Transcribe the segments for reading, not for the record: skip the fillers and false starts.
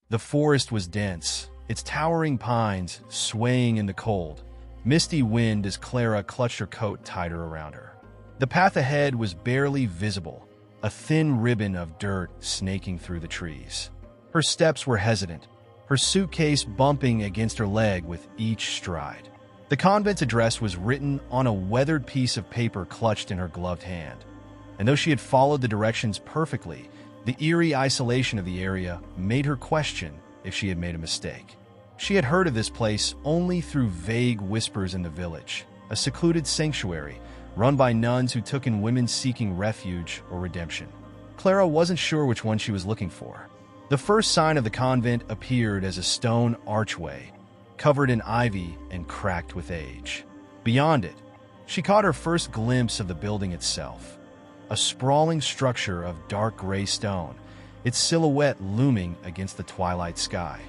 The forest was dense, its towering pines swaying in the cold, misty wind as Clara clutched her coat tighter around her. The path ahead was barely visible, a thin ribbon of dirt snaking through the trees. Her steps were hesitant, her suitcase bumping against her leg with each stride. The convent's address was written on a weathered piece of paper clutched in her gloved hand. And though she had followed the directions perfectly, the eerie isolation of the area made her question if she had made a mistake. She had heard of this place only through vague whispers in the village, a secluded sanctuary run by nuns who took in women seeking refuge or redemption. Clara wasn't sure which one she was looking for. The first sign of the convent appeared as a stone archway, covered in ivy and cracked with age. Beyond it, she caught her first glimpse of the building itself, a sprawling structure of dark gray stone, its silhouette looming against the twilight sky.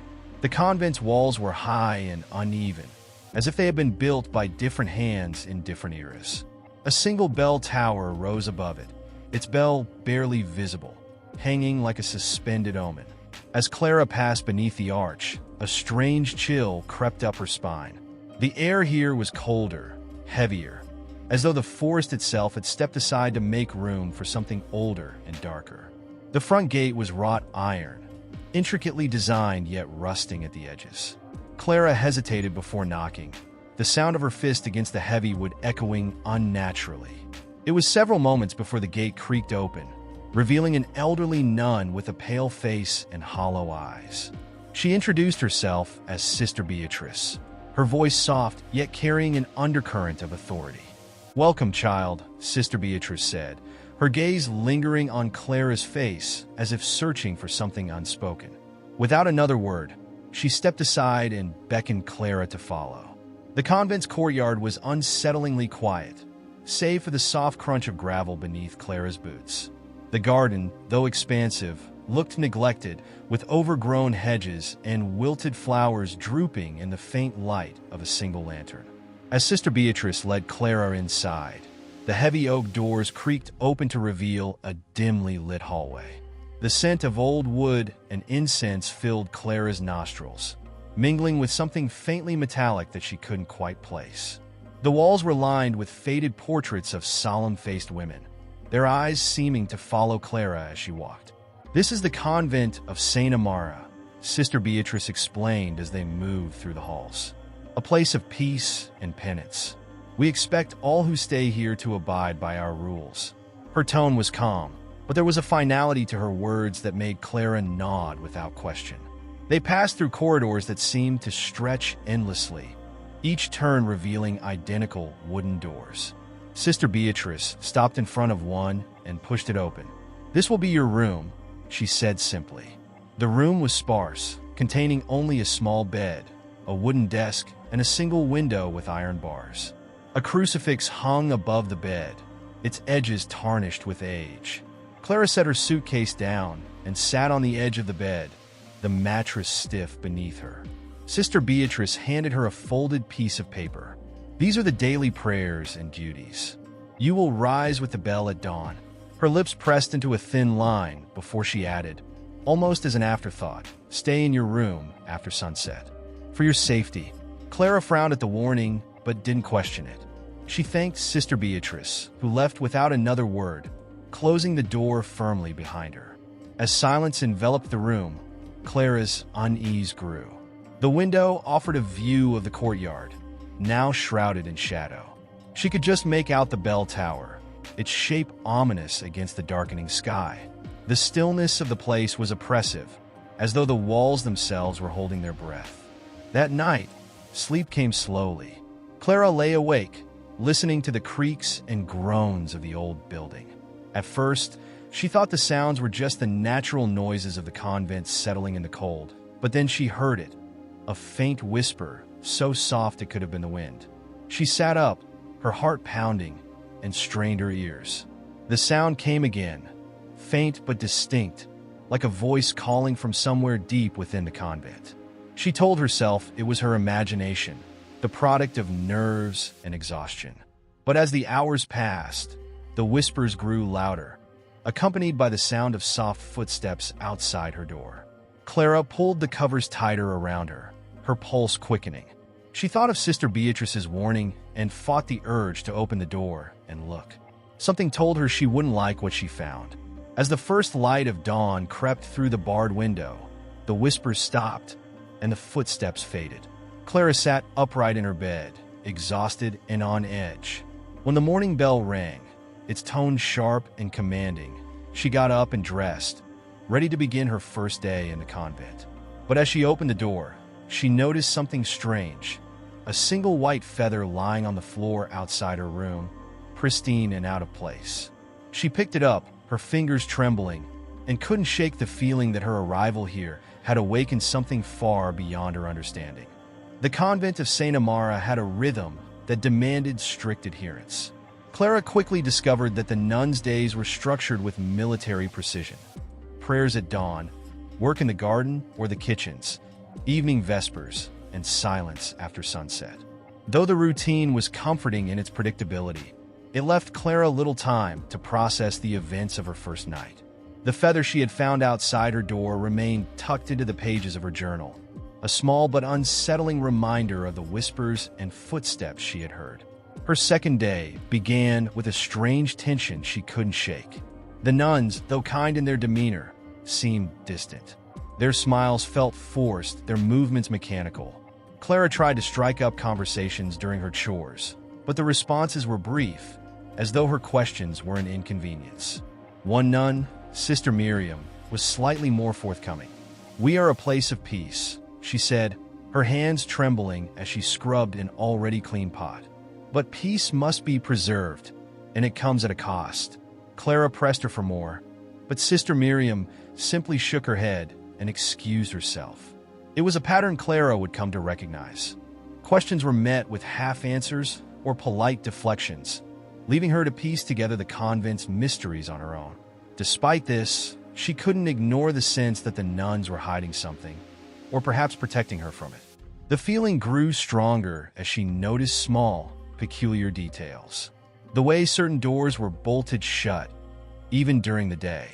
The convent's walls were high and uneven, as if they had been built by different hands in different eras. A single bell tower rose above it, its bell barely visible, hanging like a suspended omen. As Clara passed beneath the arch, a strange chill crept up her spine. The air here was colder, heavier, as though the forest itself had stepped aside to make room for something older and darker. The front gate was wrought iron, intricately designed yet rusting at the edges. Clara hesitated before knocking, the sound of her fist against the heavy wood echoing unnaturally. It was several moments before the gate creaked open, revealing an elderly nun with a pale face and hollow eyes. She introduced herself as Sister Beatrice, her voice soft yet carrying an undercurrent of authority. "Welcome, child," Sister Beatrice said, her gaze lingering on Clara's face as if searching for something unspoken. Without another word, she stepped aside and beckoned Clara to follow. The convent's courtyard was unsettlingly quiet, save for the soft crunch of gravel beneath Clara's boots. The garden, though expansive, looked neglected, with overgrown hedges and wilted flowers drooping in the faint light of a single lantern. As Sister Beatrice led Clara inside, the heavy oak doors creaked open to reveal a dimly lit hallway. The scent of old wood and incense filled Clara's nostrils, mingling with something faintly metallic that she couldn't quite place. The walls were lined with faded portraits of solemn-faced women, their eyes seeming to follow Clara as she walked. "This is the convent of Saint Amara," Sister Beatrice explained as they moved through the halls. "A place of peace and penance. We expect all who stay here to abide by our rules." Her tone was calm, but there was a finality to her words that made Clara nod without question. They passed through corridors that seemed to stretch endlessly, each turn revealing identical wooden doors. Sister Beatrice stopped in front of one and pushed it open. "This will be your room," she said simply. The room was sparse, containing only a small bed, a wooden desk, and a single window with iron bars. A crucifix hung above the bed, its edges tarnished with age. Clara set her suitcase down and sat on the edge of the bed, the mattress stiff beneath her. Sister Beatrice handed her a folded piece of paper. "These are the daily prayers and duties. You will rise with the bell at dawn." Her lips pressed into a thin line before she added, almost as an afterthought, "Stay in your room after sunset. For your safety." Clara frowned at the warning, but didn't question it. She thanked Sister Beatrice, who left without another word, closing the door firmly behind her. As silence enveloped the room, Clara's unease grew. The window offered a view of the courtyard, now shrouded in shadow. She could just make out the bell tower, its shape ominous against the darkening sky. The stillness of the place was oppressive, as though the walls themselves were holding their breath. That night, sleep came slowly. Clara lay awake, listening to the creaks and groans of the old building. At first, she thought the sounds were just the natural noises of the convent settling in the cold, but then she heard it, a faint whisper, so soft it could have been the wind. She sat up, her heart pounding, and strained her ears. The sound came again, faint but distinct, like a voice calling from somewhere deep within the convent. She told herself it was her imagination, the product of nerves and exhaustion. But as the hours passed, the whispers grew louder, accompanied by the sound of soft footsteps outside her door. Clara pulled the covers tighter around her, her pulse quickening. She thought of Sister Beatrice's warning and fought the urge to open the door and look. Something told her she wouldn't like what she found. As the first light of dawn crept through the barred window, the whispers stopped and the footsteps faded. Clara sat upright in her bed, exhausted and on edge. When the morning bell rang, its tone sharp and commanding, she got up and dressed, ready to begin her first day in the convent. But as she opened the door, she noticed something strange. A single white feather lying on the floor outside her room, pristine and out of place. She picked it up, her fingers trembling, and couldn't shake the feeling that her arrival here had awakened something far beyond her understanding. The convent of St. Amara had a rhythm that demanded strict adherence. Clara quickly discovered that the nuns' days were structured with military precision. Prayers at dawn, work in the garden or the kitchens, evening vespers, and silence after sunset. Though the routine was comforting in its predictability, it left Clara little time to process the events of her first night. The feather she had found outside her door remained tucked into the pages of her journal, a small but unsettling reminder of the whispers and footsteps she had heard. Her second day began with a strange tension she couldn't shake. The nuns, though kind in their demeanor, seemed distant. Their smiles felt forced, their movements mechanical. Clara tried to strike up conversations during her chores, but the responses were brief, as though her questions were an inconvenience. One nun, Sister Miriam, was slightly more forthcoming. "We are a place of peace," she said, her hands trembling as she scrubbed an already clean pot. "But peace must be preserved, and it comes at a cost." Clara pressed her for more, but Sister Miriam simply shook her head and excused herself. It was a pattern Clara would come to recognize. Questions were met with half answers or polite deflections, leaving her to piece together the convent's mysteries on her own. Despite this, she couldn't ignore the sense that the nuns were hiding something, or perhaps protecting her from it. The feeling grew stronger as she noticed small, peculiar details. The way certain doors were bolted shut, even during the day.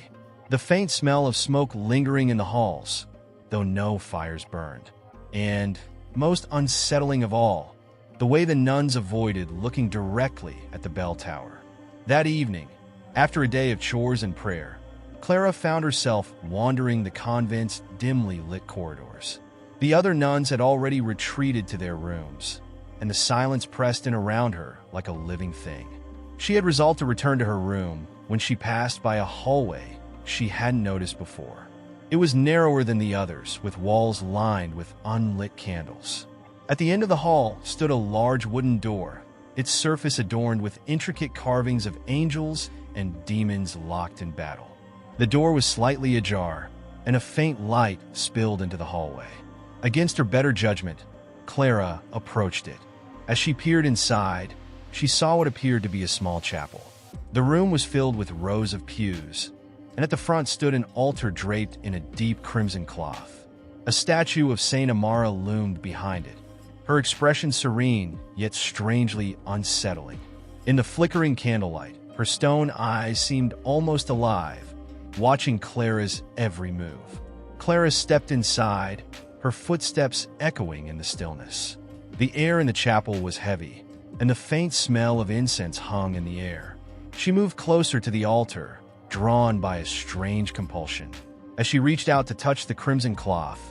The faint smell of smoke lingering in the halls, though no fires burned. And, most unsettling of all, the way the nuns avoided looking directly at the bell tower. That evening, after a day of chores and prayer, Clara found herself wandering the convent's dimly lit corridors. The other nuns had already retreated to their rooms, and the silence pressed in around her like a living thing. She had resolved to return to her room when she passed by a hallway she hadn't noticed before. It was narrower than the others, with walls lined with unlit candles. At the end of the hall stood a large wooden door, its surface adorned with intricate carvings of angels and demons locked in battle. The door was slightly ajar, and a faint light spilled into the hallway. Against her better judgment, Clara approached it. As she peered inside, she saw what appeared to be a small chapel. The room was filled with rows of pews, and at the front stood an altar draped in a deep crimson cloth. A statue of Saint Amara loomed behind it, her expression serene, yet strangely unsettling. In the flickering candlelight, her stone eyes seemed almost alive, watching Clara's every move. Clara stepped inside, her footsteps echoing in the stillness. The air in the chapel was heavy, and the faint smell of incense hung in the air. She moved closer to the altar, drawn by a strange compulsion. As she reached out to touch the crimson cloth,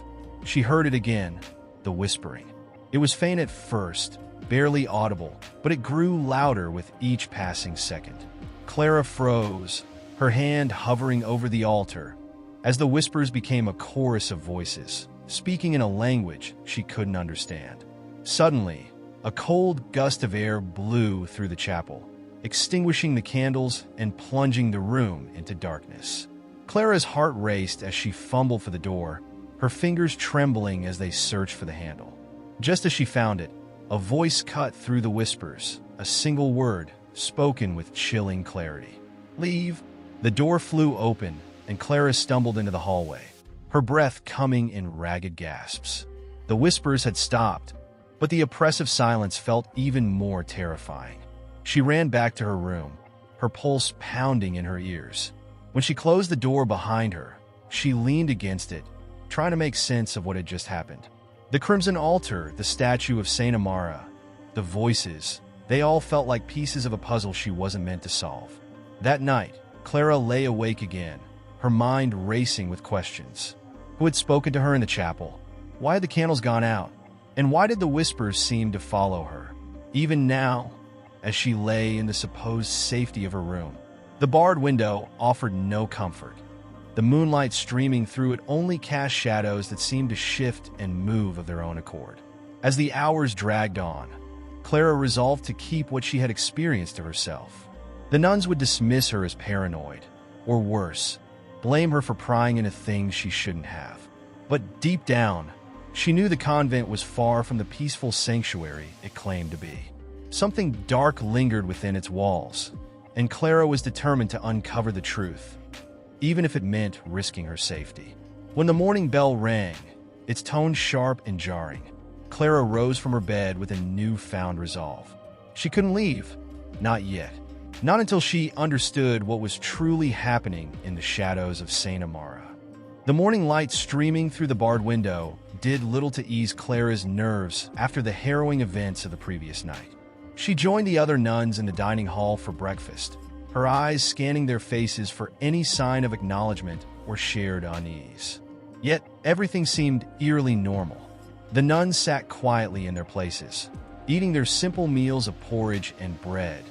she heard it again, the whispering. It was faint at first, barely audible, but it grew louder with each passing second. Clara froze, her hand hovering over the altar, as the whispers became a chorus of voices, speaking in a language she couldn't understand. Suddenly, a cold gust of air blew through the chapel, extinguishing the candles and plunging the room into darkness. Clara's heart raced as she fumbled for the door, her fingers trembling as they searched for the handle. Just as she found it, a voice cut through the whispers, a single word, spoken with chilling clarity. "Leave." The door flew open, and Clara stumbled into the hallway, her breath coming in ragged gasps. The whispers had stopped, but the oppressive silence felt even more terrifying. She ran back to her room, her pulse pounding in her ears. When she closed the door behind her, she leaned against it, trying to make sense of what had just happened. The crimson altar, the statue of Saint Amara, the voices, they all felt like pieces of a puzzle she wasn't meant to solve. That night, Clara lay awake again, her mind racing with questions. Who had spoken to her in the chapel? Why had the candles gone out? And why did the whispers seem to follow her? Even now, as she lay in the supposed safety of her room, the barred window offered no comfort. The moonlight streaming through it only cast shadows that seemed to shift and move of their own accord. As the hours dragged on, Clara resolved to keep what she had experienced to herself. The nuns would dismiss her as paranoid, or worse, blame her for prying into things she shouldn't have. But deep down, she knew the convent was far from the peaceful sanctuary it claimed to be. Something dark lingered within its walls, and Clara was determined to uncover the truth, even if it meant risking her safety. When the morning bell rang, its tone sharp and jarring, Clara rose from her bed with a newfound resolve. She couldn't leave. Not yet. Not until she understood what was truly happening in the shadows of Saint Amara. The morning light streaming through the barred window did little to ease Clara's nerves after the harrowing events of the previous night. She joined the other nuns in the dining hall for breakfast, her eyes scanning their faces for any sign of acknowledgement or shared unease. Yet everything seemed eerily normal. The nuns sat quietly in their places, eating their simple meals of porridge and bread,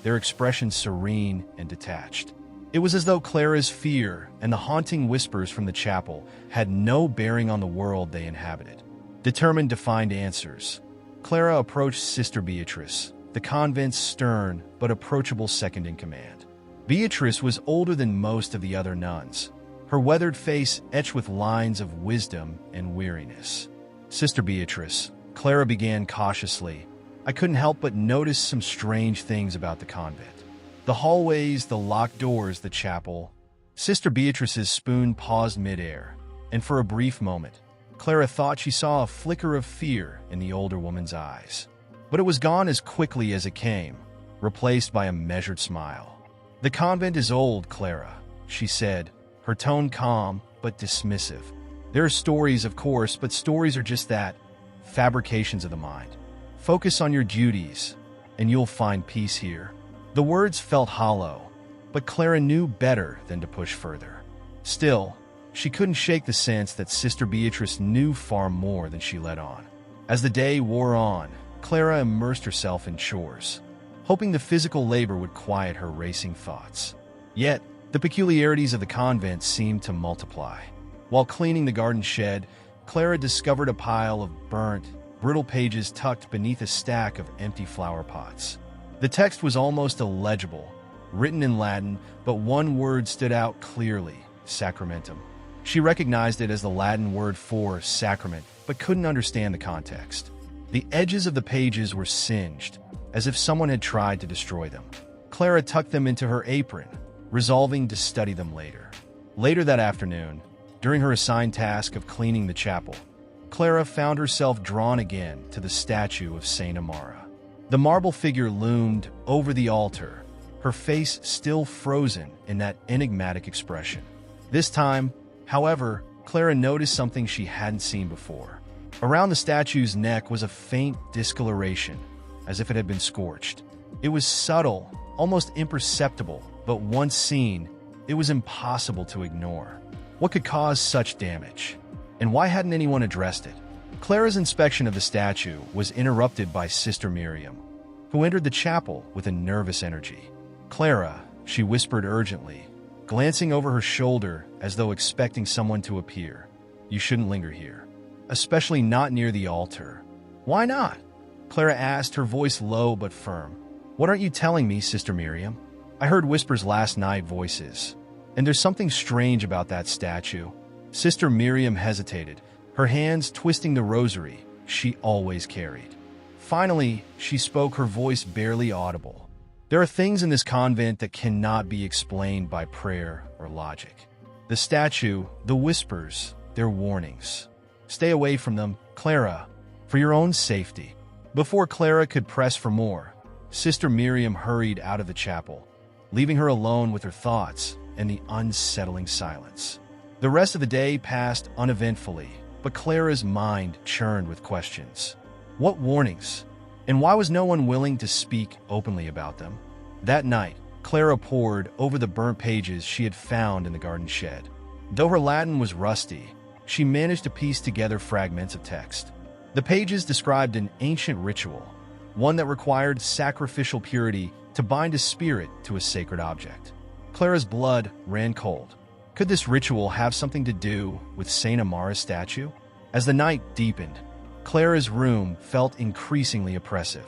their expressions serene and detached. It was as though Clara's fear and the haunting whispers from the chapel had no bearing on the world they inhabited. Determined to find answers, Clara approached Sister Beatrice, the convent's stern but approachable second-in-command. Beatrice was older than most of the other nuns, her weathered face etched with lines of wisdom and weariness. Sister Beatrice, Clara began cautiously, I couldn't help but notice some strange things about the convent. The hallways, the locked doors, the chapel. Sister Beatrice's spoon paused midair, and for a brief moment, Clara thought she saw a flicker of fear in the older woman's eyes. But it was gone as quickly as it came, replaced by a measured smile. The convent is old, Clara, she said, her tone calm but dismissive. There are stories, of course, but stories are just that, fabrications of the mind. Focus on your duties, and you'll find peace here. The words felt hollow, but Clara knew better than to push further. Still, she couldn't shake the sense that Sister Beatrice knew far more than she let on. As the day wore on, Clara immersed herself in chores, hoping the physical labor would quiet her racing thoughts. Yet, the peculiarities of the convent seemed to multiply. While cleaning the garden shed, Clara discovered a pile of burnt, brittle pages tucked beneath a stack of empty flower pots. The text was almost illegible, written in Latin, but one word stood out clearly, sacramentum. She recognized it as the Latin word for sacrament, but couldn't understand the context. The edges of the pages were singed, as if someone had tried to destroy them. Clara tucked them into her apron, resolving to study them later. Later that afternoon, during her assigned task of cleaning the chapel, Clara found herself drawn again to the statue of Saint Amara. The marble figure loomed over the altar, her face still frozen in that enigmatic expression. This time, however, Clara noticed something she hadn't seen before. Around the statue's neck was a faint discoloration, as if it had been scorched. It was subtle, almost imperceptible, but once seen, it was impossible to ignore. What could cause such damage? And why hadn't anyone addressed it? Clara's inspection of the statue was interrupted by Sister Miriam, who entered the chapel with a nervous energy. Clara, she whispered urgently, glancing over her shoulder as though expecting someone to appear. You shouldn't linger here, especially not near the altar. Why not? Clara asked, her voice low but firm. What aren't you telling me, Sister Miriam? I heard whispers last night, voices. And there's something strange about that statue. Sister Miriam hesitated, her hands twisting the rosary she always carried. Finally, she spoke, her voice barely audible. There are things in this convent that cannot be explained by prayer or logic. The statue, the whispers, they're warnings. Stay away from them, Clara, for your own safety. Before Clara could press for more, Sister Miriam hurried out of the chapel, leaving her alone with her thoughts and the unsettling silence. The rest of the day passed uneventfully, but Clara's mind churned with questions. What warnings? And why was no one willing to speak openly about them? That night, Clara pored over the burnt pages she had found in the garden shed. Though her Latin was rusty, she managed to piece together fragments of text. The pages described an ancient ritual, one that required sacrificial purity to bind a spirit to a sacred object. Clara's blood ran cold. Could this ritual have something to do with Saint Amara's statue? As the night deepened, Clara's room felt increasingly oppressive.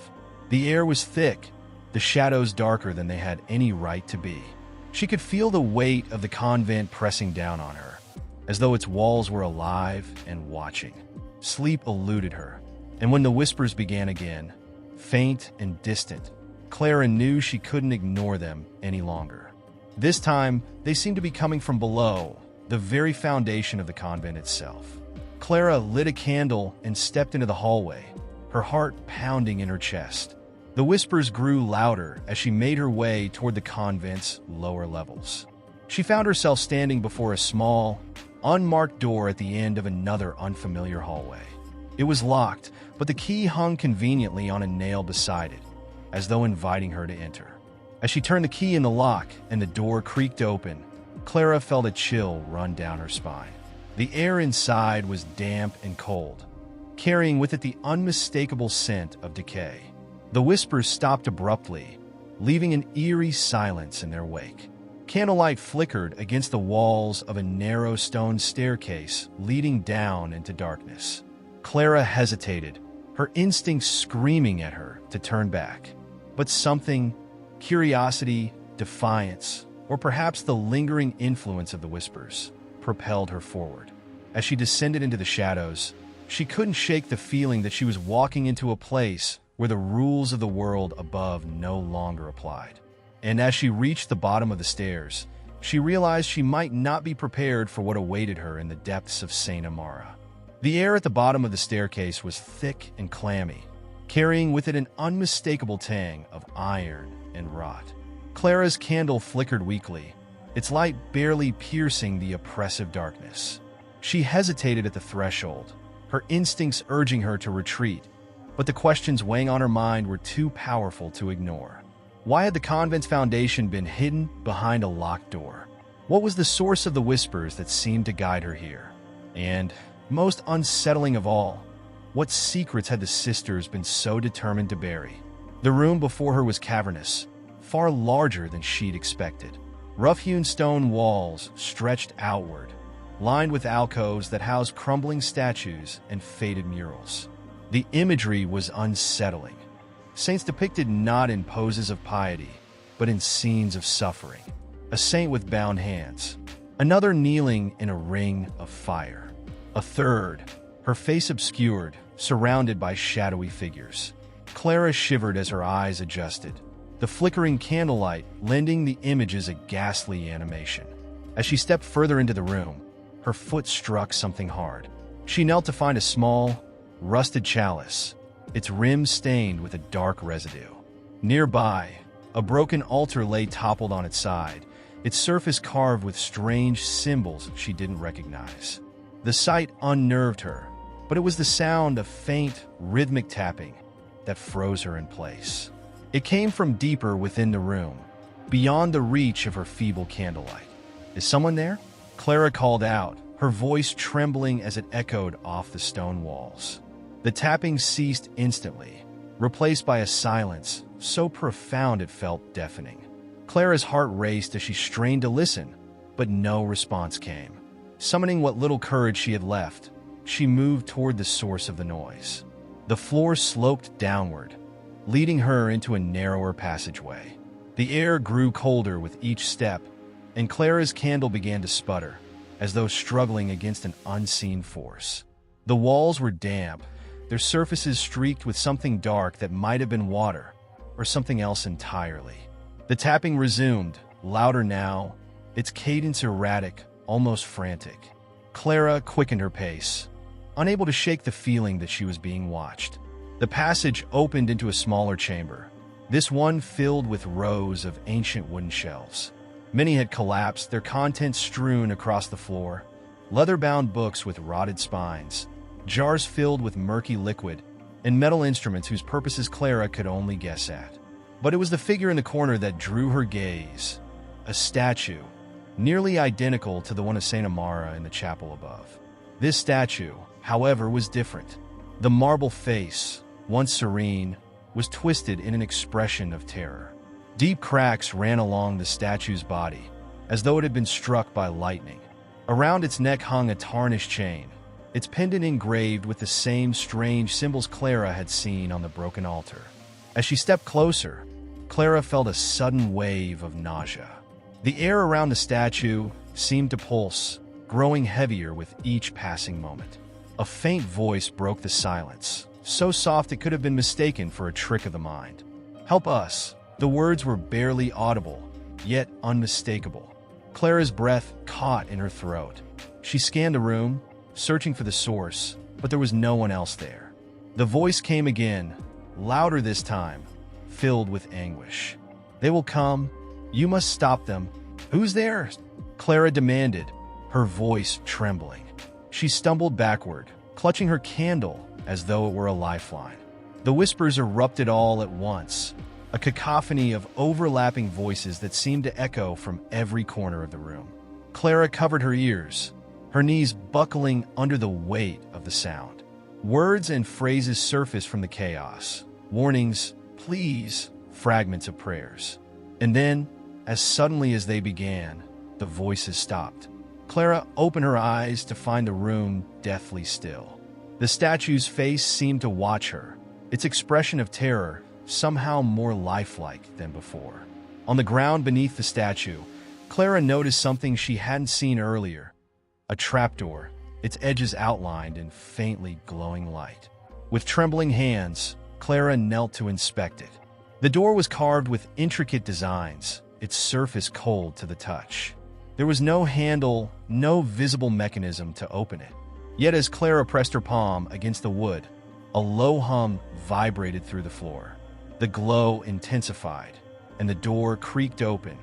The air was thick, the shadows darker than they had any right to be. She could feel the weight of the convent pressing down on her, as though its walls were alive and watching. Sleep eluded her, and when the whispers began again, faint and distant, Clara knew she couldn't ignore them any longer. This time, they seemed to be coming from below, the very foundation of the convent itself. Clara lit a candle and stepped into the hallway, her heart pounding in her chest. The whispers grew louder as she made her way toward the convent's lower levels. She found herself standing before a small, unmarked door at the end of another unfamiliar hallway. It was locked, but the key hung conveniently on a nail beside it, as though inviting her to enter. As she turned the key in the lock and the door creaked open, Clara felt a chill run down her spine. The air inside was damp and cold, carrying with it the unmistakable scent of decay. The whispers stopped abruptly, leaving an eerie silence in their wake. Candlelight flickered against the walls of a narrow stone staircase leading down into darkness. Clara hesitated, her instincts screaming at her to turn back. But something, curiosity, defiance, or perhaps the lingering influence of the whispers, propelled her forward. As she descended into the shadows, she couldn't shake the feeling that she was walking into a place where the rules of the world above no longer applied. And as she reached the bottom of the stairs, she realized she might not be prepared for what awaited her in the depths of Saint Amara. The air at the bottom of the staircase was thick and clammy, carrying with it an unmistakable tang of iron and rot. Clara's candle flickered weakly, its light barely piercing the oppressive darkness. She hesitated at the threshold, her instincts urging her to retreat, but the questions weighing on her mind were too powerful to ignore. Why had the convent's foundation been hidden behind a locked door? What was the source of the whispers that seemed to guide her here? And, most unsettling of all, what secrets had the sisters been so determined to bury? The room before her was cavernous, far larger than she'd expected. Rough-hewn stone walls stretched outward, lined with alcoves that housed crumbling statues and faded murals. The imagery was unsettling. Saints depicted not in poses of piety, but in scenes of suffering. A saint with bound hands, another kneeling in a ring of fire, a third, her face obscured, surrounded by shadowy figures. Clara shivered as her eyes adjusted, the flickering candlelight lending the images a ghastly animation. As she stepped further into the room, her foot struck something hard. She knelt to find a small, rusted chalice, its rim stained with a dark residue. Nearby, a broken altar lay toppled on its side, its surface carved with strange symbols she didn't recognize. The sight unnerved her, but it was the sound of faint, rhythmic tapping that froze her in place. It came from deeper within the room, beyond the reach of her feeble candlelight. "Is someone there?" Clara called out, her voice trembling as it echoed off the stone walls. The tapping ceased instantly, replaced by a silence so profound it felt deafening. Clara's heart raced as she strained to listen, but no response came. Summoning what little courage she had left, she moved toward the source of the noise. The floor sloped downward, leading her into a narrower passageway. The air grew colder with each step, and Clara's candle began to sputter, as though struggling against an unseen force. The walls were damp, their surfaces streaked with something dark that might have been water, or something else entirely. The tapping resumed, louder now, its cadence erratic, almost frantic. Clara quickened her pace, unable to shake the feeling that she was being watched. The passage opened into a smaller chamber, this one filled with rows of ancient wooden shelves. Many had collapsed, their contents strewn across the floor, leather-bound books with rotted spines, jars filled with murky liquid, and metal instruments whose purposes Clara could only guess at. But it was the figure in the corner that drew her gaze, a statue, nearly identical to the one of Saint Amara in the chapel above. This statue, however, was different. The marble face, once serene, was twisted in an expression of terror. Deep cracks ran along the statue's body, as though it had been struck by lightning. Around its neck hung a tarnished chain, its pendant engraved with the same strange symbols Clara had seen on the broken altar. As she stepped closer, Clara felt a sudden wave of nausea. The air around the statue seemed to pulse, growing heavier with each passing moment. A faint voice broke the silence, so soft it could have been mistaken for a trick of the mind. "Help us." The words were barely audible, yet unmistakable. Clara's breath caught in her throat. She scanned the room, searching for the source, but there was no one else there. The voice came again, louder this time, filled with anguish. "They will come. You must stop them." "Who's there?" Clara demanded, her voice trembling. She stumbled backward, clutching her candle as though it were a lifeline. The whispers erupted all at once, a cacophony of overlapping voices that seemed to echo from every corner of the room. Clara covered her ears, her knees buckling under the weight of the sound. Words and phrases surfaced from the chaos. Warnings, pleas, fragments of prayers. And then, as suddenly as they began, the voices stopped. Clara opened her eyes to find the room deathly still. The statue's face seemed to watch her, its expression of terror somehow more lifelike than before. On the ground beneath the statue, Clara noticed something she hadn't seen earlier. A trapdoor, its edges outlined in faintly glowing light. With trembling hands, Clara knelt to inspect it. The door was carved with intricate designs, its surface cold to the touch. There was no handle, no visible mechanism to open it. Yet as Clara pressed her palm against the wood, a low hum vibrated through the floor. The glow intensified, and the door creaked open,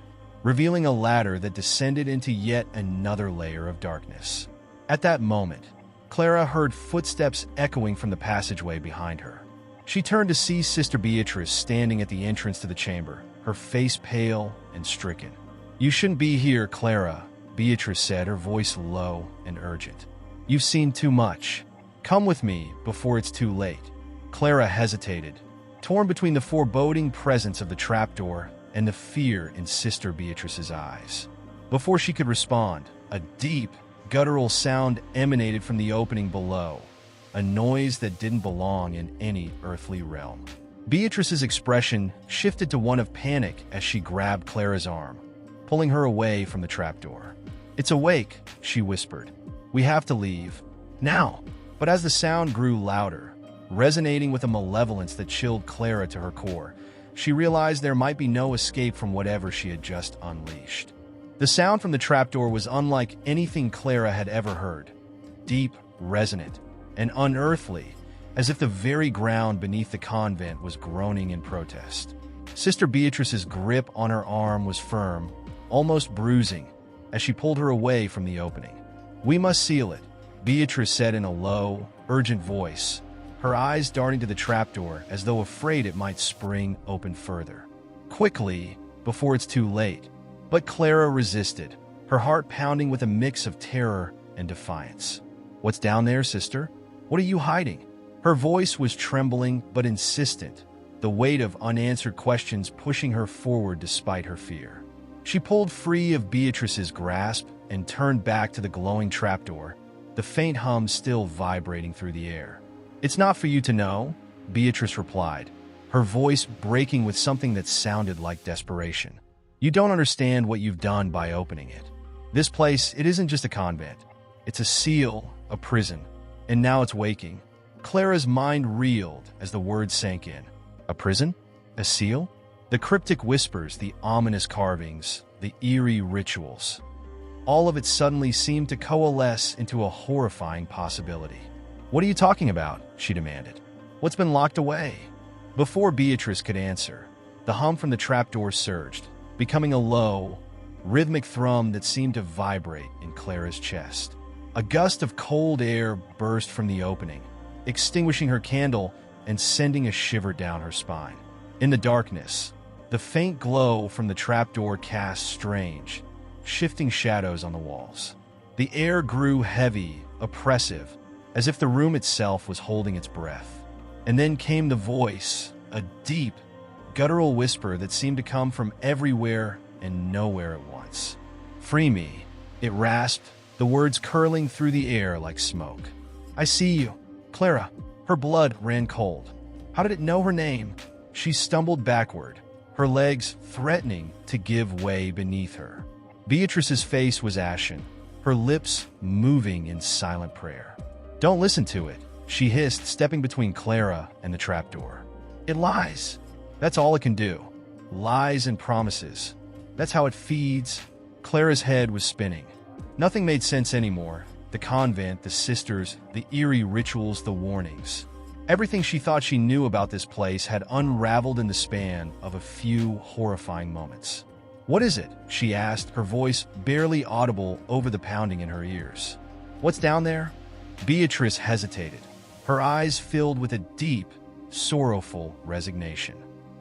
revealing a ladder that descended into yet another layer of darkness. At that moment, Clara heard footsteps echoing from the passageway behind her. She turned to see Sister Beatrice standing at the entrance to the chamber, her face pale and stricken. "You shouldn't be here, Clara," Beatrice said, her voice low and urgent. "You've seen too much. Come with me before it's too late." Clara hesitated, torn between the foreboding presence of the trapdoor and the fear in Sister Beatrice's eyes. Before she could respond, a deep, guttural sound emanated from the opening below, a noise that didn't belong in any earthly realm. Beatrice's expression shifted to one of panic as she grabbed Clara's arm, pulling her away from the trapdoor. "It's awake," she whispered. "We have to leave. Now." But as the sound grew louder, resonating with a malevolence that chilled Clara to her core, she realized there might be no escape from whatever she had just unleashed. The sound from the trapdoor was unlike anything Clara had ever heard. Deep, resonant, and unearthly, as if the very ground beneath the convent was groaning in protest. Sister Beatrice's grip on her arm was firm, almost bruising, as she pulled her away from the opening. "We must seal it," Beatrice said in a low, urgent voice, her eyes darting to the trapdoor as though afraid it might spring open further. "Quickly, before it's too late." But Clara resisted, her heart pounding with a mix of terror and defiance. "What's down there, sister? What are you hiding?" Her voice was trembling but insistent, the weight of unanswered questions pushing her forward despite her fear. She pulled free of Beatrice's grasp and turned back to the glowing trapdoor, the faint hum still vibrating through the air. "It's not for you to know," Beatrice replied, her voice breaking with something that sounded like desperation. "You don't understand what you've done by opening it. This place, it isn't just a convent. It's a seal, a prison, and now it's waking." Clara's mind reeled as the words sank in. A prison? A seal? The cryptic whispers, the ominous carvings, the eerie rituals. All of it suddenly seemed to coalesce into a horrifying possibility. "What are you talking about?" she demanded. "What's been locked away?" Before Beatrice could answer, the hum from the trapdoor surged, becoming a low, rhythmic thrum that seemed to vibrate in Clara's chest. A gust of cold air burst from the opening, extinguishing her candle and sending a shiver down her spine. In the darkness, the faint glow from the trapdoor cast strange, shifting shadows on the walls. The air grew heavy, oppressive, as if the room itself was holding its breath. And then came the voice, a deep, guttural whisper that seemed to come from everywhere and nowhere at once. "Free me," it rasped, the words curling through the air like smoke. "I see you." Clara, her blood ran cold. How did it know her name? She stumbled backward, her legs threatening to give way beneath her. Beatrice's face was ashen, her lips moving in silent prayer. "Don't listen to it," she hissed, stepping between Clara and the trapdoor. "It lies. That's all it can do. Lies and promises. That's how it feeds." Clara's head was spinning. Nothing made sense anymore. The convent, the sisters, the eerie rituals, the warnings. Everything she thought she knew about this place had unraveled in the span of a few horrifying moments. "What is it?" she asked, her voice barely audible over the pounding in her ears. "What's down there?" Beatrice hesitated, her eyes filled with a deep, sorrowful resignation.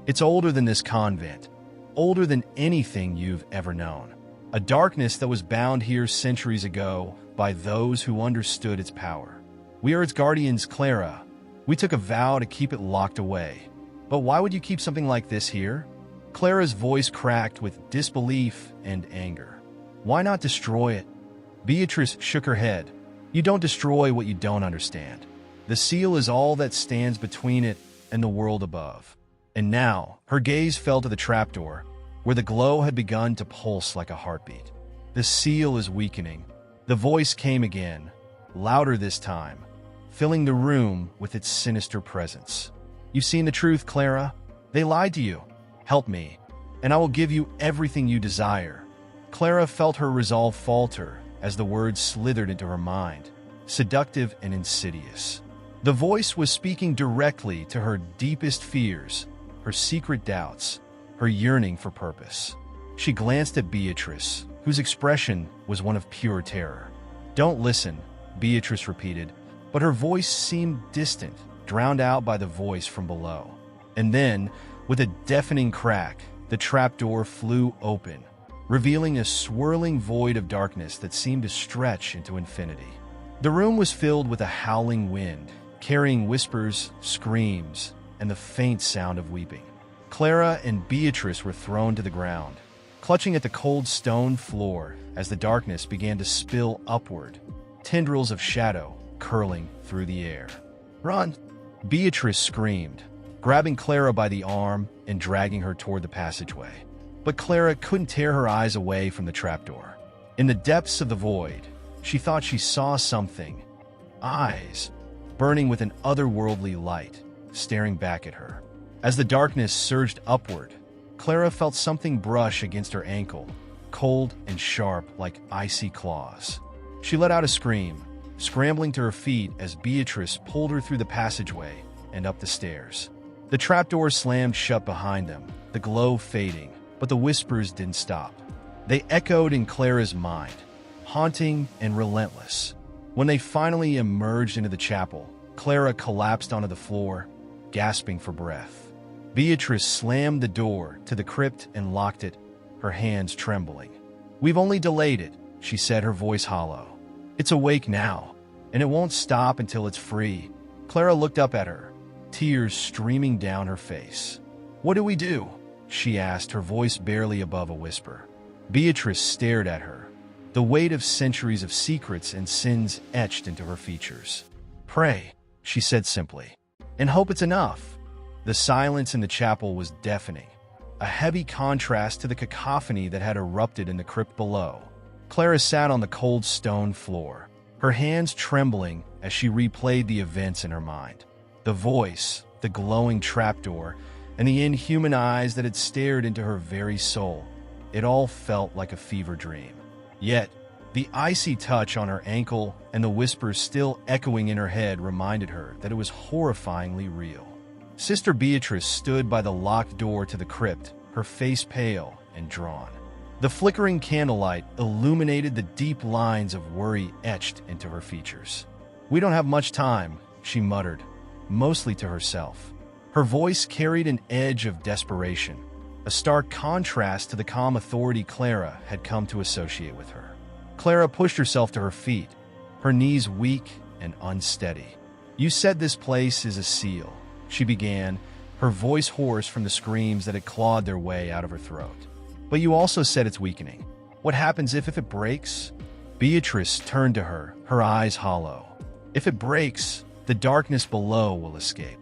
"It's older than this convent, older than anything you've ever known. A darkness that was bound here centuries ago by those who understood its power. We are its guardians, Clara. We took a vow to keep it locked away. But why would you keep something like this here?" Clara's voice cracked with disbelief and anger. "Why not destroy it?" Beatrice shook her head. "You don't destroy what you don't understand. The seal is all that stands between it and the world above." And now, her gaze fell to the trapdoor, where the glow had begun to pulse like a heartbeat. "The seal is weakening." The voice came again, louder this time, filling the room with its sinister presence. "You've seen the truth, Clara. They lied to you. Help me, and I will give you everything you desire." Clara felt her resolve falter as the words slithered into her mind, seductive and insidious. The voice was speaking directly to her deepest fears, her secret doubts, her yearning for purpose. She glanced at Beatrice, whose expression was one of pure terror. "Don't listen," Beatrice repeated, but her voice seemed distant, drowned out by the voice from below. And then, with a deafening crack, the trapdoor flew open, revealing a swirling void of darkness that seemed to stretch into infinity. The room was filled with a howling wind, carrying whispers, screams, and the faint sound of weeping. Clara and Beatrice were thrown to the ground, clutching at the cold stone floor as the darkness began to spill upward, tendrils of shadow curling through the air. "Run!" Beatrice screamed, grabbing Clara by the arm and dragging her toward the passageway. But Clara couldn't tear her eyes away from the trapdoor. In the depths of the void, she thought she saw something. Eyes, burning with an otherworldly light, staring back at her. As the darkness surged upward, Clara felt something brush against her ankle, cold and sharp like icy claws. She let out a scream, scrambling to her feet as Beatrice pulled her through the passageway and up the stairs. The trapdoor slammed shut behind them, the glow fading, but the whispers didn't stop. They echoed in Clara's mind, haunting and relentless. When they finally emerged into the chapel, Clara collapsed onto the floor, gasping for breath. Beatrice slammed the door to the crypt and locked it, her hands trembling. "We've only delayed it," she said, her voice hollow. "It's awake now, and it won't stop until it's free." Clara looked up at her, tears streaming down her face. "What do we do?" she asked, her voice barely above a whisper. Beatrice stared at her, the weight of centuries of secrets and sins etched into her features. "Pray," she said simply, "and hope it's enough." The silence in the chapel was deafening, a heavy contrast to the cacophony that had erupted in the crypt below. Clara sat on the cold stone floor, her hands trembling as she replayed the events in her mind. The voice, the glowing trapdoor, and the inhuman eyes that had stared into her very soul. It all felt like a fever dream. Yet, the icy touch on her ankle and the whispers still echoing in her head reminded her that it was horrifyingly real. Sister Beatrice stood by the locked door to the crypt, her face pale and drawn. The flickering candlelight illuminated the deep lines of worry etched into her features. "We don't have much time," she muttered, mostly to herself. Her voice carried an edge of desperation, a stark contrast to the calm authority Clara had come to associate with her. Clara pushed herself to her feet, her knees weak and unsteady. "You said this place is a seal," she began, her voice hoarse from the screams that had clawed their way out of her throat. "But you also said it's weakening. What happens if it breaks?" Beatrice turned to her, her eyes hollow. "If it breaks, the darkness below will escape.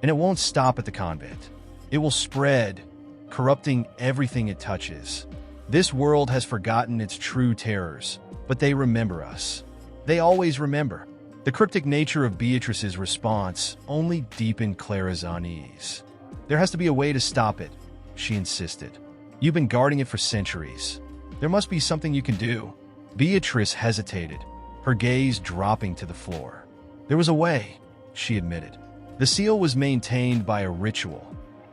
And it won't stop at the convent. It will spread, corrupting everything it touches. This world has forgotten its true terrors, but they remember us. They always remember." The cryptic nature of Beatrice's response only deepened Clara's unease. "There has to be a way to stop it," she insisted. "You've been guarding it for centuries. There must be something you can do." Beatrice hesitated, her gaze dropping to the floor. "There was a way," she admitted. "The seal was maintained by a ritual,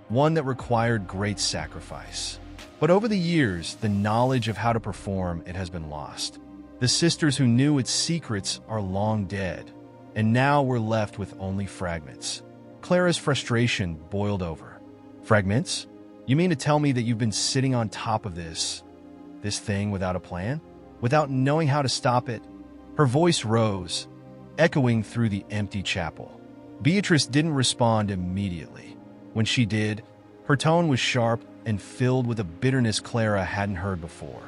one that required great sacrifice. But over the years, the knowledge of how to perform it has been lost. The sisters who knew its secrets are long dead, and now we're left with only fragments." Clara's frustration boiled over. "Fragments? You mean to tell me that you've been sitting on top of this thing without a plan? Without knowing how to stop it?" Her voice rose, echoing through the empty chapel. Beatrice didn't respond immediately. When she did, her tone was sharp and filled with a bitterness Clara hadn't heard before.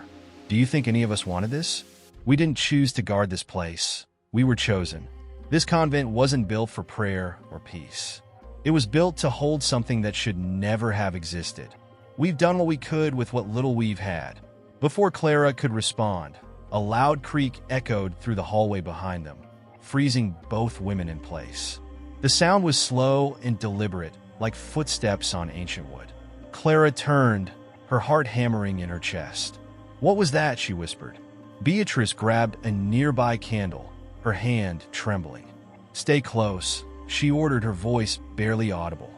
"Do you think any of us wanted this? We didn't choose to guard this place. We were chosen. This convent wasn't built for prayer or peace. It was built to hold something that should never have existed. We've done what we could with what little we've had." Before Clara could respond, a loud creak echoed through the hallway behind them, freezing both women in place. The sound was slow and deliberate, like footsteps on ancient wood. Clara turned, her heart hammering in her chest. "What was that?" she whispered. Beatrice grabbed a nearby candle, her hand trembling. "Stay close," she ordered, her voice barely audible.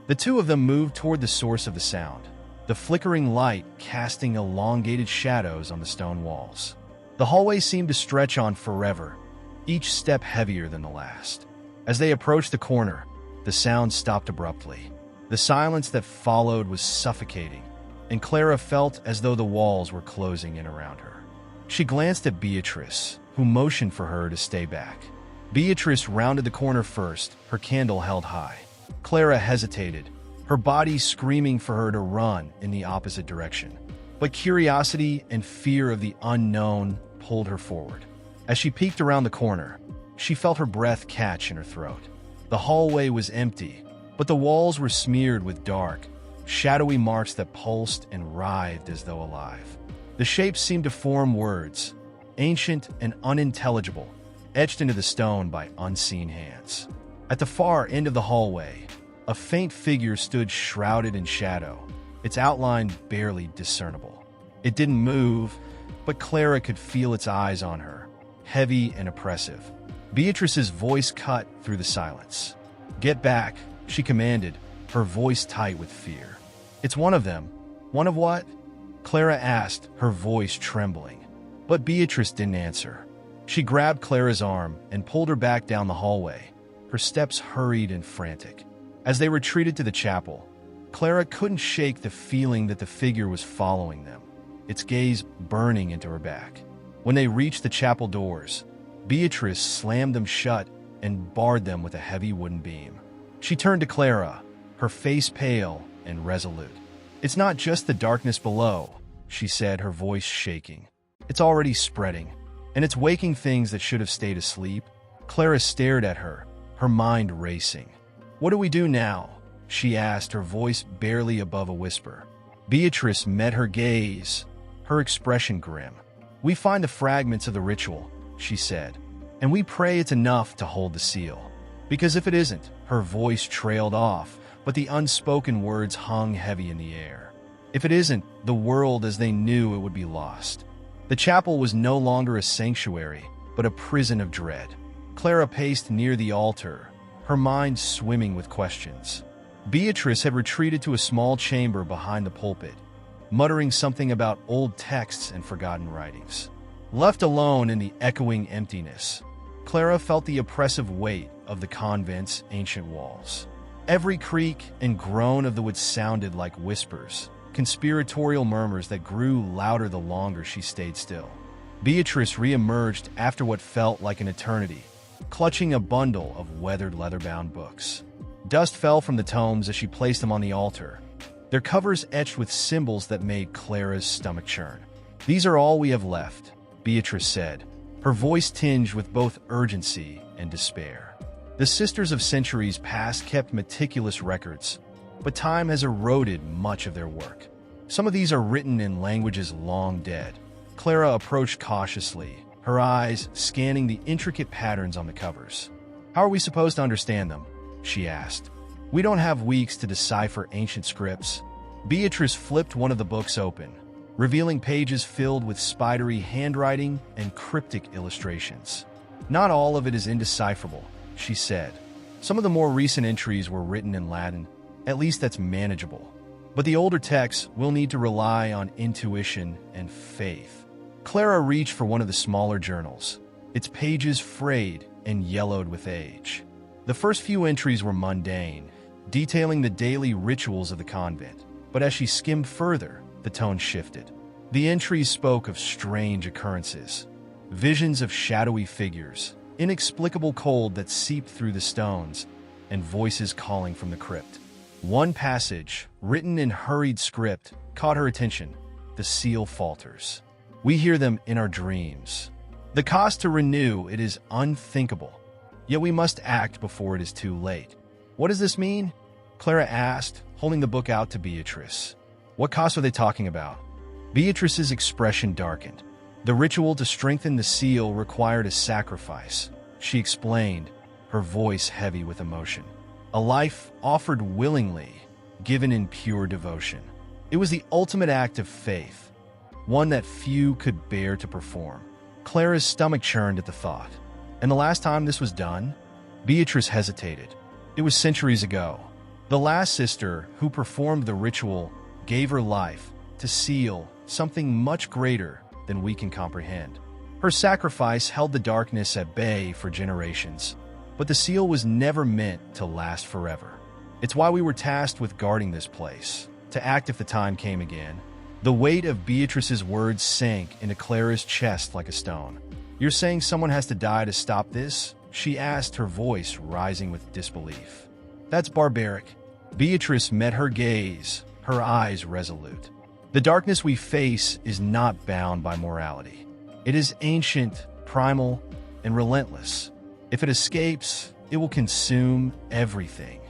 The two of them moved toward the source of the sound, the flickering light casting elongated shadows on the stone walls. The hallway seemed to stretch on forever, each step heavier than the last. As they approached the corner, the sound stopped abruptly. The silence that followed was suffocating, and Clara felt as though the walls were closing in around her. She glanced at Beatrice, who motioned for her to stay back. Beatrice rounded the corner first, her candle held high. Clara hesitated, her body screaming for her to run in the opposite direction. But curiosity and fear of the unknown pulled her forward. As she peeked around the corner, she felt her breath catch in her throat. The hallway was empty, but the walls were smeared with dark, shadowy marks that pulsed and writhed as though alive. The shapes seemed to form words, ancient and unintelligible, etched into the stone by unseen hands. At the far end of the hallway, a faint figure stood shrouded in shadow, its outline barely discernible. It didn't move, but Clara could feel its eyes on her, heavy and oppressive. Beatrice's voice cut through the silence. "Get back," she commanded, her voice tight with fear. "It's one of them." "One of what?" Clara asked, her voice trembling. But Beatrice didn't answer. She grabbed Clara's arm and pulled her back down the hallway, her steps hurried and frantic. As they retreated to the chapel, Clara couldn't shake the feeling that the figure was following them, its gaze burning into her back. When they reached the chapel doors, Beatrice slammed them shut and barred them with a heavy wooden beam. She turned to Clara, her face pale and resolute. "It's not just the darkness below," she said, her voice shaking. "It's already spreading, and it's waking things that should have stayed asleep." Clara stared at her, her mind racing. "What do we do now?" she asked, her voice barely above a whisper. Beatrice met her gaze, her expression grim. "We find the fragments of the ritual," she said, "and we pray it's enough to hold the seal. Because if it isn't," her voice trailed off, but the unspoken words hung heavy in the air. "If it isn't, the world as they knew it would be lost." The chapel was no longer a sanctuary, but a prison of dread. Clara paced near the altar, her mind swimming with questions. Beatrice had retreated to a small chamber behind the pulpit, muttering something about old texts and forgotten writings. Left alone in the echoing emptiness, Clara felt the oppressive weight of the convent's ancient walls. Every creak and groan of the wood sounded like whispers, conspiratorial murmurs that grew louder the longer she stayed still. Beatrice re-emerged after what felt like an eternity, clutching a bundle of weathered leather-bound books. Dust fell from the tomes as she placed them on the altar, their covers etched with symbols that made Clara's stomach churn. "These are all we have left," Beatrice said, her voice tinged with both urgency and despair. The sisters of centuries past kept meticulous records, but time has eroded much of their work. Some of these are written in languages long dead. Clara approached cautiously, her eyes scanning the intricate patterns on the covers. "How are we supposed to understand them?" she asked. "We don't have weeks to decipher ancient scripts." Beatrice flipped one of the books open, revealing pages filled with spidery handwriting and cryptic illustrations. "Not all of it is indecipherable," she said. "Some of the more recent entries were written in Latin. At least that's manageable. But the older texts will need to rely on intuition and faith." Clara reached for one of the smaller journals, its pages frayed and yellowed with age. The first few entries were mundane, detailing the daily rituals of the convent. But as she skimmed further, the tone shifted. The entries spoke of strange occurrences, visions of shadowy figures, inexplicable cold that seeped through the stones, and voices calling from the crypt. One passage, written in hurried script, caught her attention. "The seal falters. We hear them in our dreams. The cost to renew it is unthinkable. Yet we must act before it is too late." "What does this mean?" Clara asked, holding the book out to Beatrice. "What cost are they talking about?" Beatrice's expression darkened. "The ritual to strengthen the seal required a sacrifice," she explained, her voice heavy with emotion. "A life offered willingly, given in pure devotion. It was the ultimate act of faith, one that few could bear to perform." Clara's stomach churned at the thought. "And the last time this was done?" Beatrice hesitated. "It was centuries ago. The last sister who performed the ritual gave her life to seal something much greater than we can comprehend. Her sacrifice held the darkness at bay for generations, but the seal was never meant to last forever. It's why we were tasked with guarding this place, to act if the time came again." The weight of Beatrice's words sank into Clara's chest like a stone. "You're saying someone has to die to stop this?" she asked, her voice rising with disbelief. "That's barbaric." Beatrice met her gaze, her eyes resolute. "The darkness we face is not bound by morality. It is ancient, primal, and relentless. If it escapes, it will consume everything.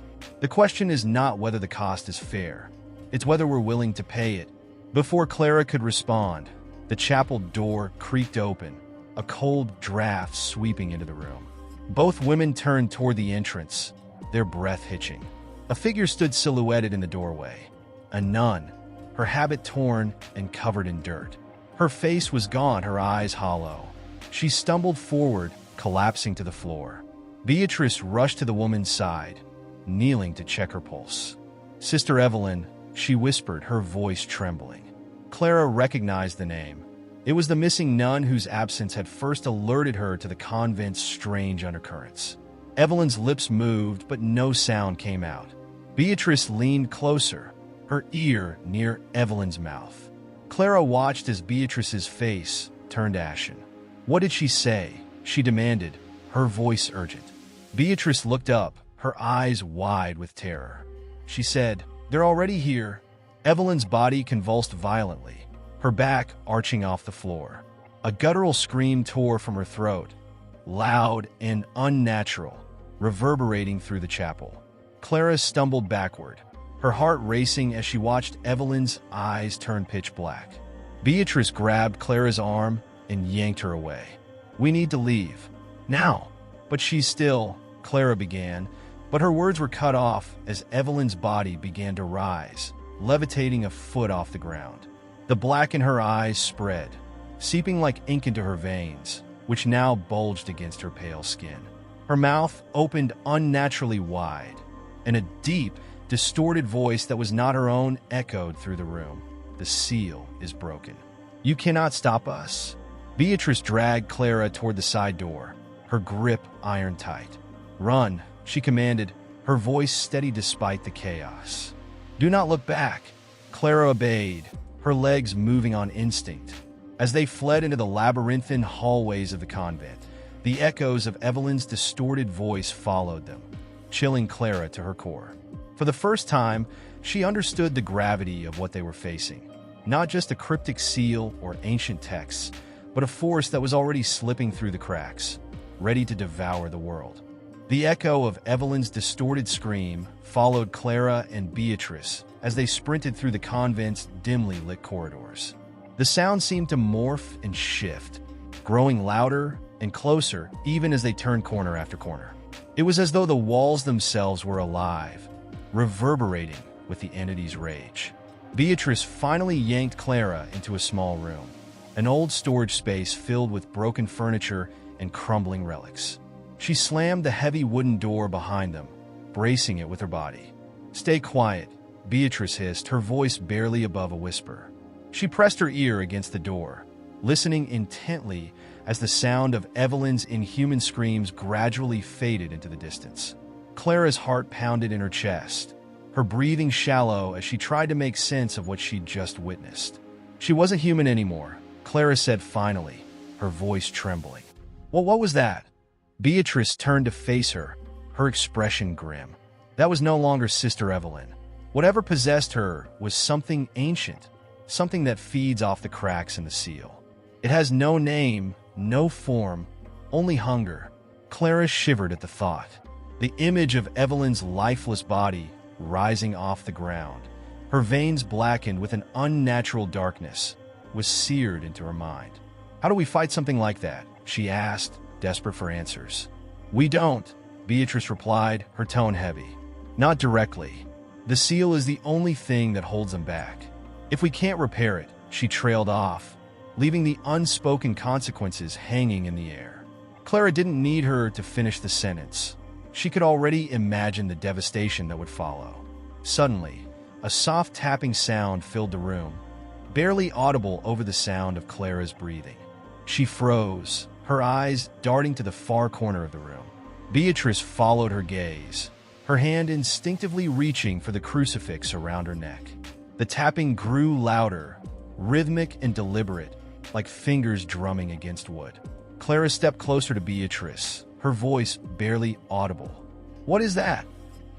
The question is not whether the cost is fair. It's whether we're willing to pay it." Before Clara could respond, the chapel door creaked open, a cold draft sweeping into the room. Both women turned toward the entrance, their breath hitching. A figure stood silhouetted in the doorway, a nun, her habit torn and covered in dirt. Her face was gaunt, her eyes hollow. She stumbled forward, collapsing to the floor. Beatrice rushed to the woman's side, kneeling to check her pulse. "Sister Evelyn," she whispered, her voice trembling. Clara recognized the name. It was the missing nun whose absence had first alerted her to the convent's strange undercurrents. Evelyn's lips moved, but no sound came out. Beatrice leaned closer, her ear near Evelyn's mouth. Clara watched as Beatrice's face turned ashen. "What did she say?" she demanded, her voice urgent. Beatrice looked up, her eyes wide with terror. She said, "They're already here." Evelyn's body convulsed violently, her back arching off the floor. A guttural scream tore from her throat, loud and unnatural, reverberating through the chapel. Clara stumbled backward, her heart racing as she watched Evelyn's eyes turn pitch black. Beatrice grabbed Clara's arm and yanked her away. "We need to leave. Now." "But she's still," Clara began, but her words were cut off as Evelyn's body began to rise, levitating a foot off the ground. The black in her eyes spread, seeping like ink into her veins, which now bulged against her pale skin. Her mouth opened unnaturally wide, and a deep, distorted voice that was not her own echoed through the room. The seal is broken. You cannot stop us. Beatrice dragged Clara toward the side door, her grip iron tight. Run, she commanded, her voice steady despite the chaos. Do not look back. Clara obeyed, her legs moving on instinct. As they fled into the labyrinthine hallways of the convent, the echoes of Evelyn's distorted voice followed them, chilling Clara to her core. For the first time, she understood the gravity of what they were facing. Not just a cryptic seal or ancient texts, but a force that was already slipping through the cracks, ready to devour the world. The echo of Evelyn's distorted scream followed Clara and Beatrice as they sprinted through the convent's dimly lit corridors. The sound seemed to morph and shift, growing louder and closer even as they turned corner after corner. It was as though the walls themselves were alive, reverberating with the entity's rage. Beatrice finally yanked Clara into a small room, an old storage space filled with broken furniture and crumbling relics. She slammed the heavy wooden door behind them, bracing it with her body. "Stay quiet," Beatrice hissed, her voice barely above a whisper. She pressed her ear against the door, listening intently as the sound of Evelyn's inhuman screams gradually faded into the distance. Clara's heart pounded in her chest, her breathing shallow as she tried to make sense of what she'd just witnessed. She wasn't human anymore, Clara said finally, her voice trembling. "Well, what was that?" Beatrice turned to face her, her expression grim. That was no longer Sister Evelyn. Whatever possessed her was something ancient, something that feeds off the cracks in the seal. It has no name, no form, only hunger. Clara shivered at the thought. The image of Evelyn's lifeless body rising off the ground, her veins blackened with an unnatural darkness, was seared into her mind. "How do we fight something like that?" she asked, desperate for answers. "We don't," Beatrice replied, her tone heavy. "Not directly. The seal is the only thing that holds them back. If we can't repair it," she trailed off, leaving the unspoken consequences hanging in the air. Clara didn't need her to finish the sentence. She could already imagine the devastation that would follow. Suddenly, a soft tapping sound filled the room, barely audible over the sound of Clara's breathing. She froze, her eyes darting to the far corner of the room. Beatrice followed her gaze, her hand instinctively reaching for the crucifix around her neck. The tapping grew louder, rhythmic and deliberate, like fingers drumming against wood. Clara stepped closer to Beatrice, her voice barely audible. "What is that?"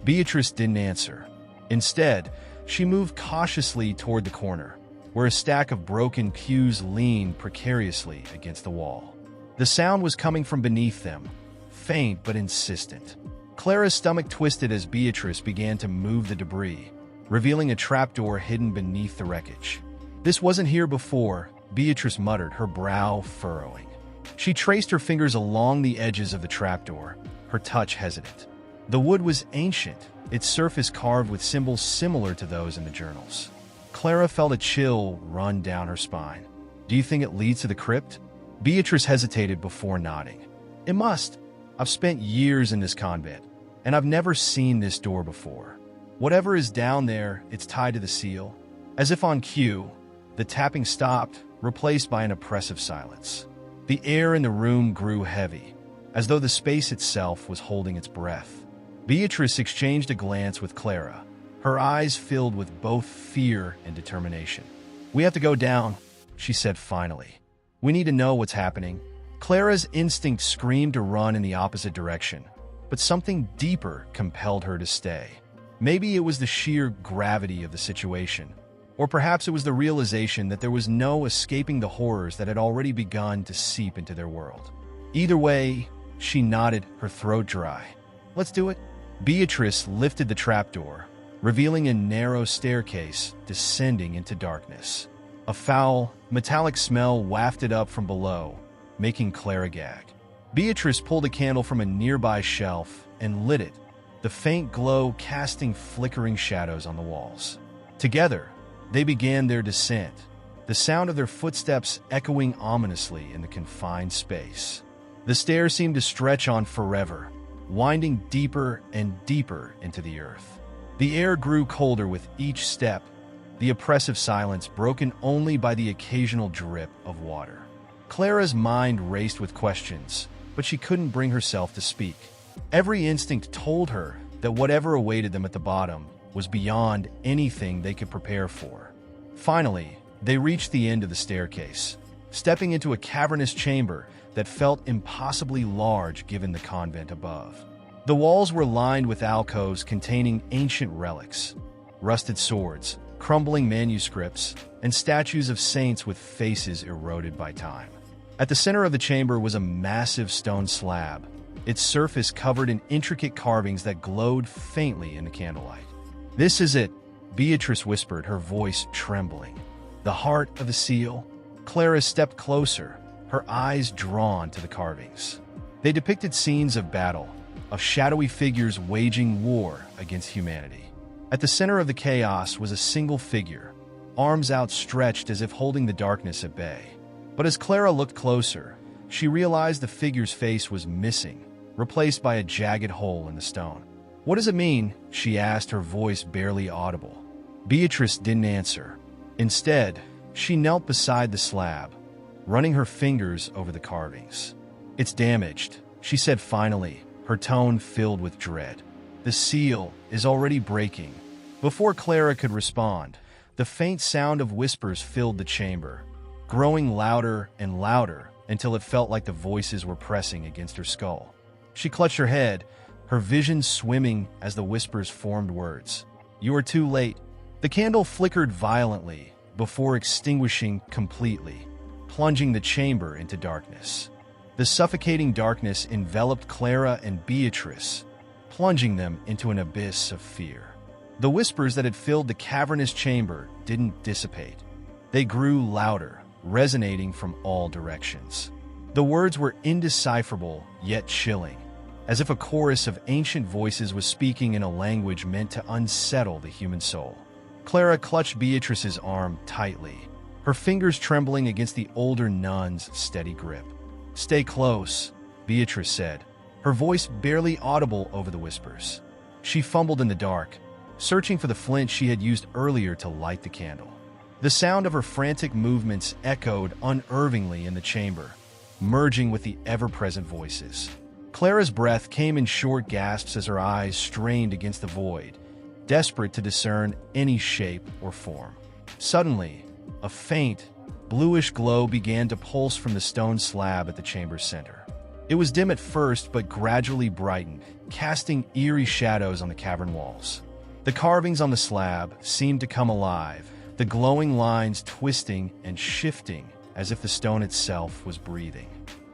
Beatrice didn't answer. Instead, she moved cautiously toward the corner, where a stack of broken pews leaned precariously against the wall. The sound was coming from beneath them, faint but insistent. Clara's stomach twisted as Beatrice began to move the debris, revealing a trapdoor hidden beneath the wreckage. "This wasn't here before," Beatrice muttered, her brow furrowing. She traced her fingers along the edges of the trapdoor, her touch hesitant. The wood was ancient, its surface carved with symbols similar to those in the journals. Clara felt a chill run down her spine. "Do you think it leads to the crypt?" Beatrice hesitated before nodding. "It must. I've spent years in this convent, and I've never seen this door before. Whatever is down there, it's tied to the seal." As if on cue, the tapping stopped, replaced by an oppressive silence. The air in the room grew heavy, as though the space itself was holding its breath. Beatrice exchanged a glance with Clara, her eyes filled with both fear and determination. "We have to go down," she said finally. "We need to know what's happening." Clara's instinct screamed to run in the opposite direction, but something deeper compelled her to stay. Maybe it was the sheer gravity of the situation, or perhaps it was the realization that there was no escaping the horrors that had already begun to seep into their world. Either way, she nodded, her throat dry. "Let's do it." Beatrice lifted the trapdoor, revealing a narrow staircase descending into darkness. A foul, metallic smell wafted up from below, making Clara gag. Beatrice pulled a candle from a nearby shelf and lit it, the faint glow casting flickering shadows on the walls. Together, they began their descent, the sound of their footsteps echoing ominously in the confined space. The stairs seemed to stretch on forever, winding deeper and deeper into the earth. The air grew colder with each step, the oppressive silence broken only by the occasional drip of water. Clara's mind raced with questions, but she couldn't bring herself to speak. Every instinct told her that whatever awaited them at the bottom was beyond anything they could prepare for. Finally, they reached the end of the staircase, stepping into a cavernous chamber that felt impossibly large given the convent above. The walls were lined with alcoves containing ancient relics, rusted swords, crumbling manuscripts, and statues of saints with faces eroded by time. At the center of the chamber was a massive stone slab, its surface covered in intricate carvings that glowed faintly in the candlelight. "This is it," Beatrice whispered, her voice trembling. "The heart of the seal." Clara stepped closer, her eyes drawn to the carvings. They depicted scenes of battle, of shadowy figures waging war against humanity. At the center of the chaos was a single figure, arms outstretched as if holding the darkness at bay. But as Clara looked closer, she realized the figure's face was missing, replaced by a jagged hole in the stone. "What does it mean?" she asked, her voice barely audible. Beatrice didn't answer. Instead, she knelt beside the slab, running her fingers over the carvings. "It's damaged," she said finally, her tone filled with dread. "The seal is already breaking." Before Clara could respond, the faint sound of whispers filled the chamber, growing louder and louder until it felt like the voices were pressing against her skull. She clutched her head, her vision swimming as the whispers formed words. "You are too late." The candle flickered violently before extinguishing completely, plunging the chamber into darkness. The suffocating darkness enveloped Clara and Beatrice, plunging them into an abyss of fear. The whispers that had filled the cavernous chamber didn't dissipate. They grew louder, resonating from all directions. The words were indecipherable yet chilling, as if a chorus of ancient voices was speaking in a language meant to unsettle the human soul. Clara clutched Beatrice's arm tightly, her fingers trembling against the older nun's steady grip. "Stay close," Beatrice said, her voice barely audible over the whispers. She fumbled in the dark, searching for the flint she had used earlier to light the candle. The sound of her frantic movements echoed unervingly in the chamber, merging with the ever-present voices. Clara's breath came in short gasps as her eyes strained against the void, desperate to discern any shape or form. Suddenly, a faint, bluish glow began to pulse from the stone slab at the chamber's center. It was dim at first, but gradually brightened, casting eerie shadows on the cavern walls. The carvings on the slab seemed to come alive, the glowing lines twisting and shifting as if the stone itself was breathing.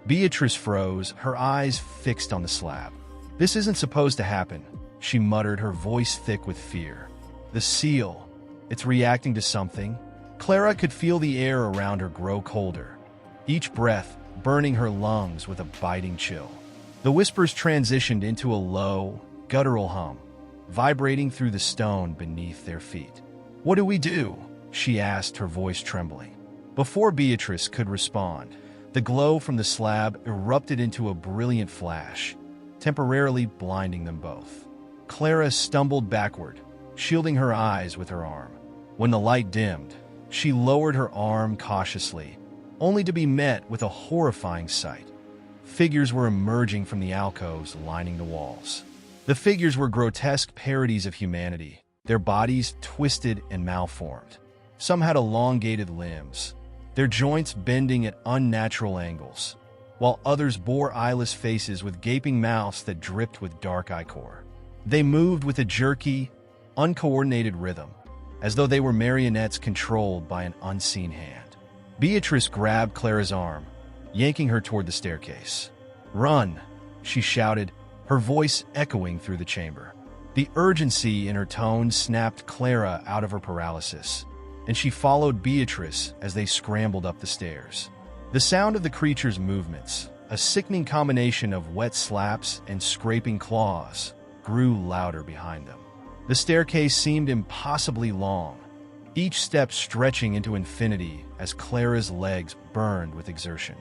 Beatrice froze, her eyes fixed on the slab. "This isn't supposed to happen," she muttered, her voice thick with fear. "The seal, it's reacting to something." Clara could feel the air around her grow colder, each breath burning her lungs with a biting chill. The whispers transitioned into a low, guttural hum, vibrating through the stone beneath their feet. "What do we do?" she asked, her voice trembling. Before Beatrice could respond, the glow from the slab erupted into a brilliant flash, temporarily blinding them both. Clara stumbled backward, shielding her eyes with her arm. When the light dimmed, she lowered her arm cautiously, only to be met with a horrifying sight. Figures were emerging from the alcoves lining the walls. The figures were grotesque parodies of humanity, their bodies twisted and malformed. Some had elongated limbs, their joints bending at unnatural angles, while others bore eyeless faces with gaping mouths that dripped with dark ichor. They moved with a jerky, uncoordinated rhythm, as though they were marionettes controlled by an unseen hand. Beatrice grabbed Clara's arm, yanking her toward the staircase. "Run!" she shouted, her voice echoing through the chamber. The urgency in her tone snapped Clara out of her paralysis, and she followed Beatrice as they scrambled up the stairs. The sound of the creature's movements, a sickening combination of wet slaps and scraping claws, grew louder behind them. The staircase seemed impossibly long, each step stretching into infinity as Clara's legs burned with exertion.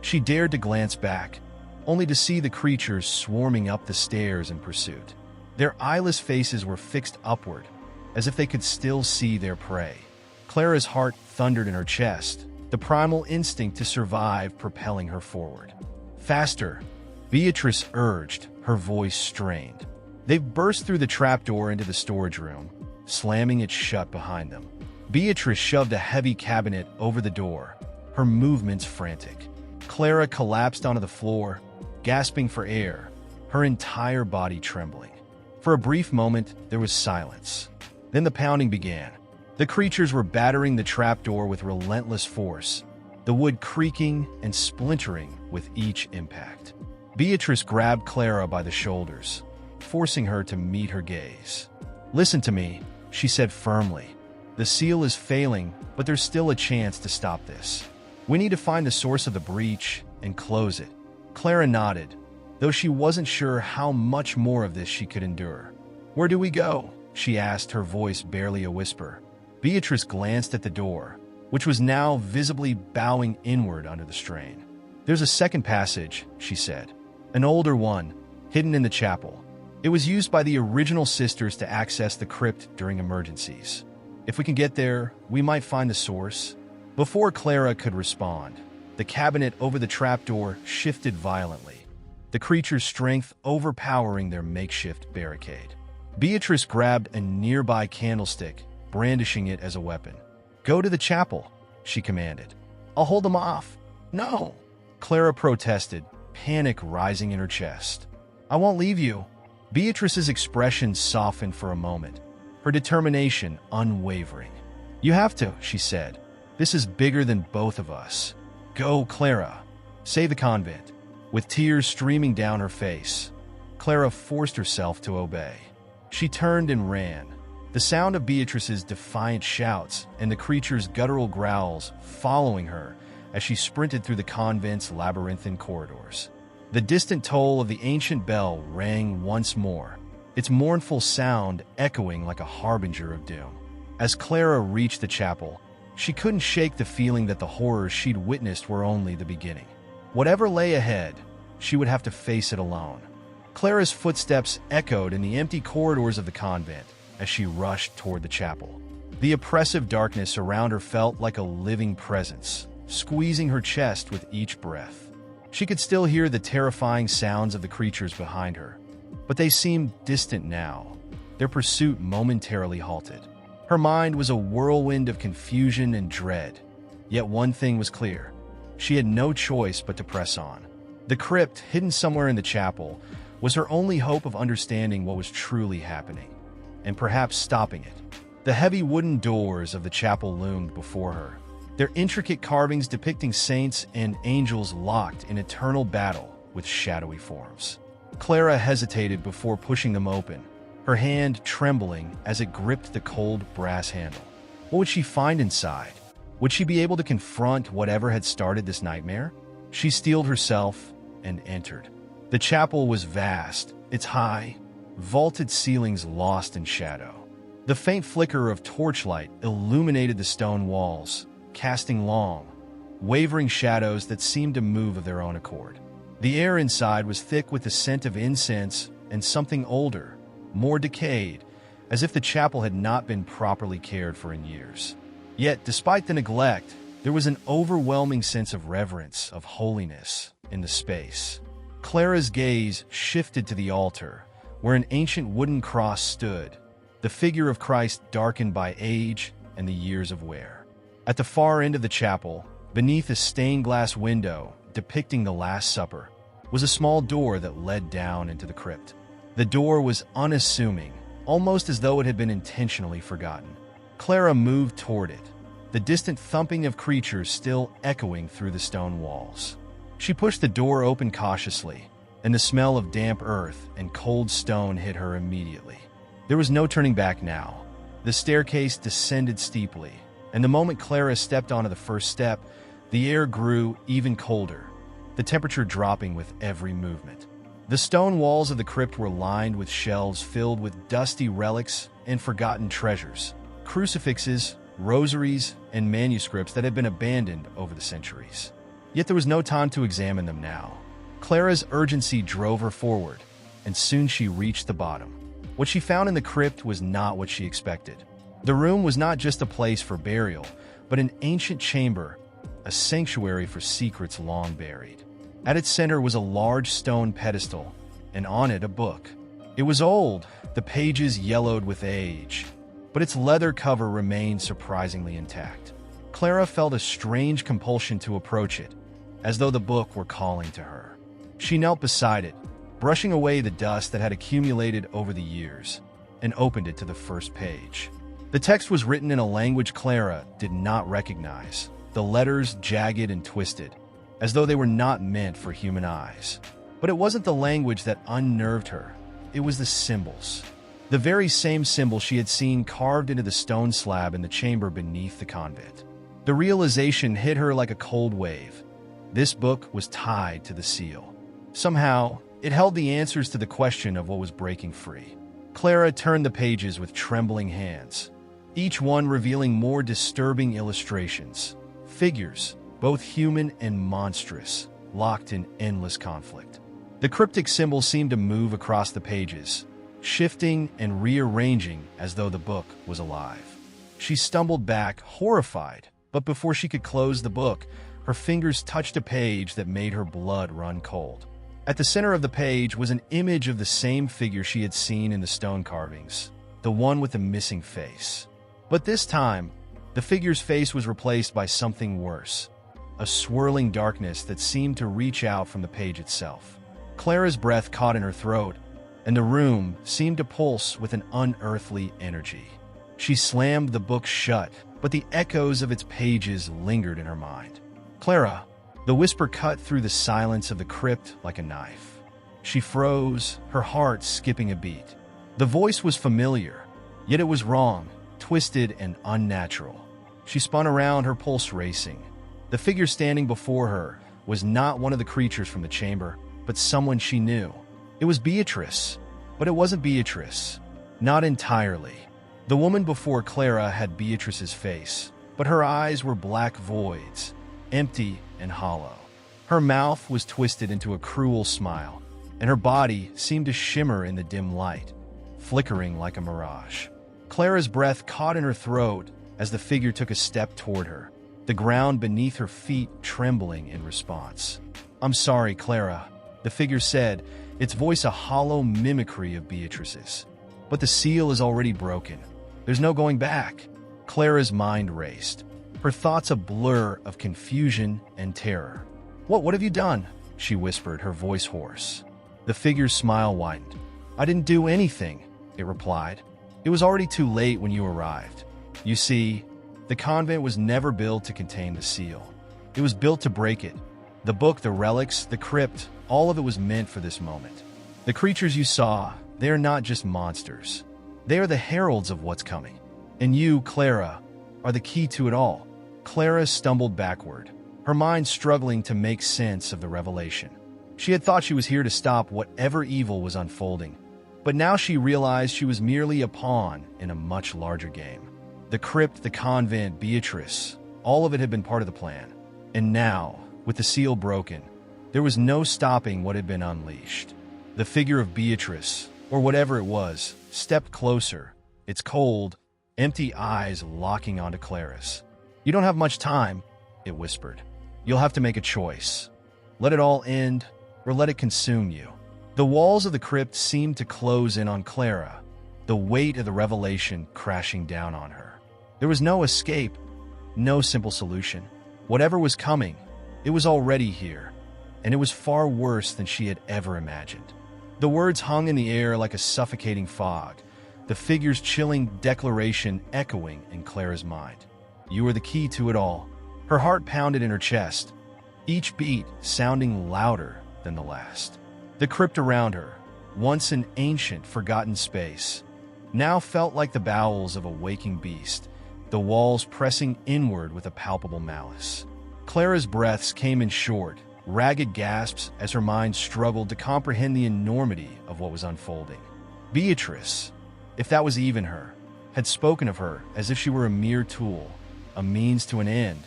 She dared to glance back, only to see the creatures swarming up the stairs in pursuit. Their eyeless faces were fixed upward, as if they could still see their prey. Clara's heart thundered in her chest, the primal instinct to survive propelling her forward. "Faster," Beatrice urged, her voice strained. They burst through the trapdoor into the storage room, slamming it shut behind them. Beatrice shoved a heavy cabinet over the door, her movements frantic. Clara collapsed onto the floor, gasping for air, her entire body trembling. For a brief moment, there was silence. Then the pounding began. The creatures were battering the trapdoor with relentless force, the wood creaking and splintering with each impact. Beatrice grabbed Clara by the shoulders, forcing her to meet her gaze. "Listen to me," she said firmly. "The seal is failing, but there's still a chance to stop this. We need to find the source of the breach and close it." Clara nodded, though she wasn't sure how much more of this she could endure. "Where do we go?" she asked, her voice barely a whisper. Beatrice glanced at the door, which was now visibly bowing inward under the strain. "There's a second passage," she said. "An older one, hidden in the chapel. It was used by the original sisters to access the crypt during emergencies. If we can get there, we might find the source." Before Clara could respond, the cabinet over the trapdoor shifted violently, the creature's strength overpowering their makeshift barricade. Beatrice grabbed a nearby candlestick, brandishing it as a weapon. "Go to the chapel," she commanded. "I'll hold them off." "No," Clara protested, panic rising in her chest. "I won't leave you." Beatrice's expression softened for a moment, her determination unwavering. "You have to," she said. "This is bigger than both of us. Go, Clara. Save the convent." With tears streaming down her face, Clara forced herself to obey. She turned and ran, the sound of Beatrice's defiant shouts and the creature's guttural growls following her as she sprinted through the convent's labyrinthine corridors. The distant toll of the ancient bell rang once more, its mournful sound echoing like a harbinger of doom. As Clara reached the chapel, she couldn't shake the feeling that the horrors she'd witnessed were only the beginning. Whatever lay ahead, she would have to face it alone. Clara's footsteps echoed in the empty corridors of the convent as she rushed toward the chapel. The oppressive darkness around her felt like a living presence, squeezing her chest with each breath. She could still hear the terrifying sounds of the creatures behind her, but they seemed distant now, their pursuit momentarily halted. Her mind was a whirlwind of confusion and dread, yet one thing was clear. She had no choice but to press on. The crypt, hidden somewhere in the chapel, was her only hope of understanding what was truly happening, and perhaps stopping it. The heavy wooden doors of the chapel loomed before her, their intricate carvings depicting saints and angels locked in eternal battle with shadowy forms. Clara hesitated before pushing them open, her hand trembling as it gripped the cold brass handle. What would she find inside? Would she be able to confront whatever had started this nightmare? She steeled herself and entered. The chapel was vast, its high, vaulted ceilings lost in shadow. The faint flicker of torchlight illuminated the stone walls, casting long, wavering shadows that seemed to move of their own accord. The air inside was thick with the scent of incense and something older, more decayed, as if the chapel had not been properly cared for in years. Yet, despite the neglect, there was an overwhelming sense of reverence, of holiness, in the space. Clara's gaze shifted to the altar, where an ancient wooden cross stood, the figure of Christ darkened by age and the years of wear. At the far end of the chapel, beneath a stained glass window depicting the Last Supper, was a small door that led down into the crypt. The door was unassuming, almost as though it had been intentionally forgotten. Clara moved toward it, the distant thumping of creatures still echoing through the stone walls. She pushed the door open cautiously, and the smell of damp earth and cold stone hit her immediately. There was no turning back now. The staircase descended steeply, and the moment Clara stepped onto the first step, the air grew even colder, the temperature dropping with every movement. The stone walls of the crypt were lined with shelves filled with dusty relics and forgotten treasures, crucifixes, rosaries, and manuscripts that had been abandoned over the centuries. Yet there was no time to examine them now. Clara's urgency drove her forward, and soon she reached the bottom. What she found in the crypt was not what she expected. The room was not just a place for burial, but an ancient chamber, a sanctuary for secrets long buried. At its center was a large stone pedestal, and on it a book. It was old, the pages yellowed with age, but its leather cover remained surprisingly intact. Clara felt a strange compulsion to approach it, as though the book were calling to her. She knelt beside it, brushing away the dust that had accumulated over the years, and opened it to the first page. The text was written in a language Clara did not recognize, the letters jagged and twisted, as though they were not meant for human eyes. But it wasn't the language that unnerved her, it was the symbols. The very same symbol she had seen carved into the stone slab in the chamber beneath the convent. The realization hit her like a cold wave. This book was tied to the seal. Somehow, it held the answers to the question of what was breaking free. Clara turned the pages with trembling hands, each one revealing more disturbing illustrations. Figures, both human and monstrous, locked in endless conflict. The cryptic symbols seemed to move across the pages, shifting and rearranging as though the book was alive. She stumbled back, horrified, but before she could close the book, her fingers touched a page that made her blood run cold. At the center of the page was an image of the same figure she had seen in the stone carvings, the one with the missing face. But this time, the figure's face was replaced by something worse, a swirling darkness that seemed to reach out from the page itself. Clara's breath caught in her throat, and the room seemed to pulse with an unearthly energy. She slammed the book shut, but the echoes of its pages lingered in her mind. "Clara!" The whisper cut through the silence of the crypt like a knife. She froze, her heart skipping a beat. The voice was familiar, yet it was wrong, twisted and unnatural. She spun around, her pulse racing. The figure standing before her was not one of the creatures from the chamber, but someone she knew. It was Beatrice, but it wasn't Beatrice. Not entirely. The woman before Clara had Beatrice's face, but her eyes were black voids, empty and hollow. Her mouth was twisted into a cruel smile, and her body seemed to shimmer in the dim light, flickering like a mirage. Clara's breath caught in her throat as the figure took a step toward her, the ground beneath her feet trembling in response. "I'm sorry, Clara," the figure said, its voice a hollow mimicry of Beatrice's. "But the seal is already broken. There's no going back." Clara's mind raced, her thoughts a blur of confusion and terror. What have you done?" she whispered, her voice hoarse. The figure's smile widened. "I didn't do anything," it replied. "It was already too late when you arrived. You see, the convent was never built to contain the seal. It was built to break it. The book, the relics, the crypt, all of it was meant for this moment. The creatures you saw, they are not just monsters. They are the heralds of what's coming. And you, Clara, are the key to it all." Clara stumbled backward, her mind struggling to make sense of the revelation. She had thought she was here to stop whatever evil was unfolding, but now she realized she was merely a pawn in a much larger game. The crypt, the convent, Beatrice, all of it had been part of the plan. And now, with the seal broken, there was no stopping what had been unleashed. The figure of Beatrice, or whatever it was, stepped closer, its cold, empty eyes locking onto Clara's. "You don't have much time," it whispered. "You'll have to make a choice. Let it all end, or let it consume you." The walls of the crypt seemed to close in on Clara, the weight of the revelation crashing down on her. There was no escape, no simple solution. Whatever was coming, it was already here, and it was far worse than she had ever imagined. The words hung in the air like a suffocating fog, the figure's chilling declaration echoing in Clara's mind. "You are the key to it all." Her heart pounded in her chest, each beat sounding louder than the last. The crypt around her, once an ancient, forgotten space, now felt like the bowels of a waking beast, the walls pressing inward with a palpable malice. Clara's breaths came in short, ragged gasps as her mind struggled to comprehend the enormity of what was unfolding. Beatrice, if that was even her, had spoken of her as if she were a mere tool, a means to an end.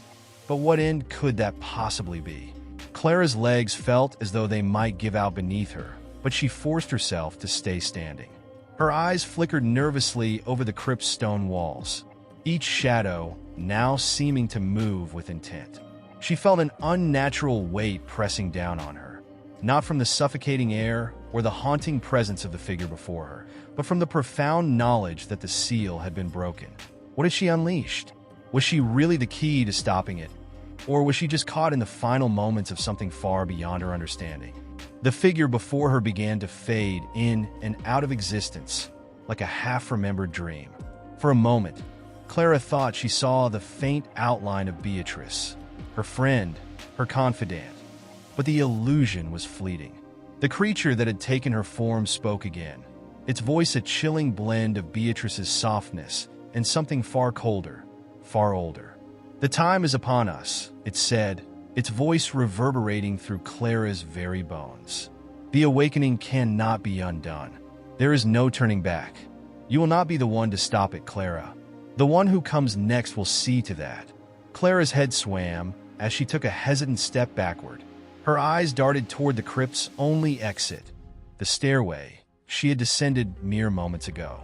But what end could that possibly be? Clara's legs felt as though they might give out beneath her, but she forced herself to stay standing. Her eyes flickered nervously over the crypt's stone walls, each shadow now seeming to move with intent. She felt an unnatural weight pressing down on her, not from the suffocating air or the haunting presence of the figure before her, but from the profound knowledge that the seal had been broken. What had she unleashed? Was she really the key to stopping it? Or was she just caught in the final moments of something far beyond her understanding? The figure before her began to fade in and out of existence, like a half-remembered dream. For a moment, Clara thought she saw the faint outline of Beatrice, her friend, her confidant. But the illusion was fleeting. The creature that had taken her form spoke again, its voice a chilling blend of Beatrice's softness and something far colder, far older. "The time is upon us," it said, its voice reverberating through Clara's very bones. "The awakening cannot be undone. There is no turning back. You will not be the one to stop it, Clara. The one who comes next will see to that." Clara's head swam as she took a hesitant step backward. Her eyes darted toward the crypt's only exit, the stairway she had descended mere moments ago.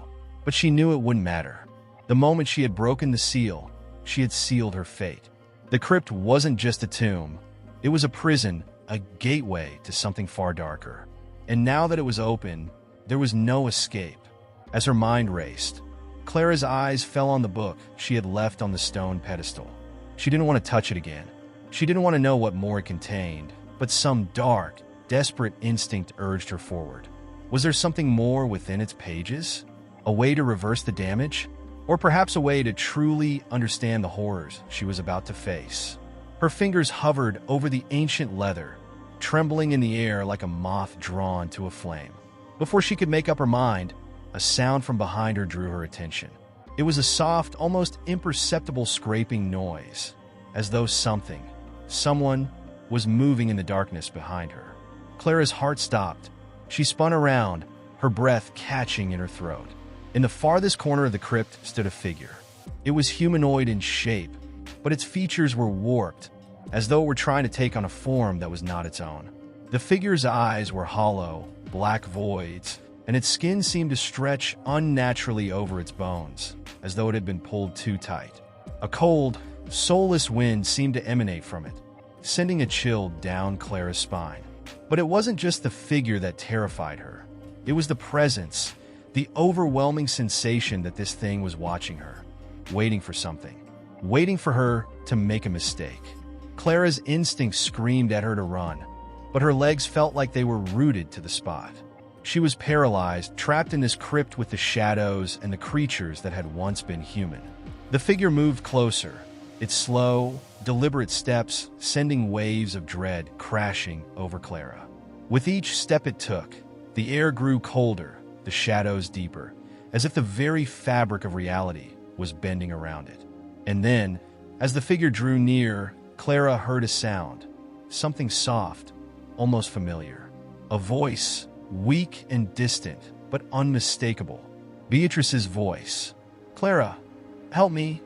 But she knew it wouldn't matter. The moment she had broken the seal, she had sealed her fate. The crypt wasn't just a tomb. It was a prison, a gateway to something far darker. And now that it was open, there was no escape. As her mind raced, Clara's eyes fell on the book she had left on the stone pedestal. She didn't want to touch it again. She didn't want to know what more it contained, but some dark, desperate instinct urged her forward. Was there something more within its pages? A way to reverse the damage? Or perhaps a way to truly understand the horrors she was about to face? Her fingers hovered over the ancient leather, trembling in the air like a moth drawn to a flame. Before she could make up her mind, a sound from behind her drew her attention. It was a soft, almost imperceptible scraping noise, as though someone was moving in the darkness behind her. Clara's heart stopped. She spun around, her breath catching in her throat. In the farthest corner of the crypt stood a figure. It was humanoid in shape, but its features were warped, as though it were trying to take on a form that was not its own. The figure's eyes were hollow, black voids, and its skin seemed to stretch unnaturally over its bones, as though it had been pulled too tight. A cold, soulless wind seemed to emanate from it, sending a chill down Clara's spine. But it wasn't just the figure that terrified her. It was the presence, the overwhelming sensation that this thing was watching her, waiting for something, waiting for her to make a mistake. Clara's instincts screamed at her to run, but her legs felt like they were rooted to the spot. She was paralyzed, trapped in this crypt with the shadows and the creatures that had once been human. The figure moved closer, its slow, deliberate steps sending waves of dread crashing over Clara. With each step it took, the air grew colder, the shadows deeper, as if the very fabric of reality was bending around it. And then, as the figure drew near, Clara heard a sound, something soft, almost familiar. A voice, weak and distant, but unmistakable. Beatrice's voice. "Clara, help me."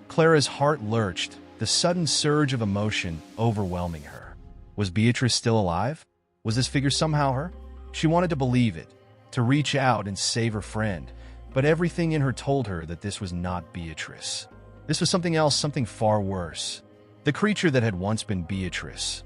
Clara's heart lurched, the sudden surge of emotion overwhelming her. Was Beatrice still alive? Was this figure somehow her? She wanted to believe it, to reach out and save her friend, but everything in her told her that this was not Beatrice. This was something else, something far worse. The creature that had once been Beatrice,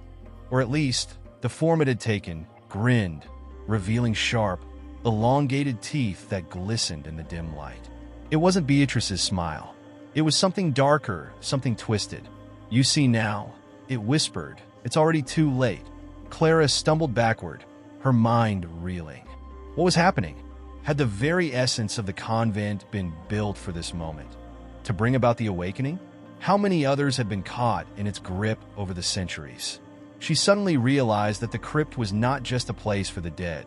or at least the form it had taken, grinned, revealing sharp, elongated teeth that glistened in the dim light. It wasn't Beatrice's smile. It was something darker, something twisted. "You see now," it whispered. "It's already too late." Clara stumbled backward, her mind reeling. What was happening? Had the very essence of the convent been built for this moment? To bring about the awakening? How many others had been caught in its grip over the centuries? She suddenly realized that the crypt was not just a place for the dead,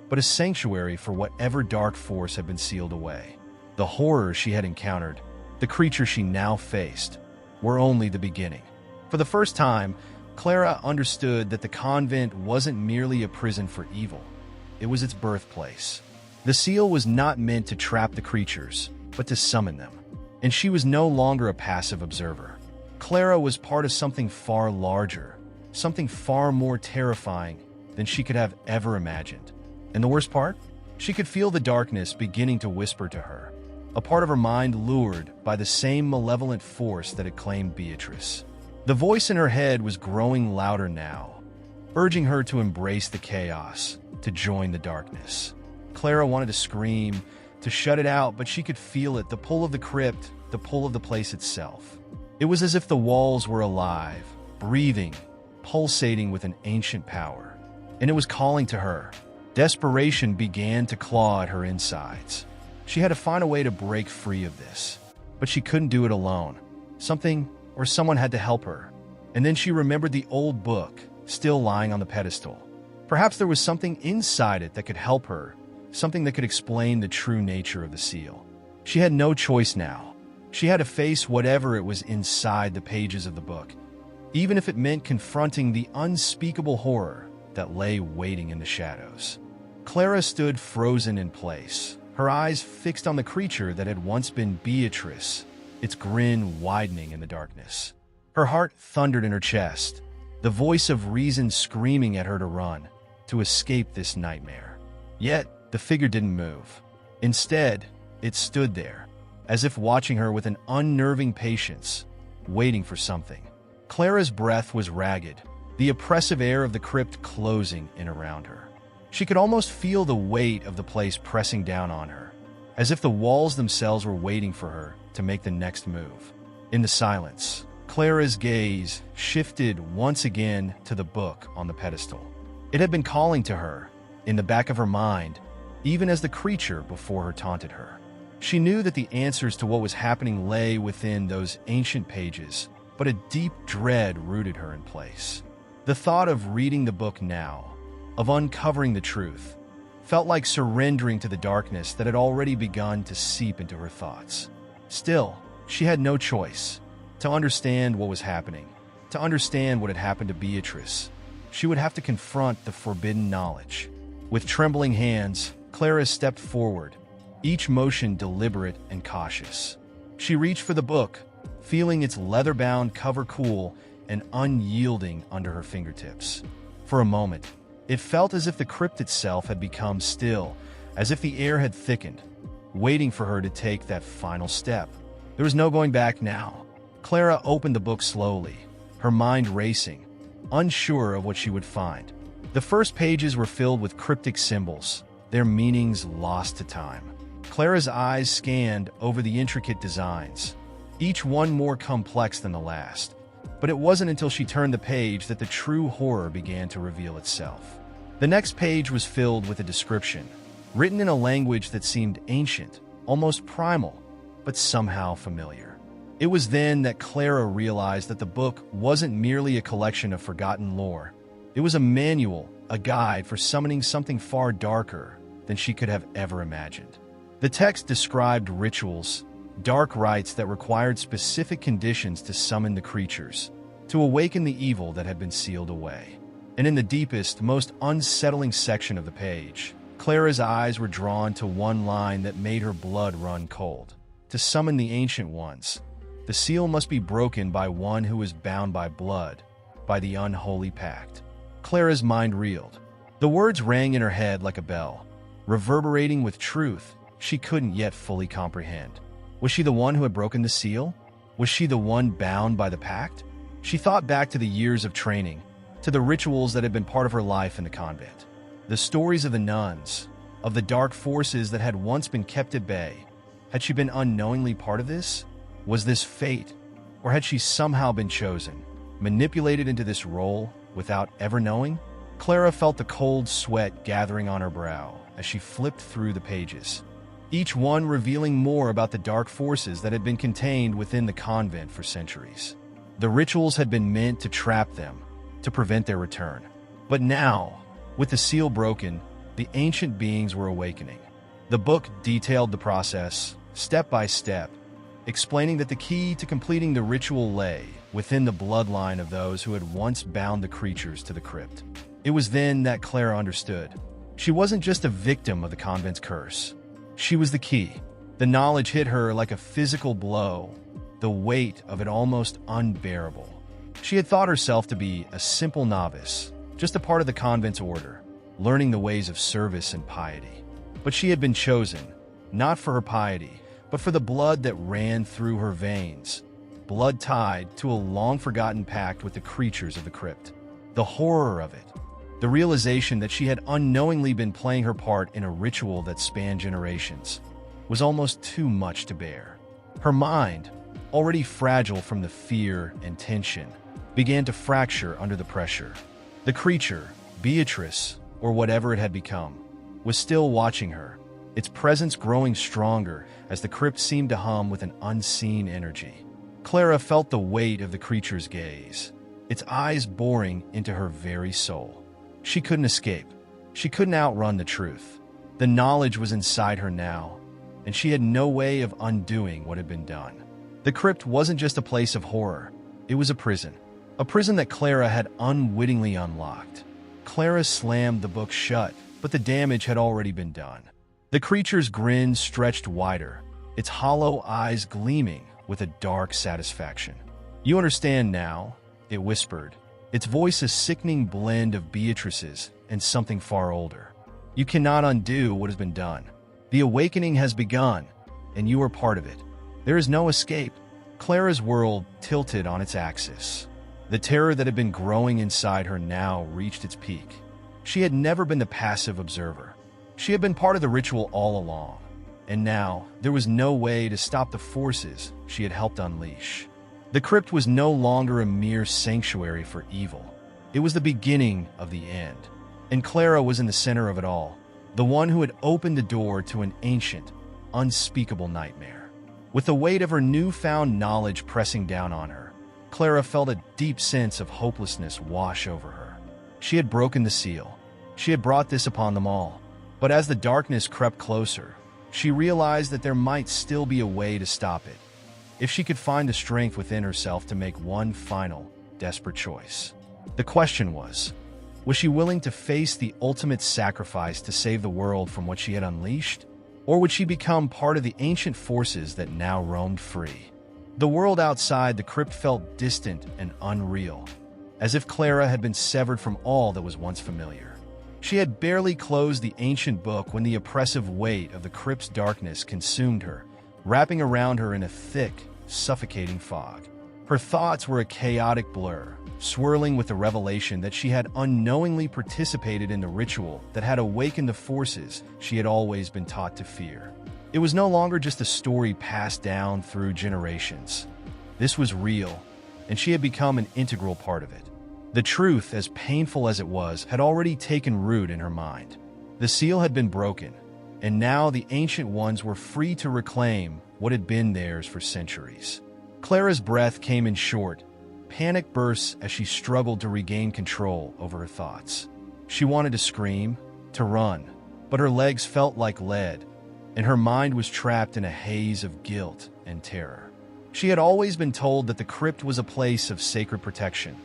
but a sanctuary for whatever dark force had been sealed away. The horrors she had encountered, the creature she now faced, were only the beginning. For the first time, Clara understood that the convent wasn't merely a prison for evil. It was its birthplace. The seal was not meant to trap the creatures, but to summon them. And she was no longer a passive observer. Clara was part of something far larger, something far more terrifying than she could have ever imagined. And the worst part? She could feel the darkness beginning to whisper to her, a part of her mind lured by the same malevolent force that had claimed Beatrice. The voice in her head was growing louder now, urging her to embrace the chaos, to join the darkness. Clara wanted to scream, to shut it out, but she could feel it, the pull of the crypt, the pull of the place itself. It was as if the walls were alive, breathing, pulsating with an ancient power, and it was calling to her. Desperation began to claw at her insides. She had to find a way to break free of this, but she couldn't do it alone. Something or someone had to help her. And then she remembered the old book, still lying on the pedestal. Perhaps there was something inside it that could help her, something that could explain the true nature of the seal. She had no choice now. She had to face whatever it was inside the pages of the book, even if it meant confronting the unspeakable horror that lay waiting in the shadows. Clara stood frozen in place, her eyes fixed on the creature that had once been Beatrice, its grin widening in the darkness. Her heart thundered in her chest, the voice of reason screaming at her to run, to escape this nightmare. Yet, the figure didn't move. Instead, it stood there, as if watching her with an unnerving patience, waiting for something. Clara's breath was ragged, the oppressive air of the crypt closing in around her. She could almost feel the weight of the place pressing down on her, as if the walls themselves were waiting for her to make the next move. In the silence, Clara's gaze shifted once again to the book on the pedestal. It had been calling to her, in the back of her mind, even as the creature before her taunted her. She knew that the answers to what was happening lay within those ancient pages, but a deep dread rooted her in place. The thought of reading the book now, of uncovering the truth, felt like surrendering to the darkness that had already begun to seep into her thoughts. Still, she had no choice. To understand what was happening, to understand what had happened to Beatrice, she would have to confront the forbidden knowledge. With trembling hands, Clara stepped forward, each motion deliberate and cautious. She reached for the book, feeling its leather-bound cover cool and unyielding under her fingertips. For a moment, it felt as if the crypt itself had become still, as if the air had thickened, waiting for her to take that final step. There was no going back now. Clara opened the book slowly, her mind racing, unsure of what she would find. The first pages were filled with cryptic symbols, their meanings lost to time. Clara's eyes scanned over the intricate designs, each one more complex than the last. But it wasn't until she turned the page that the true horror began to reveal itself. The next page was filled with a description, written in a language that seemed ancient, almost primal, but somehow familiar. It was then that Clara realized that the book wasn't merely a collection of forgotten lore. It was a manual, a guide for summoning something far darker than she could have ever imagined. The text described rituals, dark rites that required specific conditions to summon the creatures, to awaken the evil that had been sealed away. And in the deepest, most unsettling section of the page, Clara's eyes were drawn to one line that made her blood run cold. To summon the Ancient Ones, the seal must be broken by one who is bound by blood, by the unholy pact. Clara's mind reeled. The words rang in her head like a bell, reverberating with truth she couldn't yet fully comprehend. Was she the one who had broken the seal? Was she the one bound by the pact? She thought back to the years of training, to the rituals that had been part of her life in the convent. The stories of the nuns, of the dark forces that had once been kept at bay. Had she been unknowingly part of this? Was this fate? Or had she somehow been chosen, manipulated into this role without ever knowing? Clara felt the cold sweat gathering on her brow as she flipped through the pages, each one revealing more about the dark forces that had been contained within the convent for centuries. The rituals had been meant to trap them, to prevent their return. But now, with the seal broken, the ancient beings were awakening. The book detailed the process, step by step, explaining that the key to completing the ritual lay within the bloodline of those who had once bound the creatures to the crypt. It was then that Clara understood. She wasn't just a victim of the convent's curse. She was the key. The knowledge hit her like a physical blow, the weight of it almost unbearable. She had thought herself to be a simple novice, just a part of the convent's order, learning the ways of service and piety. But she had been chosen, not for her piety, but for the blood that ran through her veins, blood tied to a long-forgotten pact with the creatures of the crypt. The horror of it, the realization that she had unknowingly been playing her part in a ritual that spanned generations, was almost too much to bear. Her mind, already fragile from the fear and tension, began to fracture under the pressure. The creature, Beatrice, or whatever it had become, was still watching her, its presence growing stronger as the crypt seemed to hum with an unseen energy. Clara felt the weight of the creature's gaze, its eyes boring into her very soul. She couldn't escape. She couldn't outrun the truth. The knowledge was inside her now, and she had no way of undoing what had been done. The crypt wasn't just a place of horror. It was a prison that Clara had unwittingly unlocked. Clara slammed the book shut, but the damage had already been done. The creature's grin stretched wider, its hollow eyes gleaming with a dark satisfaction. "You understand now," it whispered, its voice a sickening blend of Beatrice's and something far older. "You cannot undo what has been done. The awakening has begun, and you are part of it. There is no escape." Clara's world tilted on its axis. The terror that had been growing inside her now reached its peak. She had never been the passive observer. She had been part of the ritual all along, and now there was no way to stop the forces she had helped unleash. The crypt was no longer a mere sanctuary for evil. It was the beginning of the end, and Clara was in the center of it all, the one who had opened the door to an ancient, unspeakable nightmare. With the weight of her newfound knowledge pressing down on her, Clara felt a deep sense of hopelessness wash over her. She had broken the seal. She had brought this upon them all. But as the darkness crept closer, she realized that there might still be a way to stop it, if she could find the strength within herself to make one final, desperate choice. The question was she willing to face the ultimate sacrifice to save the world from what she had unleashed? Or would she become part of the ancient forces that now roamed free? The world outside the crypt felt distant and unreal, as if Clara had been severed from all that was once familiar. She had barely closed the ancient book when the oppressive weight of the crypt's darkness consumed her, wrapping around her in a thick, suffocating fog. Her thoughts were a chaotic blur, swirling with the revelation that she had unknowingly participated in the ritual that had awakened the forces she had always been taught to fear. It was no longer just a story passed down through generations. This was real, and she had become an integral part of it. The truth, as painful as it was, had already taken root in her mind. The seal had been broken, and now the Ancient Ones were free to reclaim what had been theirs for centuries. Clara's breath came in short, panic bursts as she struggled to regain control over her thoughts. She wanted to scream, to run, but her legs felt like lead, and her mind was trapped in a haze of guilt and terror. She had always been told that the crypt was a place of sacred protection,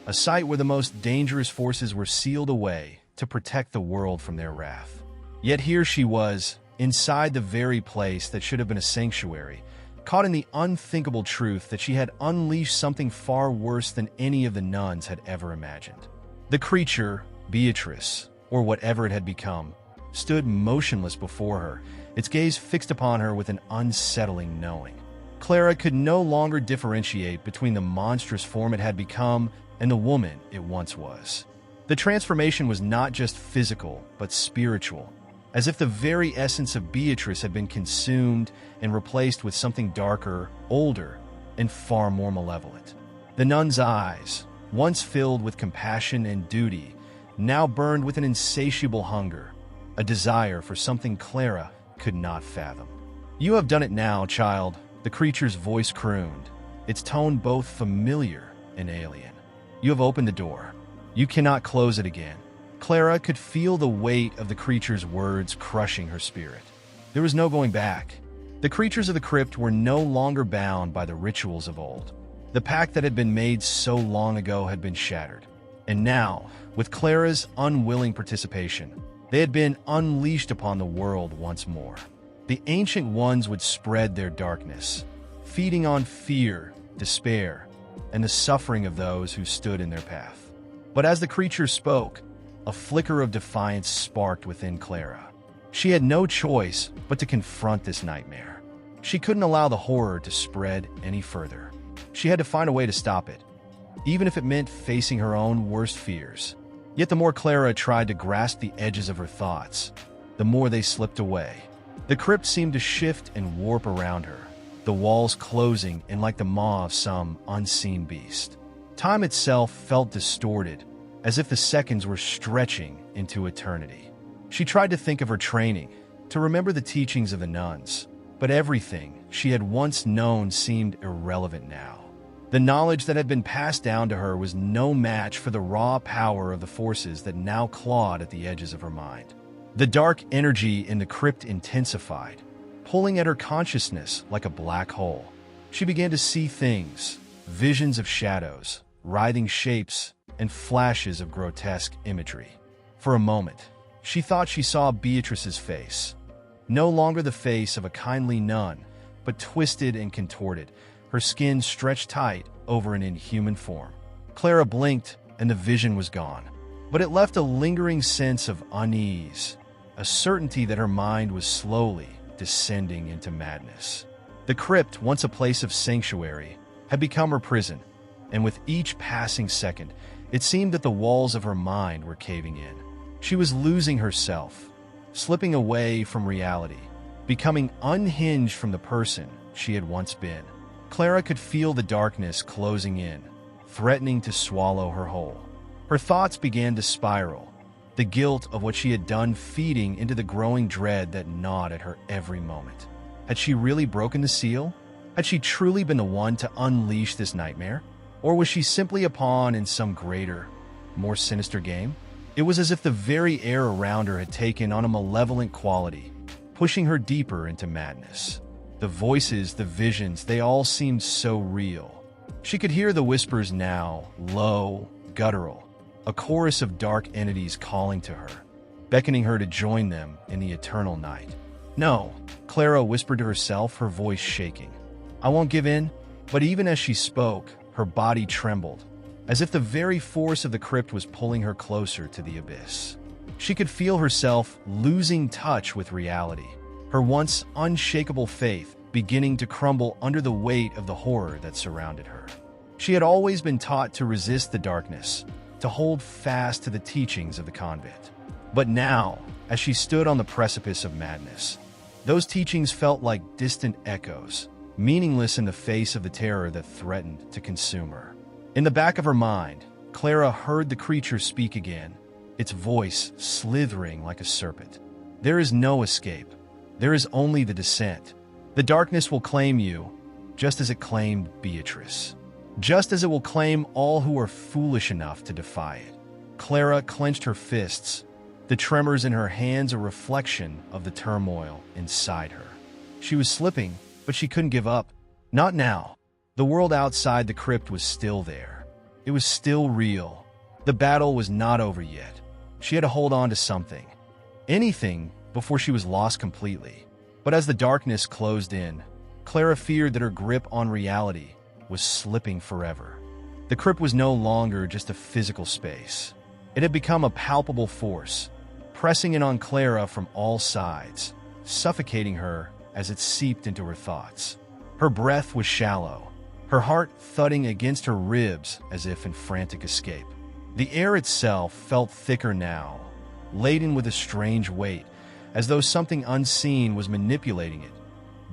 a site where the most dangerous forces were sealed away to protect the world from their wrath. Yet here she was, inside the very place that should have been a sanctuary, caught in the unthinkable truth that she had unleashed something far worse than any of the nuns had ever imagined. The creature, Beatrice, or whatever it had become, stood motionless before her, its gaze fixed upon her with an unsettling knowing. Clara could no longer differentiate between the monstrous form it had become and the woman it once was. The transformation was not just physical, but spiritual, as if the very essence of Beatrice had been consumed and replaced with something darker, older, and far more malevolent. The nun's eyes, once filled with compassion and duty, now burned with an insatiable hunger, a desire for something Clara could not fathom. "You have done it now, child," the creature's voice crooned, its tone both familiar and alien. "You have opened the door. You cannot close it again." Clara could feel the weight of the creature's words crushing her spirit. There was no going back. The creatures of the crypt were no longer bound by the rituals of old. The pact that had been made so long ago had been shattered. And now, with Clara's unwilling participation, they had been unleashed upon the world once more. The Ancient Ones would spread their darkness, feeding on fear, despair, and the suffering of those who stood in their path. But as the creature spoke, a flicker of defiance sparked within Clara. She had no choice but to confront this nightmare. She couldn't allow the horror to spread any further. She had to find a way to stop it, even if it meant facing her own worst fears. Yet the more Clara tried to grasp the edges of her thoughts, the more they slipped away. The crypt seemed to shift and warp around her, the walls closing in like the maw of some unseen beast. Time itself felt distorted, as if the seconds were stretching into eternity. She tried to think of her training, to remember the teachings of the nuns, but everything she had once known seemed irrelevant now. The knowledge that had been passed down to her was no match for the raw power of the forces that now clawed at the edges of her mind. The dark energy in the crypt intensified, pulling at her consciousness like a black hole. She began to see things, visions of shadows, writhing shapes, and flashes of grotesque imagery. For a moment, she thought she saw Beatrice's face. No longer the face of a kindly nun, but twisted and contorted, her skin stretched tight over an inhuman form. Clara blinked, and the vision was gone. But it left a lingering sense of unease, a certainty that her mind was slowly descending into madness. The crypt, once a place of sanctuary, had become her prison, and with each passing second, it seemed that the walls of her mind were caving in. She was losing herself, slipping away from reality, becoming unhinged from the person she had once been. Clara could feel the darkness closing in, threatening to swallow her whole. Her thoughts began to spiral, the guilt of what she had done feeding into the growing dread that gnawed at her every moment. Had she really broken the seal? Had she truly been the one to unleash this nightmare? Or was she simply a pawn in some greater, more sinister game? It was as if the very air around her had taken on a malevolent quality, pushing her deeper into madness. The voices, the visions, they all seemed so real. She could hear the whispers now, low, guttural, a chorus of dark entities calling to her, beckoning her to join them in the eternal night. "No," Clara whispered to herself, her voice shaking. "I won't give in." But even as she spoke, her body trembled, as if the very force of the crypt was pulling her closer to the abyss. She could feel herself losing touch with reality, her once unshakable faith beginning to crumble under the weight of the horror that surrounded her. She had always been taught to resist the darkness, to hold fast to the teachings of the convent. But now, as she stood on the precipice of madness, those teachings felt like distant echoes, meaningless in the face of the terror that threatened to consume her. In the back of her mind, Clara heard the creature speak again, its voice slithering like a serpent. "There is no escape. There is only the descent. The darkness will claim you, just as it claimed Beatrice. Just as it will claim all who are foolish enough to defy it." Clara clenched her fists, the tremors in her hands a reflection of the turmoil inside her. She was slipping, but she couldn't give up. Not now. The world outside the crypt was still there. It was still real. The battle was not over yet. She had to hold on to something. Anything before she was lost completely. But as the darkness closed in, Clara feared that her grip on reality was slipping forever. The crypt was no longer just a physical space. It had become a palpable force, pressing in on Clara from all sides, suffocating her as it seeped into her thoughts. Her breath was shallow, her heart thudding against her ribs as if in frantic escape. The air itself felt thicker now, laden with a strange weight, as though something unseen was manipulating it,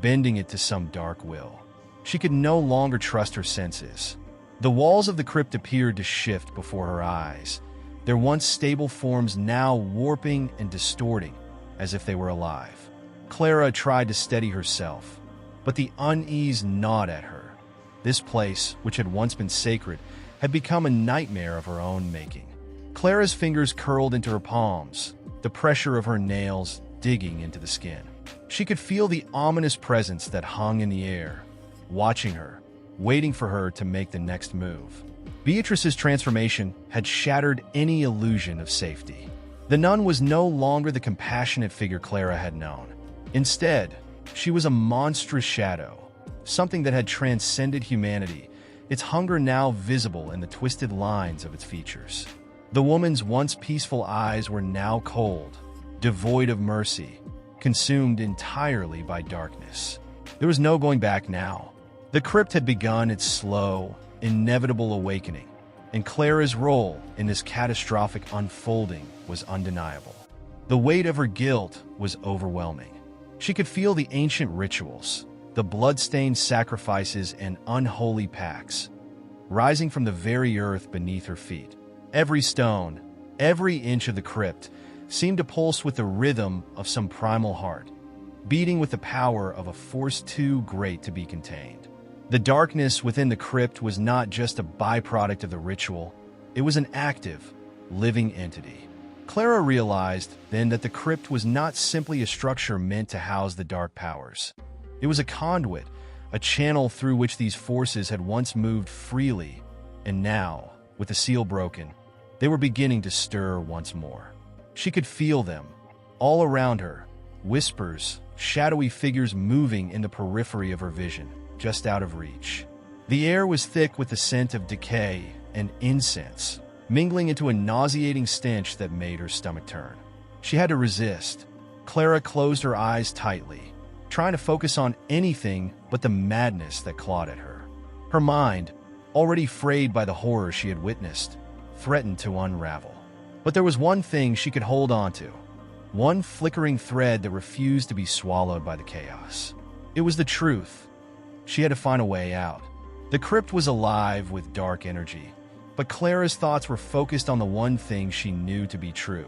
bending it to some dark will. She could no longer trust her senses. The walls of the crypt appeared to shift before her eyes, their once stable forms now warping and distorting as if they were alive. Clara tried to steady herself, but the unease gnawed at her. This place, which had once been sacred, had become a nightmare of her own making. Clara's fingers curled into her palms, the pressure of her nails digging into the skin. She could feel the ominous presence that hung in the air, watching her, waiting for her to make the next move. Beatrice's transformation had shattered any illusion of safety. The nun was no longer the compassionate figure Clara had known. Instead, she was a monstrous shadow, something that had transcended humanity, its hunger now visible in the twisted lines of its features. The woman's once peaceful eyes were now cold, devoid of mercy, consumed entirely by darkness. There was no going back now. The crypt had begun its slow, inevitable awakening, and Clara's role in this catastrophic unfolding was undeniable. The weight of her guilt was overwhelming. She could feel the ancient rituals, the blood-stained sacrifices and unholy pacts, rising from the very earth beneath her feet. Every stone, every inch of the crypt seemed to pulse with the rhythm of some primal heart, beating with the power of a force too great to be contained. The darkness within the crypt was not just a byproduct of the ritual, it was an active, living entity. Clara realized then that the crypt was not simply a structure meant to house the dark powers. It was a conduit, a channel through which these forces had once moved freely, and now, with the seal broken, they were beginning to stir once more. She could feel them, all around her, whispers, shadowy figures moving in the periphery of her vision, just out of reach. The air was thick with the scent of decay and incense, mingling into a nauseating stench that made her stomach turn. She had to resist. Clara closed her eyes tightly, trying to focus on anything but the madness that clawed at her. Her mind, already frayed by the horror she had witnessed, threatened to unravel. But there was one thing she could hold on to, one flickering thread that refused to be swallowed by the chaos. It was the truth. She had to find a way out. The crypt was alive with dark energy, but Clara's thoughts were focused on the one thing she knew to be true.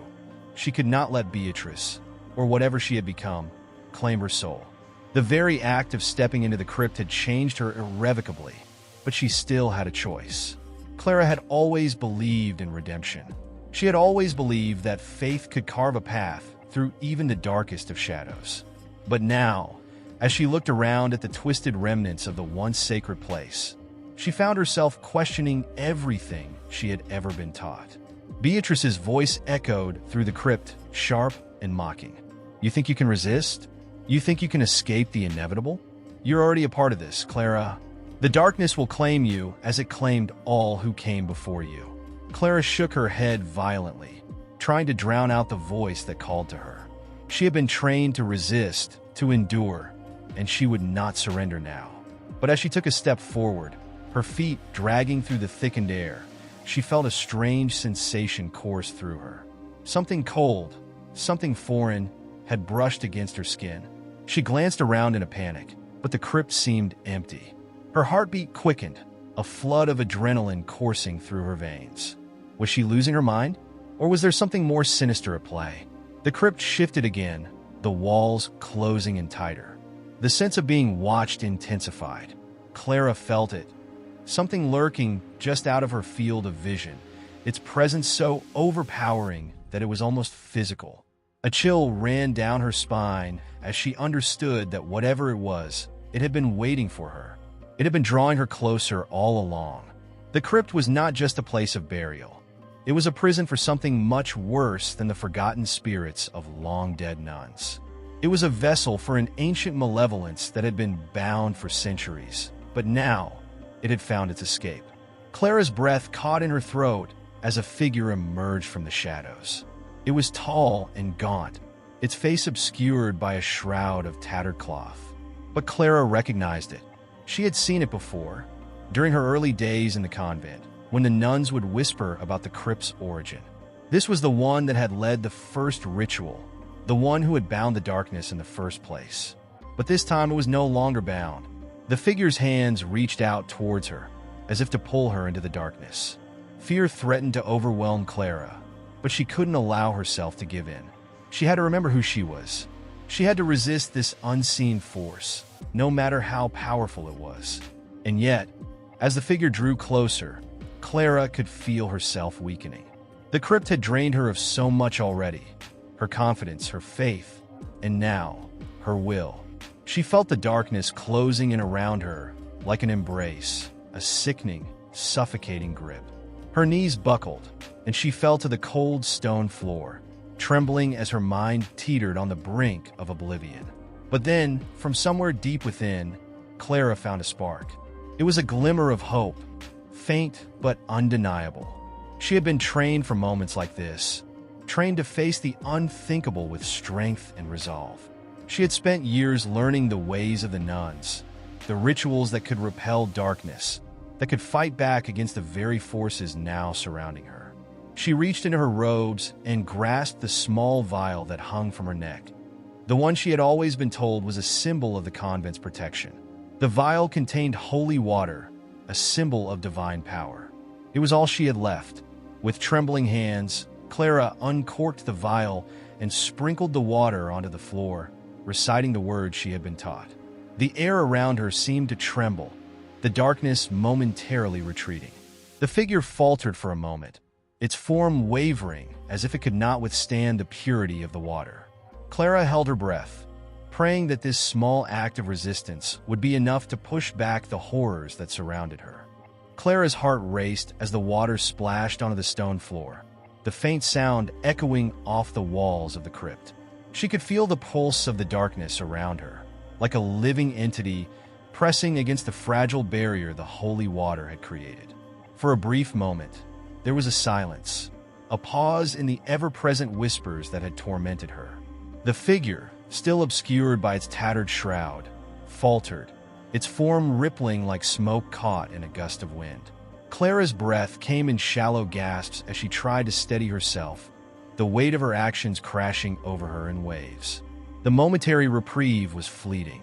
She could not let Beatrice, or whatever she had become, claim her soul. The very act of stepping into the crypt had changed her irrevocably, but she still had a choice. Clara had always believed in redemption. She had always believed that faith could carve a path through even the darkest of shadows. But now, as she looked around at the twisted remnants of the once sacred place, she found herself questioning everything she had ever been taught. Beatrice's voice echoed through the crypt, sharp and mocking. "You think you can resist? You think you can escape the inevitable? You're already a part of this, Clara. The darkness will claim you as it claimed all who came before you." Clara shook her head violently, trying to drown out the voice that called to her. She had been trained to resist, to endure, and she would not surrender now. But as she took a step forward, her feet dragging through the thickened air, she felt a strange sensation course through her. Something cold, something foreign, had brushed against her skin. She glanced around in a panic, but the crypt seemed empty. Her heartbeat quickened, a flood of adrenaline coursing through her veins. Was she losing her mind? Or was there something more sinister at play? The crypt shifted again, the walls closing in tighter. The sense of being watched intensified. Clara felt it. Something lurking just out of her field of vision, its presence so overpowering that it was almost physical. A chill ran down her spine as she understood that whatever it was, it had been waiting for her. It had been drawing her closer all along. The crypt was not just a place of burial. It was a prison for something much worse than the forgotten spirits of long-dead nuns. It was a vessel for an ancient malevolence that had been bound for centuries, but now it had found its escape. Clara's breath caught in her throat as a figure emerged from the shadows. It was tall and gaunt, its face obscured by a shroud of tattered cloth. But Clara recognized it. She had seen it before, during her early days in the convent, when the nuns would whisper about the crypt's origin. This was the one that had led the first ritual, the one who had bound the darkness in the first place. But this time it was no longer bound. The figure's hands reached out towards her, as if to pull her into the darkness. Fear threatened to overwhelm Clara, but she couldn't allow herself to give in. She had to remember who she was. She had to resist this unseen force, no matter how powerful it was. And yet, as the figure drew closer, Clara could feel herself weakening. The crypt had drained her of so much already. Her confidence, her faith, and now, her will. She felt the darkness closing in around her like an embrace, a sickening, suffocating grip. Her knees buckled, and she fell to the cold stone floor, trembling as her mind teetered on the brink of oblivion. But then, from somewhere deep within, Clara found a spark. It was a glimmer of hope, faint but undeniable. She had been trained for moments like this, trained to face the unthinkable with strength and resolve. She had spent years learning the ways of the nuns, the rituals that could repel darkness, that could fight back against the very forces now surrounding her. She reached into her robes and grasped the small vial that hung from her neck, the one she had always been told was a symbol of the convent's protection. The vial contained holy water, a symbol of divine power. It was all she had left. With trembling hands, Clara uncorked the vial and sprinkled the water onto the floor, reciting the words she had been taught. The air around her seemed to tremble, the darkness momentarily retreating. The figure faltered for a moment, its form wavering as if it could not withstand the purity of the water. Clara held her breath, praying that this small act of resistance would be enough to push back the horrors that surrounded her. Clara's heart raced as the water splashed onto the stone floor, the faint sound echoing off the walls of the crypt. She could feel the pulse of the darkness around her, like a living entity pressing against the fragile barrier the holy water had created. For a brief moment, there was a silence, a pause in the ever-present whispers that had tormented her. The figure, still obscured by its tattered shroud, faltered, its form rippling like smoke caught in a gust of wind. Clara's breath came in shallow gasps as she tried to steady herself, the weight of her actions crashing over her in waves. The momentary reprieve was fleeting.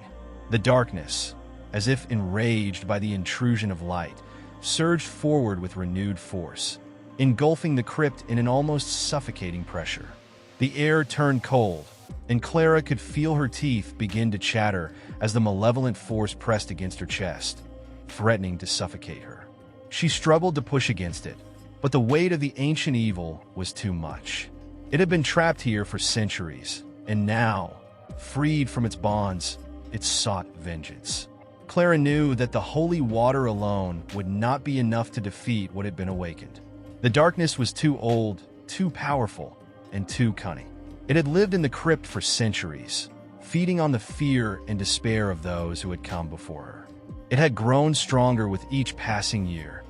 The darkness, as if enraged by the intrusion of light, surged forward with renewed force, engulfing the crypt in an almost suffocating pressure. The air turned cold, and Clara could feel her teeth begin to chatter as the malevolent force pressed against her chest, threatening to suffocate her. She struggled to push against it, but the weight of the ancient evil was too much. It had been trapped here for centuries, and now, freed from its bonds, it sought vengeance. Clara knew that the holy water alone would not be enough to defeat what had been awakened. The darkness was too old, too powerful, and too cunning. It had lived in the crypt for centuries, feeding on the fear and despair of those who had come before her. It had grown stronger with each passing year,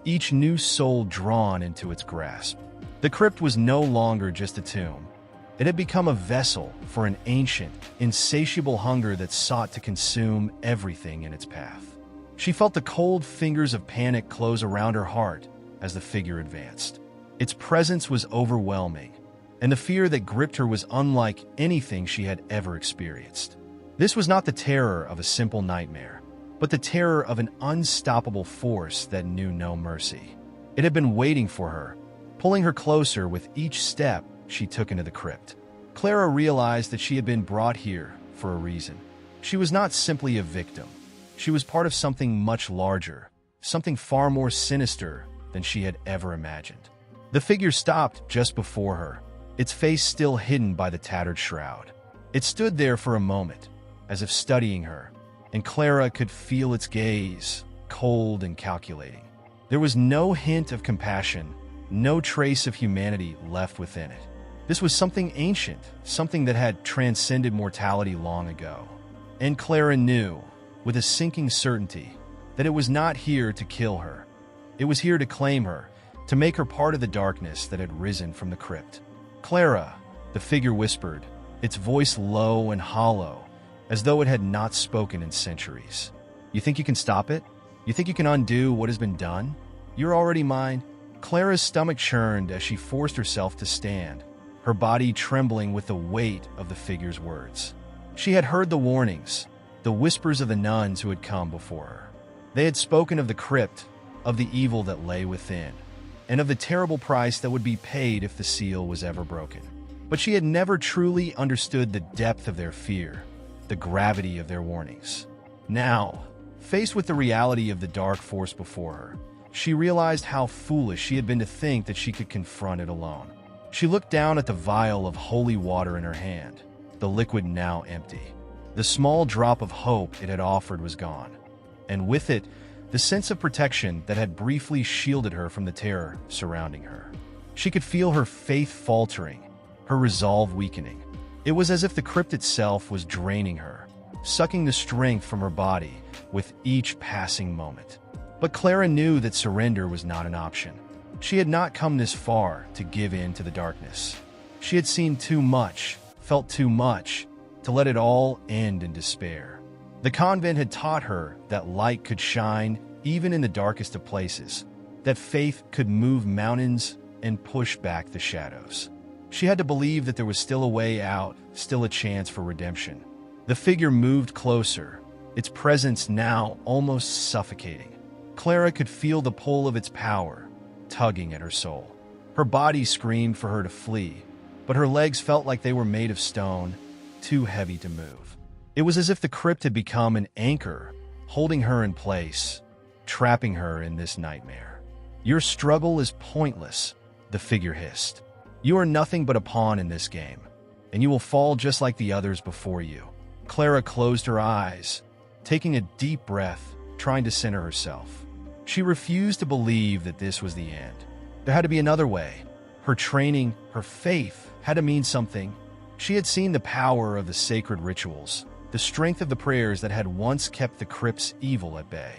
each new soul drawn into its grasp. The crypt was no longer just a tomb. It had become a vessel for an ancient, insatiable hunger that sought to consume everything in its path. She felt the cold fingers of panic close around her heart as the figure advanced. Its presence was overwhelming, and the fear that gripped her was unlike anything she had ever experienced. This was not the terror of a simple nightmare, but the terror of an unstoppable force that knew no mercy. It had been waiting for her, pulling her closer with each step she took into the crypt. Clara realized that she had been brought here for a reason. She was not simply a victim. She was part of something much larger, something far more sinister than she had ever imagined. The figure stopped just before her, its face still hidden by the tattered shroud. It stood there for a moment, as if studying her, and Clara could feel its gaze, cold and calculating. There was no hint of compassion, no trace of humanity left within it. This was something ancient, something that had transcended mortality long ago. And Clara knew, with a sinking certainty, that it was not here to kill her. It was here to claim her, to make her part of the darkness that had risen from the crypt. "Clara," the figure whispered, its voice low and hollow, as though it had not spoken in centuries. "You think you can stop it? You think you can undo what has been done? You're already mine." Clara's stomach churned as she forced herself to stand, her body trembling with the weight of the figure's words. She had heard the warnings, the whispers of the nuns who had come before her. They had spoken of the crypt, of the evil that lay within, and of the terrible price that would be paid if the seal was ever broken. But she had never truly understood the depth of their fear, the gravity of their warnings. Now, faced with the reality of the dark force before her, she realized how foolish she had been to think that she could confront it alone. She looked down at the vial of holy water in her hand, the liquid now empty. The small drop of hope it had offered was gone, and with it, the sense of protection that had briefly shielded her from the terror surrounding her. She could feel her faith faltering, her resolve weakening. It was as if the crypt itself was draining her, sucking the strength from her body with each passing moment. But Clara knew that surrender was not an option. She had not come this far to give in to the darkness. She had seen too much, felt too much, to let it all end in despair. The convent had taught her that light could shine even in the darkest of places, that faith could move mountains and push back the shadows. She had to believe that there was still a way out, still a chance for redemption. The figure moved closer, its presence now almost suffocating. Clara could feel the pull of its power, tugging at her soul. Her body screamed for her to flee, but her legs felt like they were made of stone, too heavy to move. It was as if the crypt had become an anchor, holding her in place, trapping her in this nightmare. "Your struggle is pointless," the figure hissed. "You are nothing but a pawn in this game, and you will fall just like the others before you." Clara closed her eyes, taking a deep breath, trying to center herself. She refused to believe that this was the end. There had to be another way. Her training, her faith, had to mean something. She had seen the power of the sacred rituals, the strength of the prayers that had once kept the crypt's evil at bay.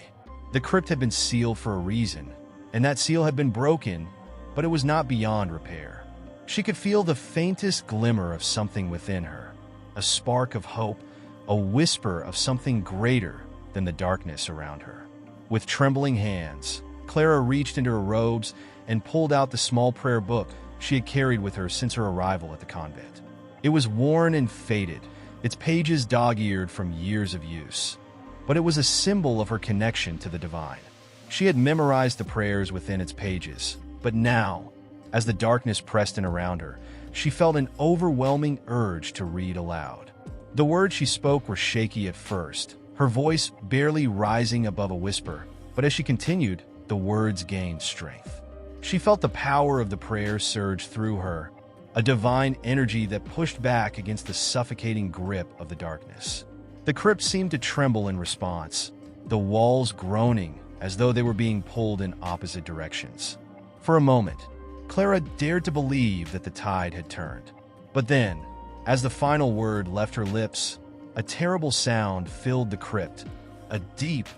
The crypt had been sealed for a reason, and that seal had been broken, but it was not beyond repair. She could feel the faintest glimmer of something within her, a spark of hope, a whisper of something greater than the darkness around her. With trembling hands, Clara reached into her robes and pulled out the small prayer book she had carried with her since her arrival at the convent. It was worn and faded, its pages dog-eared from years of use, but it was a symbol of her connection to the divine. She had memorized the prayers within its pages, but now, as the darkness pressed in around her, she felt an overwhelming urge to read aloud. The words she spoke were shaky at first, her voice barely rising above a whisper, but as she continued, the words gained strength. She felt the power of the prayer surge through her, a divine energy that pushed back against the suffocating grip of the darkness. The crypt seemed to tremble in response, the walls groaning as though they were being pulled in opposite directions. For a moment, Clara dared to believe that the tide had turned. But then, as the final word left her lips, a terrible sound filled the crypt, a deep,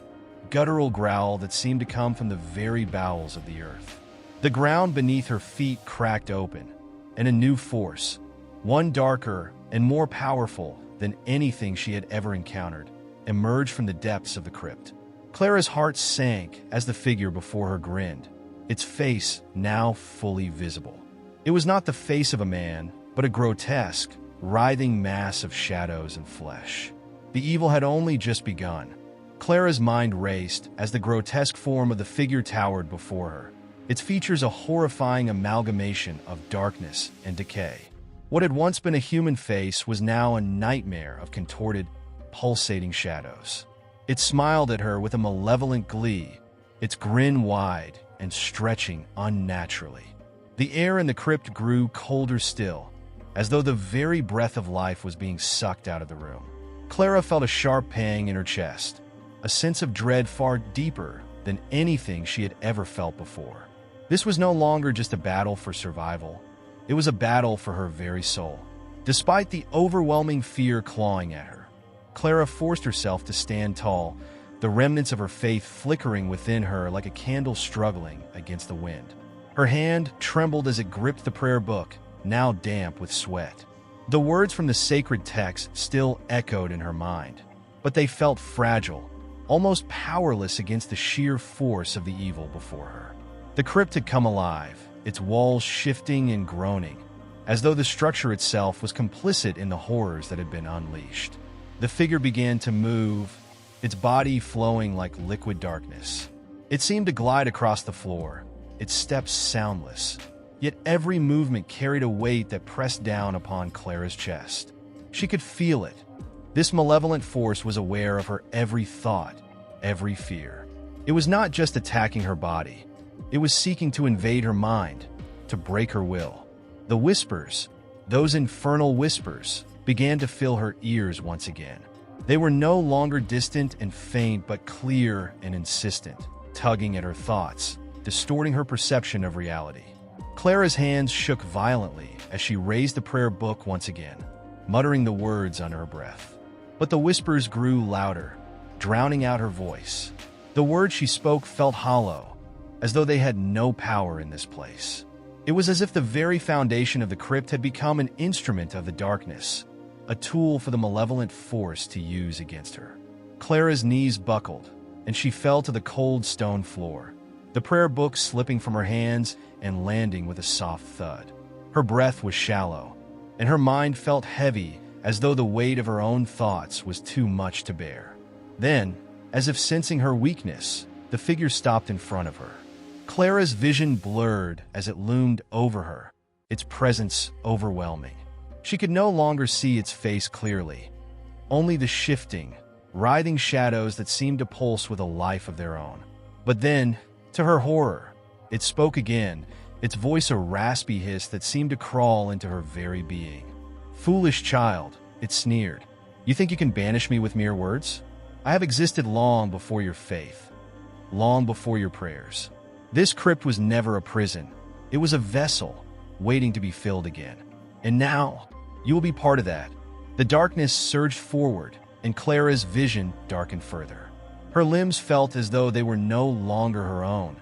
guttural growl that seemed to come from the very bowels of the earth. The ground beneath her feet cracked open, and a new force, one darker and more powerful than anything she had ever encountered, emerged from the depths of the crypt. Clara's heart sank as the figure before her grinned, its face now fully visible. It was not the face of a man, but a grotesque, writhing mass of shadows and flesh. The evil had only just begun. Clara's mind raced as the grotesque form of the figure towered before her, its features a horrifying amalgamation of darkness and decay. What had once been a human face was now a nightmare of contorted, pulsating shadows. It smiled at her with a malevolent glee, its grin wide and stretching unnaturally. The air in the crypt grew colder still, as though the very breath of life was being sucked out of the room. Clara felt a sharp pang in her chest, a sense of dread far deeper than anything she had ever felt before. This was no longer just a battle for survival. It was a battle for her very soul. Despite the overwhelming fear clawing at her, Clara forced herself to stand tall, the remnants of her faith flickering within her like a candle struggling against the wind. Her hand trembled as it gripped the prayer book, now damp with sweat. The words from the sacred text still echoed in her mind, but they felt fragile, almost powerless against the sheer force of the evil before her. The crypt had come alive, its walls shifting and groaning, as though the structure itself was complicit in the horrors that had been unleashed. The figure began to move, its body flowing like liquid darkness. It seemed to glide across the floor, its steps soundless, yet every movement carried a weight that pressed down upon Clara's chest. She could feel it. This malevolent force was aware of her every thought, every fear. It was not just attacking her body. It was seeking to invade her mind, to break her will. The whispers, those infernal whispers, began to fill her ears once again. They were no longer distant and faint, but clear and insistent, tugging at her thoughts, distorting her perception of reality. Clara's hands shook violently as she raised the prayer book once again, muttering the words under her breath. But the whispers grew louder, drowning out her voice. The words she spoke felt hollow, as though they had no power in this place. It was as if the very foundation of the crypt had become an instrument of the darkness, a tool for the malevolent force to use against her. Clara's knees buckled, and she fell to the cold stone floor, the prayer book slipping from her hands and landing with a soft thud. Her breath was shallow, and her mind felt heavy, as though the weight of her own thoughts was too much to bear. Then, as if sensing her weakness, the figure stopped in front of her. Clara's vision blurred as it loomed over her, its presence overwhelming. She could no longer see its face clearly, only the shifting, writhing shadows that seemed to pulse with a life of their own. But then, to her horror, it spoke again, its voice a raspy hiss that seemed to crawl into her very being. "Foolish child," it sneered. "You think you can banish me with mere words? I have existed long before your faith, long before your prayers. This crypt was never a prison. It was a vessel, waiting to be filled again. And now, you will be part of that." The darkness surged forward, and Clara's vision darkened further. Her limbs felt as though they were no longer her own,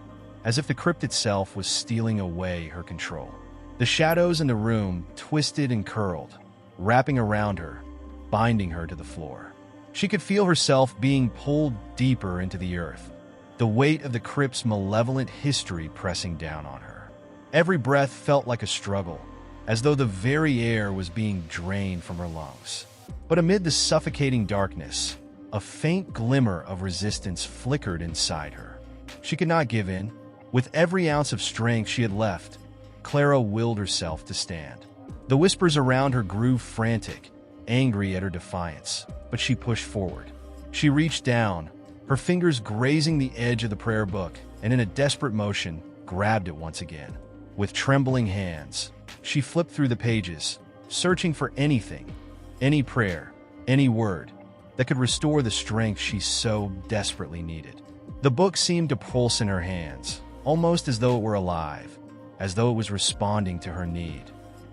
as if the crypt itself was stealing away her control. The shadows in the room twisted and curled, wrapping around her, binding her to the floor. She could feel herself being pulled deeper into the earth, the weight of the crypt's malevolent history pressing down on her. Every breath felt like a struggle, as though the very air was being drained from her lungs. But amid the suffocating darkness, a faint glimmer of resistance flickered inside her. She could not give in. With every ounce of strength she had left, Clara willed herself to stand. The whispers around her grew frantic, angry at her defiance, but she pushed forward. She reached down, her fingers grazing the edge of the prayer book, and in a desperate motion, grabbed it once again. With trembling hands, she flipped through the pages, searching for anything, any prayer, any word, that could restore the strength she so desperately needed. The book seemed to pulse in her hands, almost as though it were alive, as though it was responding to her need.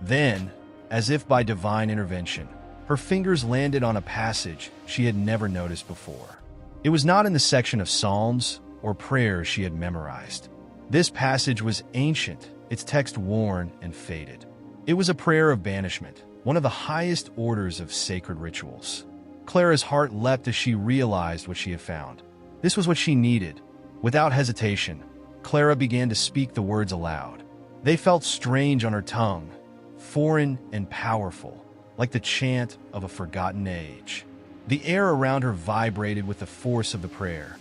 Then, as if by divine intervention, her fingers landed on a passage she had never noticed before. It was not in the section of psalms or prayers she had memorized. This passage was ancient, its text worn and faded. It was a prayer of banishment, one of the highest orders of sacred rituals. Clara's heart leapt as she realized what she had found. This was what she needed. Without hesitation, Clara began to speak the words aloud. They felt strange on her tongue, foreign and powerful, like the chant of a forgotten age. The air around her vibrated with the force of the prayer,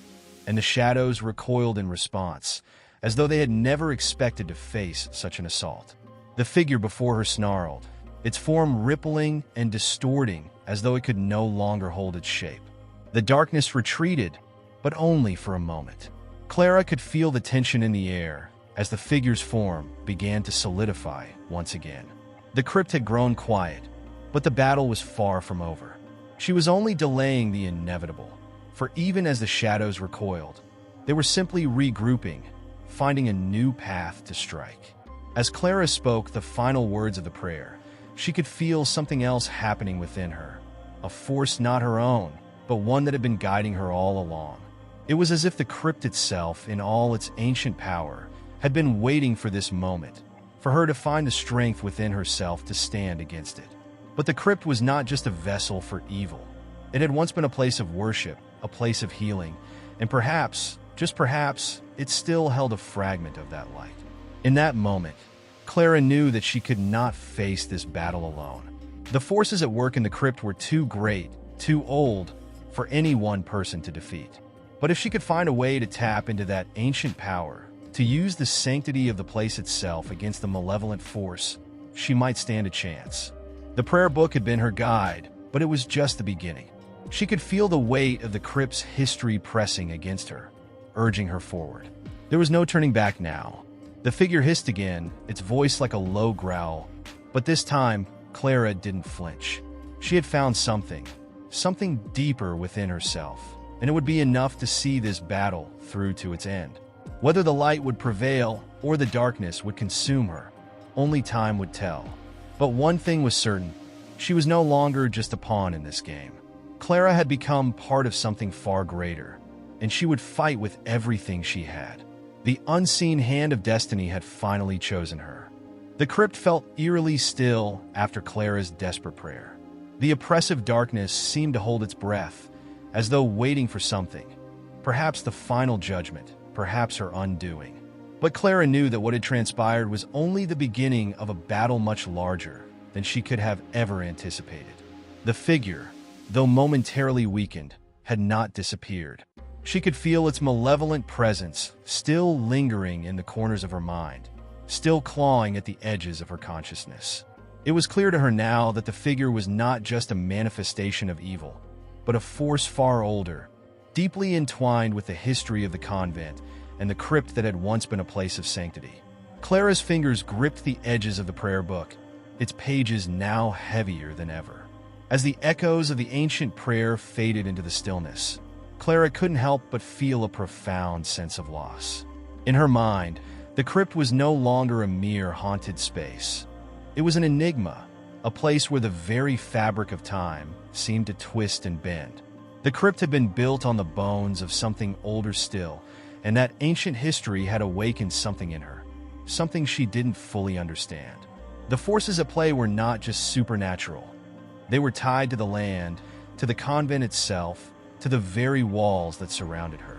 and the shadows recoiled in response, as though they had never expected to face such an assault. The figure before her snarled, its form rippling and distorting as though it could no longer hold its shape. The darkness retreated, but only for a moment. Clara could feel the tension in the air as the figure's form began to solidify once again. The crypt had grown quiet, but the battle was far from over. She was only delaying the inevitable, for even as the shadows recoiled, they were simply regrouping, finding a new path to strike. As Clara spoke the final words of the prayer, she could feel something else happening within her, a force not her own, but one that had been guiding her all along. It was as if the crypt itself, in all its ancient power, had been waiting for this moment, for her to find the strength within herself to stand against it. But the crypt was not just a vessel for evil. It had once been a place of worship, a place of healing, and perhaps, just perhaps, it still held a fragment of that light. In that moment, Clara knew that she could not face this battle alone. The forces at work in the crypt were too great, too old, for any one person to defeat. But if she could find a way to tap into that ancient power, to use the sanctity of the place itself against the malevolent force, she might stand a chance. The prayer book had been her guide, but it was just the beginning. She could feel the weight of the crypt's history pressing against her, urging her forward. There was no turning back now. The figure hissed again, its voice like a low growl, but this time, Clara didn't flinch. She had found something deeper within herself, and it would be enough to see this battle through to its end. Whether the light would prevail or the darkness would consume her, only time would tell. But one thing was certain, she was no longer just a pawn in this game. Clara had become part of something far greater, and she would fight with everything she had. The unseen hand of destiny had finally chosen her. The crypt felt eerily still after Clara's desperate prayer. The oppressive darkness seemed to hold its breath, as though waiting for something. Perhaps the final judgment, perhaps her undoing. But Clara knew that what had transpired was only the beginning of a battle much larger than she could have ever anticipated. The figure, though momentarily weakened, had not disappeared. She could feel its malevolent presence still lingering in the corners of her mind, still clawing at the edges of her consciousness. It was clear to her now that the figure was not just a manifestation of evil, but a force far older, deeply entwined with the history of the convent and the crypt that had once been a place of sanctity. Clara's fingers gripped the edges of the prayer book, its pages now heavier than ever. As the echoes of the ancient prayer faded into the stillness, Clara couldn't help but feel a profound sense of loss. In her mind, the crypt was no longer a mere haunted space. It was an enigma, a place where the very fabric of time seemed to twist and bend. The crypt had been built on the bones of something older still, and that ancient history had awakened something in her, something she didn't fully understand. The forces at play were not just supernatural. They were tied to the land, to the convent itself, to the very walls that surrounded her.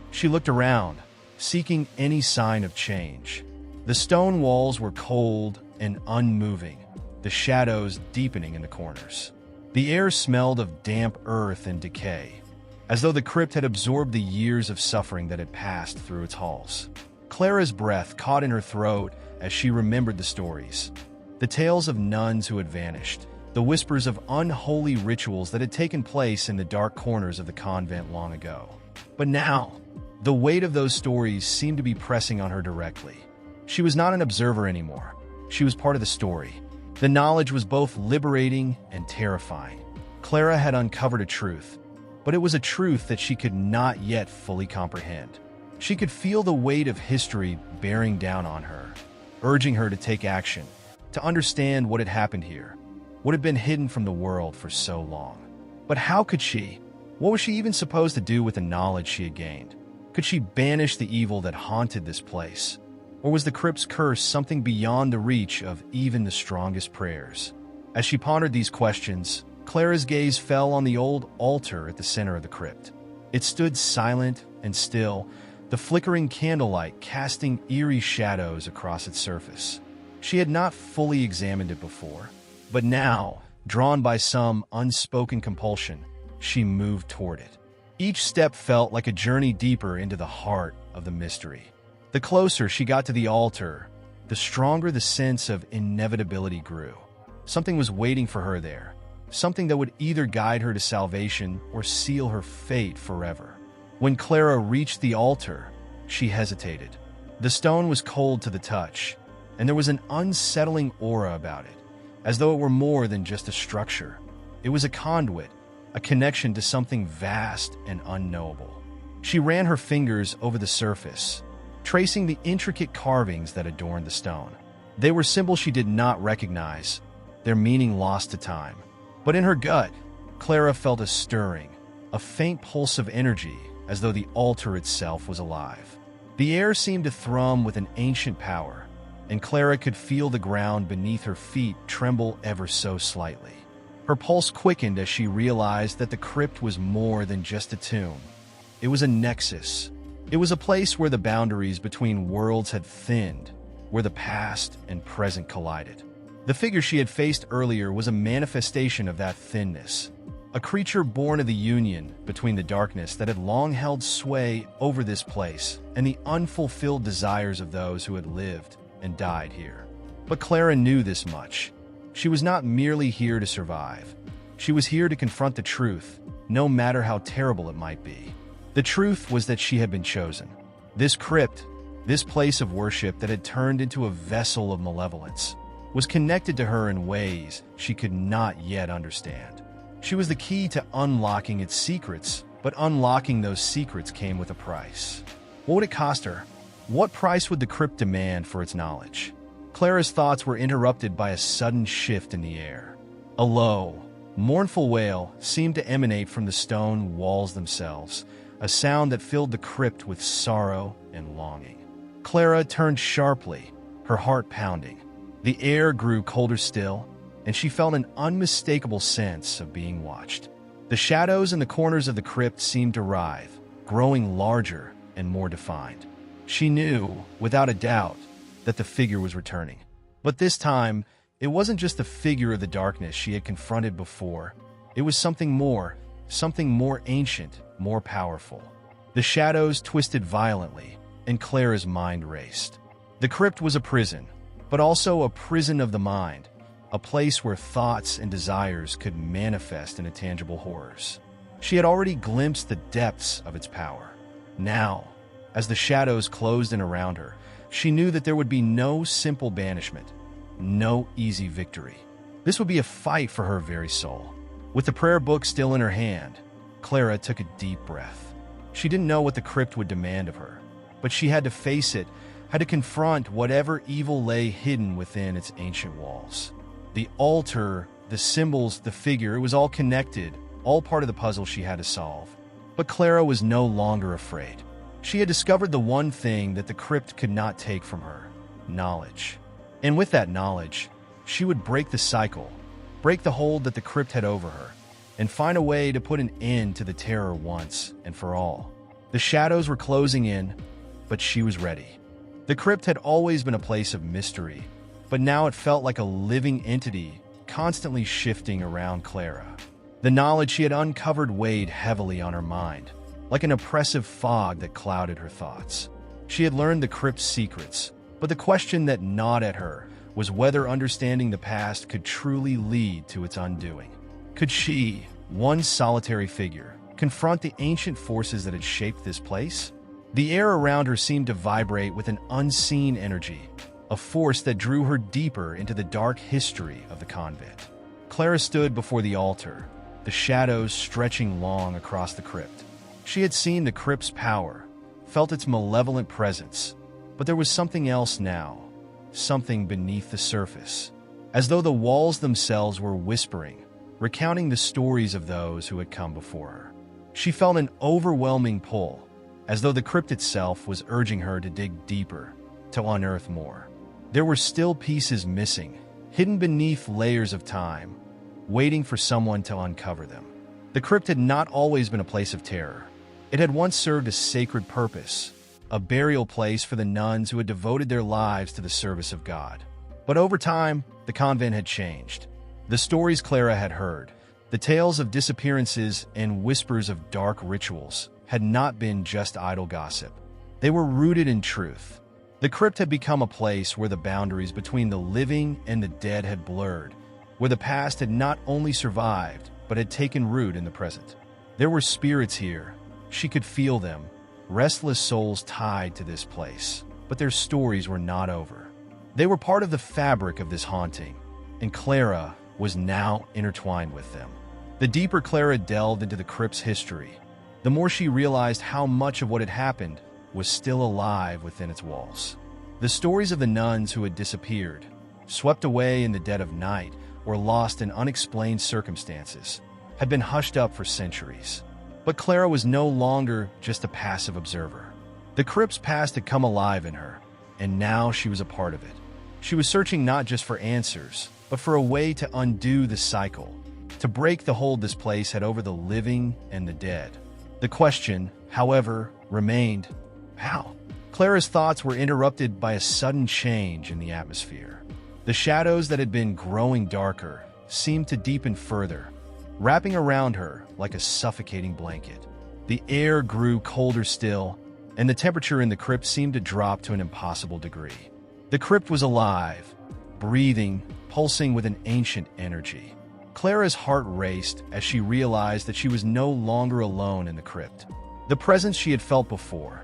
She looked around, seeking any sign of change. The stone walls were cold and unmoving, the shadows deepening in the corners. The air smelled of damp earth and decay, as though the crypt had absorbed the years of suffering that had passed through its halls. Clara's breath caught in her throat as she remembered the stories. The tales of nuns who had vanished, the whispers of unholy rituals that had taken place in the dark corners of the convent long ago. But now, the weight of those stories seemed to be pressing on her directly. She was not an observer anymore. She was part of the story. The knowledge was both liberating and terrifying. Clara had uncovered a truth, but it was a truth that she could not yet fully comprehend. She could feel the weight of history bearing down on her, urging her to take action, to understand what had happened here, what had been hidden from the world for so long. But how could she? What was she even supposed to do with the knowledge she had gained? Could she banish the evil that haunted this place? Or was the crypt's curse something beyond the reach of even the strongest prayers? As she pondered these questions, Clara's gaze fell on the old altar at the center of the crypt. It stood silent and still, the flickering candlelight casting eerie shadows across its surface. She had not fully examined it before, but now, drawn by some unspoken compulsion, she moved toward it. Each step felt like a journey deeper into the heart of the mystery. The closer she got to the altar, the stronger the sense of inevitability grew. Something was waiting for her there, something that would either guide her to salvation or seal her fate forever. When Clara reached the altar, she hesitated. The stone was cold to the touch, and there was an unsettling aura about it, as though it were more than just a structure. It was a conduit, a connection to something vast and unknowable. She ran her fingers over the surface, tracing the intricate carvings that adorned the stone. They were symbols she did not recognize, their meaning lost to time. But in her gut, Clara felt a stirring, a faint pulse of energy, as though the altar itself was alive. The air seemed to thrum with an ancient power, and Clara could feel the ground beneath her feet tremble ever so slightly. Her pulse quickened as she realized that the crypt was more than just a tomb. It was a nexus. It was a place where the boundaries between worlds had thinned, where the past and present collided. The figure she had faced earlier was a manifestation of that thinness, a creature born of the union between the darkness that had long held sway over this place and the unfulfilled desires of those who had lived and died here. But Clara knew this much. She was not merely here to survive. She was here to confront the truth, no matter how terrible it might be. The truth was that she had been chosen. This crypt, this place of worship that had turned into a vessel of malevolence, was connected to her in ways she could not yet understand. She was the key to unlocking its secrets, but unlocking those secrets came with a price. What would it cost her? What price would the crypt demand for its knowledge? Clara's thoughts were interrupted by a sudden shift in the air. A low, mournful wail seemed to emanate from the stone walls themselves, a sound that filled the crypt with sorrow and longing. Clara turned sharply, her heart pounding. The air grew colder still, and she felt an unmistakable sense of being watched. The shadows in the corners of the crypt seemed to writhe, growing larger and more defined. She knew, without a doubt, that the figure was returning. But this time, it wasn't just the figure of the darkness she had confronted before. It was something more ancient, more powerful. The shadows twisted violently, and Clara's mind raced. The crypt was a prison, but also a prison of the mind, a place where thoughts and desires could manifest into tangible horrors. She had already glimpsed the depths of its power. Now, as the shadows closed in around her, she knew that there would be no simple banishment, no easy victory. This would be a fight for her very soul. With the prayer book still in her hand, Clara took a deep breath. She didn't know what the crypt would demand of her, but she had to face it, had to confront whatever evil lay hidden within its ancient walls. The altar, the symbols, the figure, it was all connected, all part of the puzzle she had to solve. But Clara was no longer afraid. She had discovered the one thing that the crypt could not take from her: knowledge. And with that knowledge, she would break the cycle, break the hold that the crypt had over her, and find a way to put an end to the terror once and for all. The shadows were closing in, but she was ready. The crypt had always been a place of mystery, but now it felt like a living entity constantly shifting around Clara. The knowledge she had uncovered weighed heavily on her mind, like an oppressive fog that clouded her thoughts. She had learned the crypt's secrets, but the question that gnawed at her was whether understanding the past could truly lead to its undoing. Could she, one solitary figure, confront the ancient forces that had shaped this place? The air around her seemed to vibrate with an unseen energy, a force that drew her deeper into the dark history of the convent. Clara stood before the altar, the shadows stretching long across the crypt. She had seen the crypt's power, felt its malevolent presence, but there was something else now, something beneath the surface, as though the walls themselves were whispering, recounting the stories of those who had come before her. She felt an overwhelming pull, as though the crypt itself was urging her to dig deeper, to unearth more. There were still pieces missing, hidden beneath layers of time, waiting for someone to uncover them. The crypt had not always been a place of terror. It had once served a sacred purpose, a burial place for the nuns who had devoted their lives to the service of God. But over time, the convent had changed. The stories Clara had heard, the tales of disappearances and whispers of dark rituals, had not been just idle gossip. They were rooted in truth. The crypt had become a place where the boundaries between the living and the dead had blurred, where the past had not only survived, but had taken root in the present. There were spirits here. She could feel them, restless souls tied to this place. But their stories were not over. They were part of the fabric of this haunting, and Clara was now intertwined with them. The deeper Clara delved into the crypt's history, the more she realized how much of what had happened was still alive within its walls. The stories of the nuns who had disappeared, swept away in the dead of night, or lost in unexplained circumstances, had been hushed up for centuries. But Clara was no longer just a passive observer. The crypt's past had come alive in her, and now she was a part of it. She was searching not just for answers, but for a way to undo the cycle, to break the hold this place had over the living and the dead. The question, however, remained, how? Clara's thoughts were interrupted by a sudden change in the atmosphere. The shadows that had been growing darker seemed to deepen further, wrapping around her like a suffocating blanket. The air grew colder still, and the temperature in the crypt seemed to drop to an impossible degree. The crypt was alive, breathing, pulsing with an ancient energy. Clara's heart raced as she realized that she was no longer alone in the crypt. The presence she had felt before,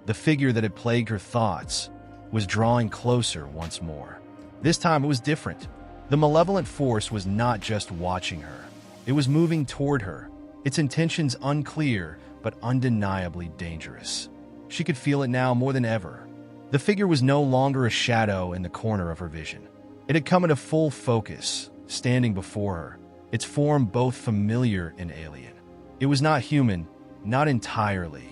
the figure that had plagued her thoughts, was drawing closer once more. This time it was different. The malevolent force was not just watching her. It was moving toward her, its intentions unclear but undeniably dangerous. She could feel it now more than ever. The figure was no longer a shadow in the corner of her vision. It had come into full focus, standing before her, its form both familiar and alien. It was not human, not entirely.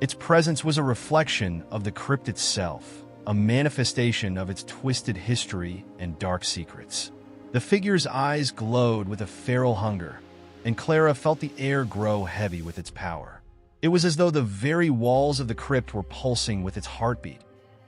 Its presence was a reflection of the crypt itself, a manifestation of its twisted history and dark secrets. The figure's eyes glowed with a feral hunger, and Clara felt the air grow heavy with its power. It was as though the very walls of the crypt were pulsing with its heartbeat,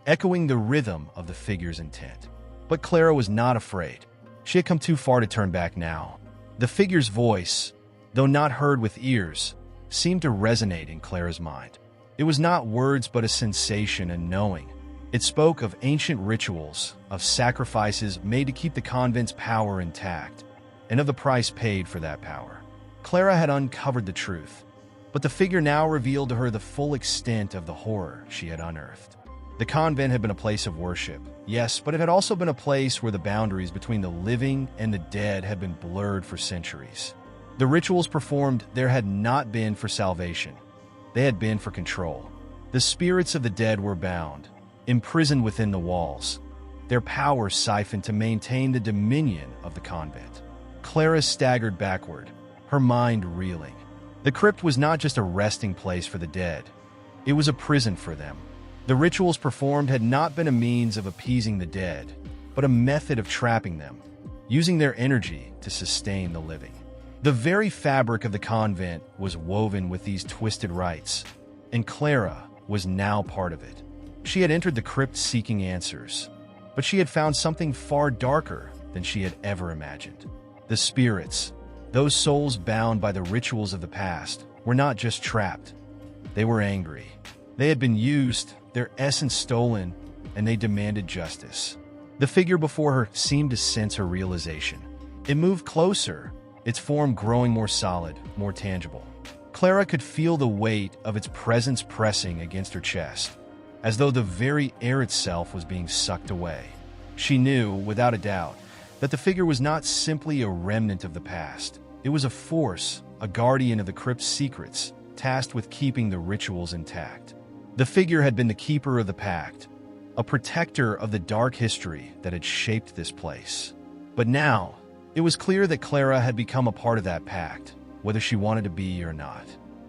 echoing the rhythm of the figure's intent. But Clara was not afraid. She had come too far to turn back now. The figure's voice, though not heard with ears, seemed to resonate in Clara's mind. It was not words but a sensation and knowing. It spoke of ancient rituals, of sacrifices made to keep the convent's power intact, and of the price paid for that power. Clara had uncovered the truth, but the figure now revealed to her the full extent of the horror she had unearthed. The convent had been a place of worship, yes, but it had also been a place where the boundaries between the living and the dead had been blurred for centuries. The rituals performed there had not been for salvation. They had been for control. The spirits of the dead were bound, imprisoned within the walls, their power siphoned to maintain the dominion of the convent. Clara staggered backward, her mind reeling. The crypt was not just a resting place for the dead. It was a prison for them. The rituals performed had not been a means of appeasing the dead, but a method of trapping them, using their energy to sustain the living. The very fabric of the convent was woven with these twisted rites, and Clara was now part of it. She had entered the crypt seeking answers, but she had found something far darker than she had ever imagined. The spirits, those souls bound by the rituals of the past, were not just trapped. They were angry. They had been used, their essence stolen, and they demanded justice. The figure before her seemed to sense her realization. It moved closer, its form growing more solid, more tangible. Clara could feel the weight of its presence pressing against her chest, as though the very air itself was being sucked away. She knew, without a doubt, that the figure was not simply a remnant of the past. It was a force, a guardian of the crypt's secrets, tasked with keeping the rituals intact. The figure had been the keeper of the pact, a protector of the dark history that had shaped this place. But now, it was clear that Clara had become a part of that pact, whether she wanted to be or not.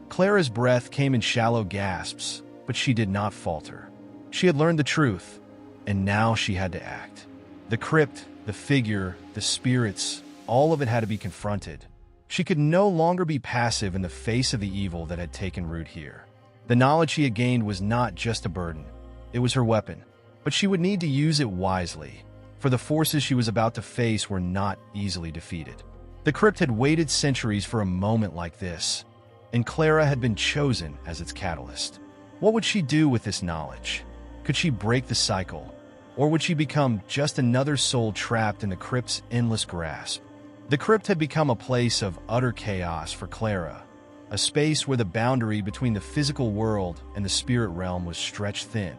Clara's breath came in shallow gasps, but she did not falter. She had learned the truth, and now she had to act. The crypt, the figure, the spirits, all of it had to be confronted. She could no longer be passive in the face of the evil that had taken root here. The knowledge she had gained was not just a burden. It was her weapon, but she would need to use it wisely, for the forces she was about to face were not easily defeated. The crypt had waited centuries for a moment like this, and Clara had been chosen as its catalyst. What would she do with this knowledge? Could she break the cycle, or would she become just another soul trapped in the crypt's endless grasp? The crypt had become a place of utter chaos for Clara, a space where the boundary between the physical world and the spirit realm was stretched thin,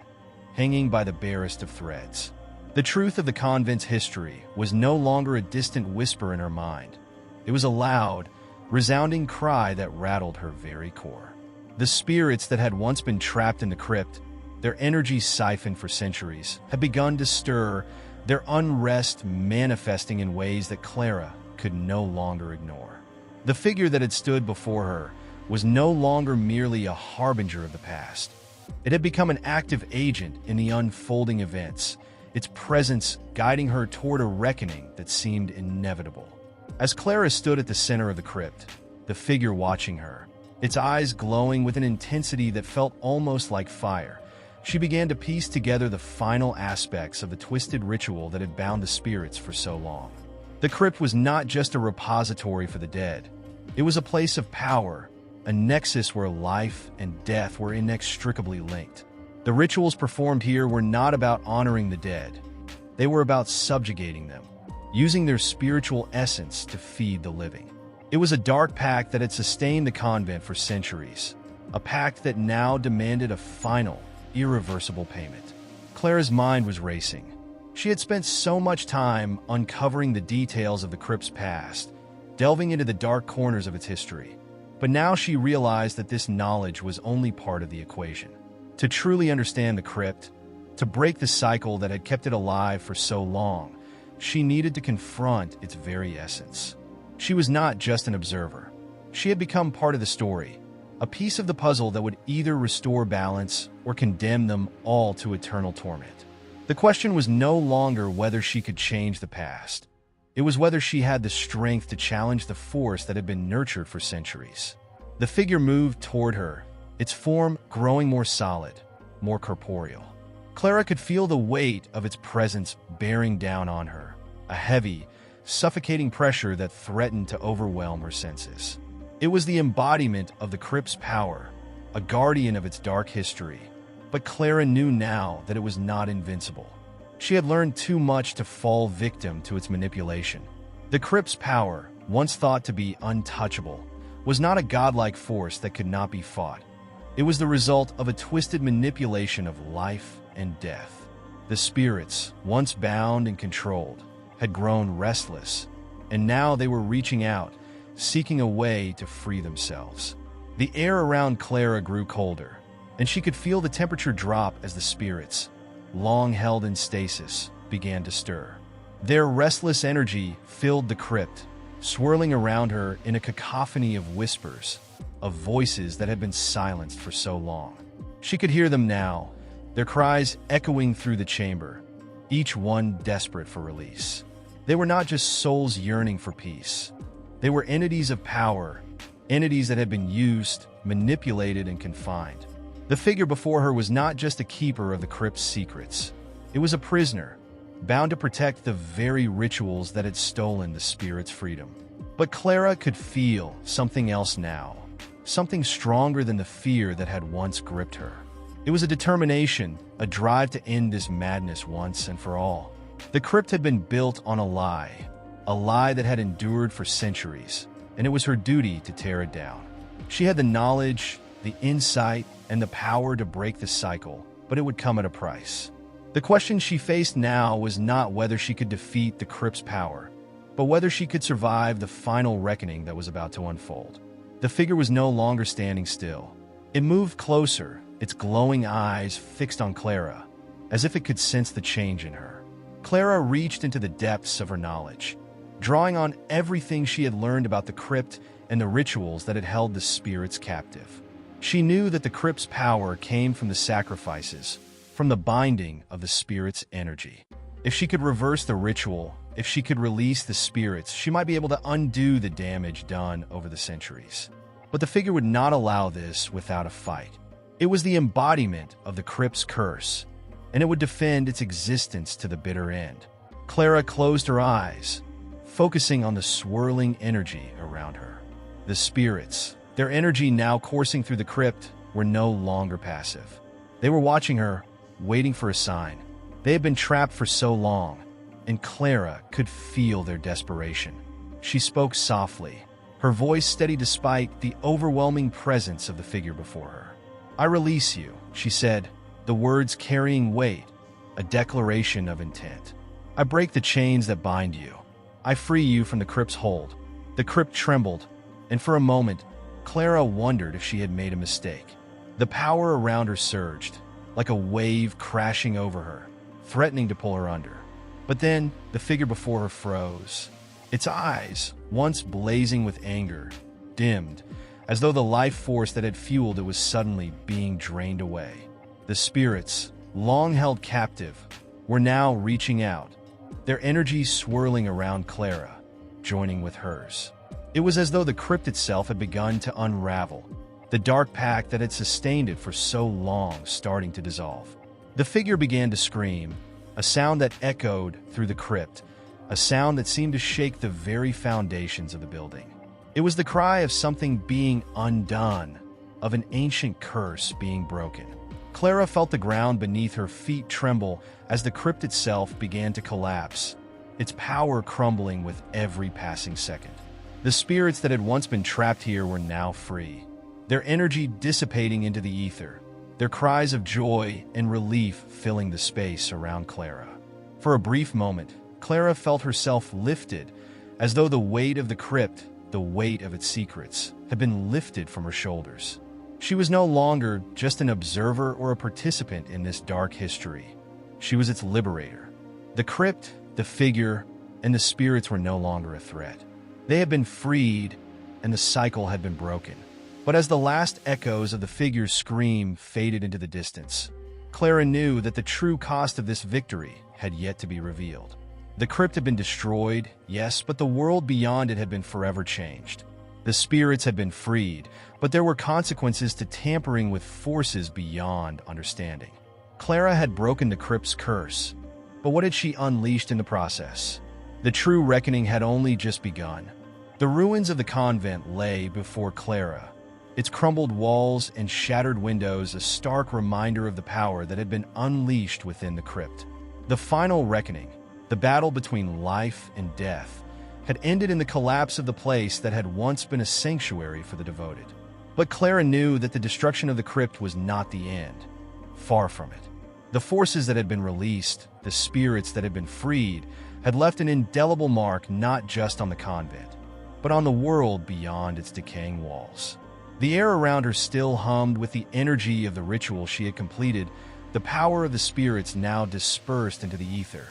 hanging by the barest of threads. The truth of the convent's history was no longer a distant whisper in her mind. It was a loud, resounding cry that rattled her very core. The spirits that had once been trapped in the crypt, their energy siphoned for centuries, had begun to stir, their unrest manifesting in ways that Clara could no longer ignore. The figure that had stood before her was no longer merely a harbinger of the past. It had become an active agent in the unfolding events, its presence guiding her toward a reckoning that seemed inevitable. As Clara stood at the center of the crypt, the figure watching her, its eyes glowing with an intensity that felt almost like fire, she began to piece together the final aspects of the twisted ritual that had bound the spirits for so long. The crypt was not just a repository for the dead. It was a place of power, a nexus where life and death were inextricably linked. The rituals performed here were not about honoring the dead. They were about subjugating them, using their spiritual essence to feed the living. It was a dark pact that had sustained the convent for centuries, a pact that now demanded a final, irreversible payment. Clara's mind was racing. She had spent so much time uncovering the details of the crypt's past, delving into the dark corners of its history. But now she realized that this knowledge was only part of the equation. To truly understand the crypt, to break the cycle that had kept it alive for so long, she needed to confront its very essence. She was not just an observer. She had become part of the story, a piece of the puzzle that would either restore balance or condemn them all to eternal torment. The question was no longer whether she could change the past. It was whether she had the strength to challenge the force that had been nurtured for centuries. The figure moved toward her, its form growing more solid, more corporeal. Clara could feel the weight of its presence bearing down on her, a heavy, suffocating pressure that threatened to overwhelm her senses. It was the embodiment of the crypt's power, a guardian of its dark history. But Clara knew now that it was not invincible. She had learned too much to fall victim to its manipulation. The crypt's power, once thought to be untouchable, was not a godlike force that could not be fought. It was the result of a twisted manipulation of life and death. The spirits, once bound and controlled, had grown restless, and now they were reaching out, seeking a way to free themselves. The air around Clara grew colder, and she could feel the temperature drop as the spirits, long held in stasis, began to stir. Their restless energy filled the crypt, swirling around her in a cacophony of whispers, of voices that had been silenced for so long. She could hear them now, their cries echoing through the chamber, each one desperate for release. They were not just souls yearning for peace. They were entities of power, entities that had been used, manipulated, and confined. The figure before her was not just a keeper of the crypt's secrets. It was a prisoner, bound to protect the very rituals that had stolen the spirit's freedom. But Clara could feel something else now, something stronger than the fear that had once gripped her. It was a determination, a drive to end this madness once and for all. The crypt had been built on a lie that had endured for centuries, and it was her duty to tear it down. She had the knowledge, the insight, and the power to break the cycle, but it would come at a price. The question she faced now was not whether she could defeat the crypt's power, but whether she could survive the final reckoning that was about to unfold. The figure was no longer standing still. It moved closer, its glowing eyes fixed on Clara, as if it could sense the change in her. Clara reached into the depths of her knowledge, drawing on everything she had learned about the crypt and the rituals that had held the spirits captive. She knew that the crypt's power came from the sacrifices, from the binding of the spirit's energy. If she could reverse the ritual, if she could release the spirits, she might be able to undo the damage done over the centuries. But the figure would not allow this without a fight. It was the embodiment of the crypt's curse, and it would defend its existence to the bitter end. Clara closed her eyes, focusing on the swirling energy around her. The spirits, their energy now coursing through the crypt, were no longer passive. They were watching her, waiting for a sign. They had been trapped for so long, and Clara could feel their desperation. She spoke softly, her voice steady despite the overwhelming presence of the figure before her. "I release you," she said, the words carrying weight, a declaration of intent. "I break the chains that bind you. I free you from the crypt's hold." The crypt trembled, and for a moment, Clara wondered if she had made a mistake. The power around her surged, like a wave crashing over her, threatening to pull her under. But then, the figure before her froze. Its eyes, once blazing with anger, dimmed, as though the life force that had fueled it was suddenly being drained away. The spirits, long held captive, were now reaching out, their energy swirling around Clara, joining with hers. It was as though the crypt itself had begun to unravel, the dark pact that had sustained it for so long starting to dissolve. The figure began to scream, a sound that echoed through the crypt, a sound that seemed to shake the very foundations of the building. It was the cry of something being undone, of an ancient curse being broken. Clara felt the ground beneath her feet tremble as the crypt itself began to collapse, its power crumbling with every passing second. The spirits that had once been trapped here were now free, their energy dissipating into the ether, their cries of joy and relief filling the space around Clara. For a brief moment, Clara felt herself lifted, as though the weight of the crypt, the weight of its secrets, had been lifted from her shoulders. She was no longer just an observer or a participant in this dark history. She was its liberator. The crypt, the figure, and the spirits were no longer a threat. They had been freed, and the cycle had been broken. But as the last echoes of the figure's scream faded into the distance, Clara knew that the true cost of this victory had yet to be revealed. The crypt had been destroyed, yes, but the world beyond it had been forever changed. The spirits had been freed, but there were consequences to tampering with forces beyond understanding. Clara had broken the crypt's curse, but what had she unleashed in the process? The true reckoning had only just begun. The ruins of the convent lay before Clara, its crumbled walls and shattered windows a stark reminder of the power that had been unleashed within the crypt. The final reckoning, the battle between life and death, had ended in the collapse of the place that had once been a sanctuary for the devoted. But Clara knew that the destruction of the crypt was not the end. Far from it. The forces that had been released, the spirits that had been freed, had left an indelible mark not just on the convent, but on the world beyond its decaying walls. The air around her still hummed with the energy of the ritual she had completed, the power of the spirits now dispersed into the ether,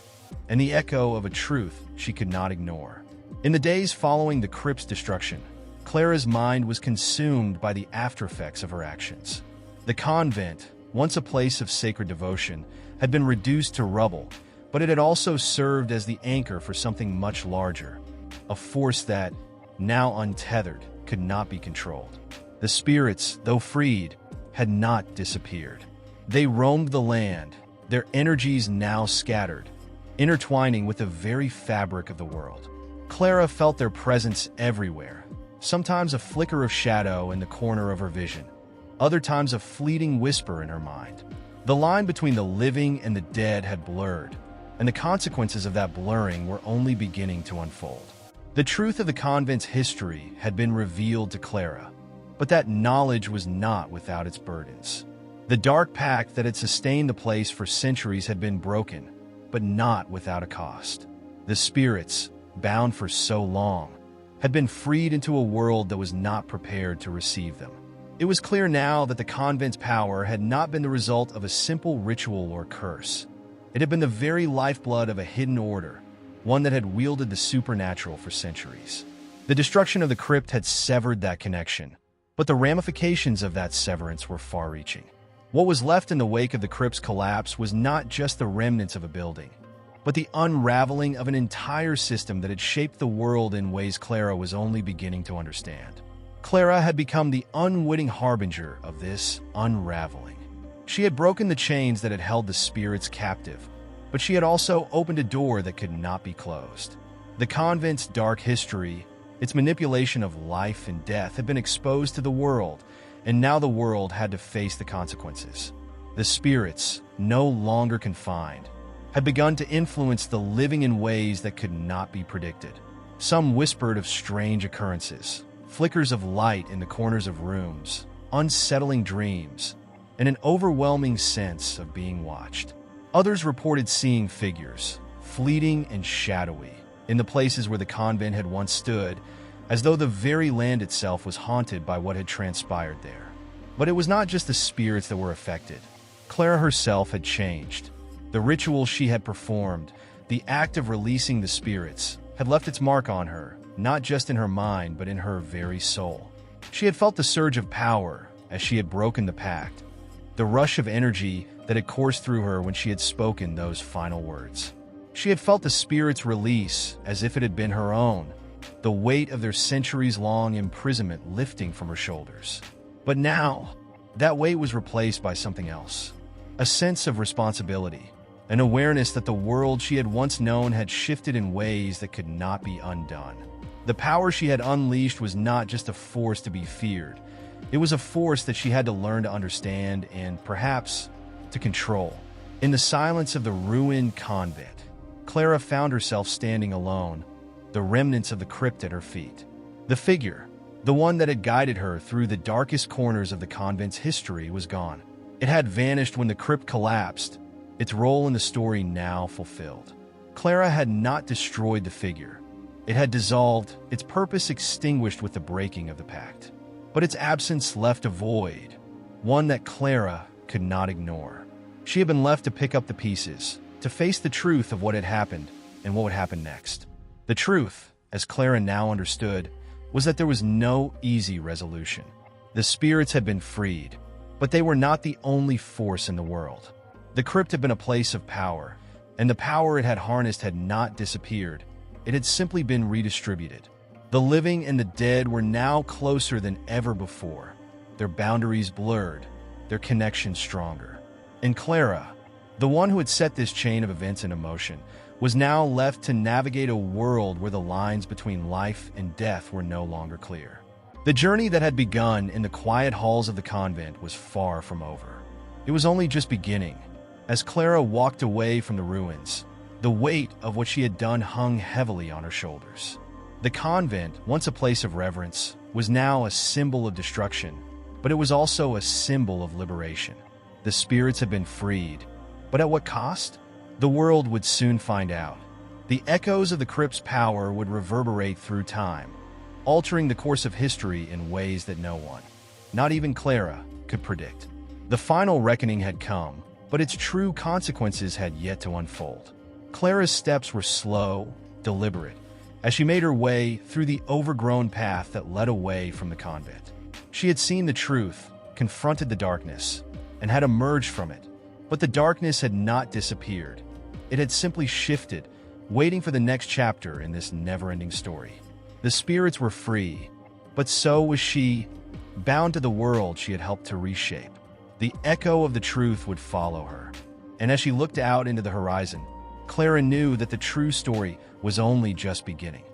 and the echo of a truth she could not ignore. In the days following the crypt's destruction, Clara's mind was consumed by the aftereffects of her actions. The convent, once a place of sacred devotion, had been reduced to rubble, but it had also served as the anchor for something much larger, a force that, now untethered, could not be controlled. The spirits, though freed, had not disappeared. They roamed the land, their energies now scattered, intertwining with the very fabric of the world. Clara felt their presence everywhere, sometimes a flicker of shadow in the corner of her vision, other times a fleeting whisper in her mind. The line between the living and the dead had blurred, and the consequences of that blurring were only beginning to unfold. The truth of the convent's history had been revealed to Clara, but that knowledge was not without its burdens. The dark pact that had sustained the place for centuries had been broken, but not without a cost. The spirits, bound for so long, had been freed into a world that was not prepared to receive them. It was clear now that the convent's power had not been the result of a simple ritual or curse. It had been the very lifeblood of a hidden order, one that had wielded the supernatural for centuries. The destruction of the crypt had severed that connection, but the ramifications of that severance were far-reaching. What was left in the wake of the crypt's collapse was not just the remnants of a building, but the unraveling of an entire system that had shaped the world in ways Clara was only beginning to understand. Clara had become the unwitting harbinger of this unraveling. She had broken the chains that had held the spirits captive, but she had also opened a door that could not be closed. The convent's dark history, its manipulation of life and death, had been exposed to the world, and now the world had to face the consequences. The spirits, no longer confined, had begun to influence the living in ways that could not be predicted. Some whispered of strange occurrences, flickers of light in the corners of rooms, unsettling dreams, and an overwhelming sense of being watched. Others reported seeing figures, fleeting and shadowy, in the places where the convent had once stood, as though the very land itself was haunted by what had transpired there. But it was not just the spirits that were affected. Clara herself had changed. The ritual she had performed, the act of releasing the spirits, had left its mark on her, not just in her mind, but in her very soul. She had felt the surge of power as she had broken the pact, the rush of energy that had coursed through her when she had spoken those final words. She had felt the spirits release as if it had been her own, the weight of their centuries-long imprisonment lifting from her shoulders. But now, that weight was replaced by something else, a sense of responsibility, an awareness that the world she had once known had shifted in ways that could not be undone. The power she had unleashed was not just a force to be feared. It was a force that she had to learn to understand and, perhaps, to control. In the silence of the ruined convent, Clara found herself standing alone, the remnants of the crypt at her feet. The figure, the one that had guided her through the darkest corners of the convent's history, was gone. It had vanished when the crypt collapsed, its role in the story now fulfilled. Clara had not destroyed the figure. It had dissolved, its purpose extinguished with the breaking of the pact. But its absence left a void, one that Clara could not ignore. She had been left to pick up the pieces, to face the truth of what had happened and what would happen next. The truth, as Clara now understood, was that there was no easy resolution. The spirits had been freed, but they were not the only force in the world. The crypt had been a place of power, and the power it had harnessed had not disappeared. It had simply been redistributed. The living and the dead were now closer than ever before, their boundaries blurred, their connection stronger. And Clara, the one who had set this chain of events in motion, was now left to navigate a world where the lines between life and death were no longer clear. The journey that had begun in the quiet halls of the convent was far from over. It was only just beginning. As Clara walked away from the ruins, the weight of what she had done hung heavily on her shoulders. The convent, once a place of reverence, was now a symbol of destruction, but it was also a symbol of liberation. The spirits had been freed, but at what cost? The world would soon find out. The echoes of the crypt's power would reverberate through time, altering the course of history in ways that no one, not even Clara, could predict. The final reckoning had come, but its true consequences had yet to unfold. Clara's steps were slow, deliberate, as she made her way through the overgrown path that led away from the convent. She had seen the truth, confronted the darkness, and had emerged from it. But the darkness had not disappeared. It had simply shifted, waiting for the next chapter in this never-ending story. The spirits were free, but so was she, bound to the world she had helped to reshape. The echo of the truth would follow her, and as she looked out into the horizon, Clara knew that the true story was only just beginning.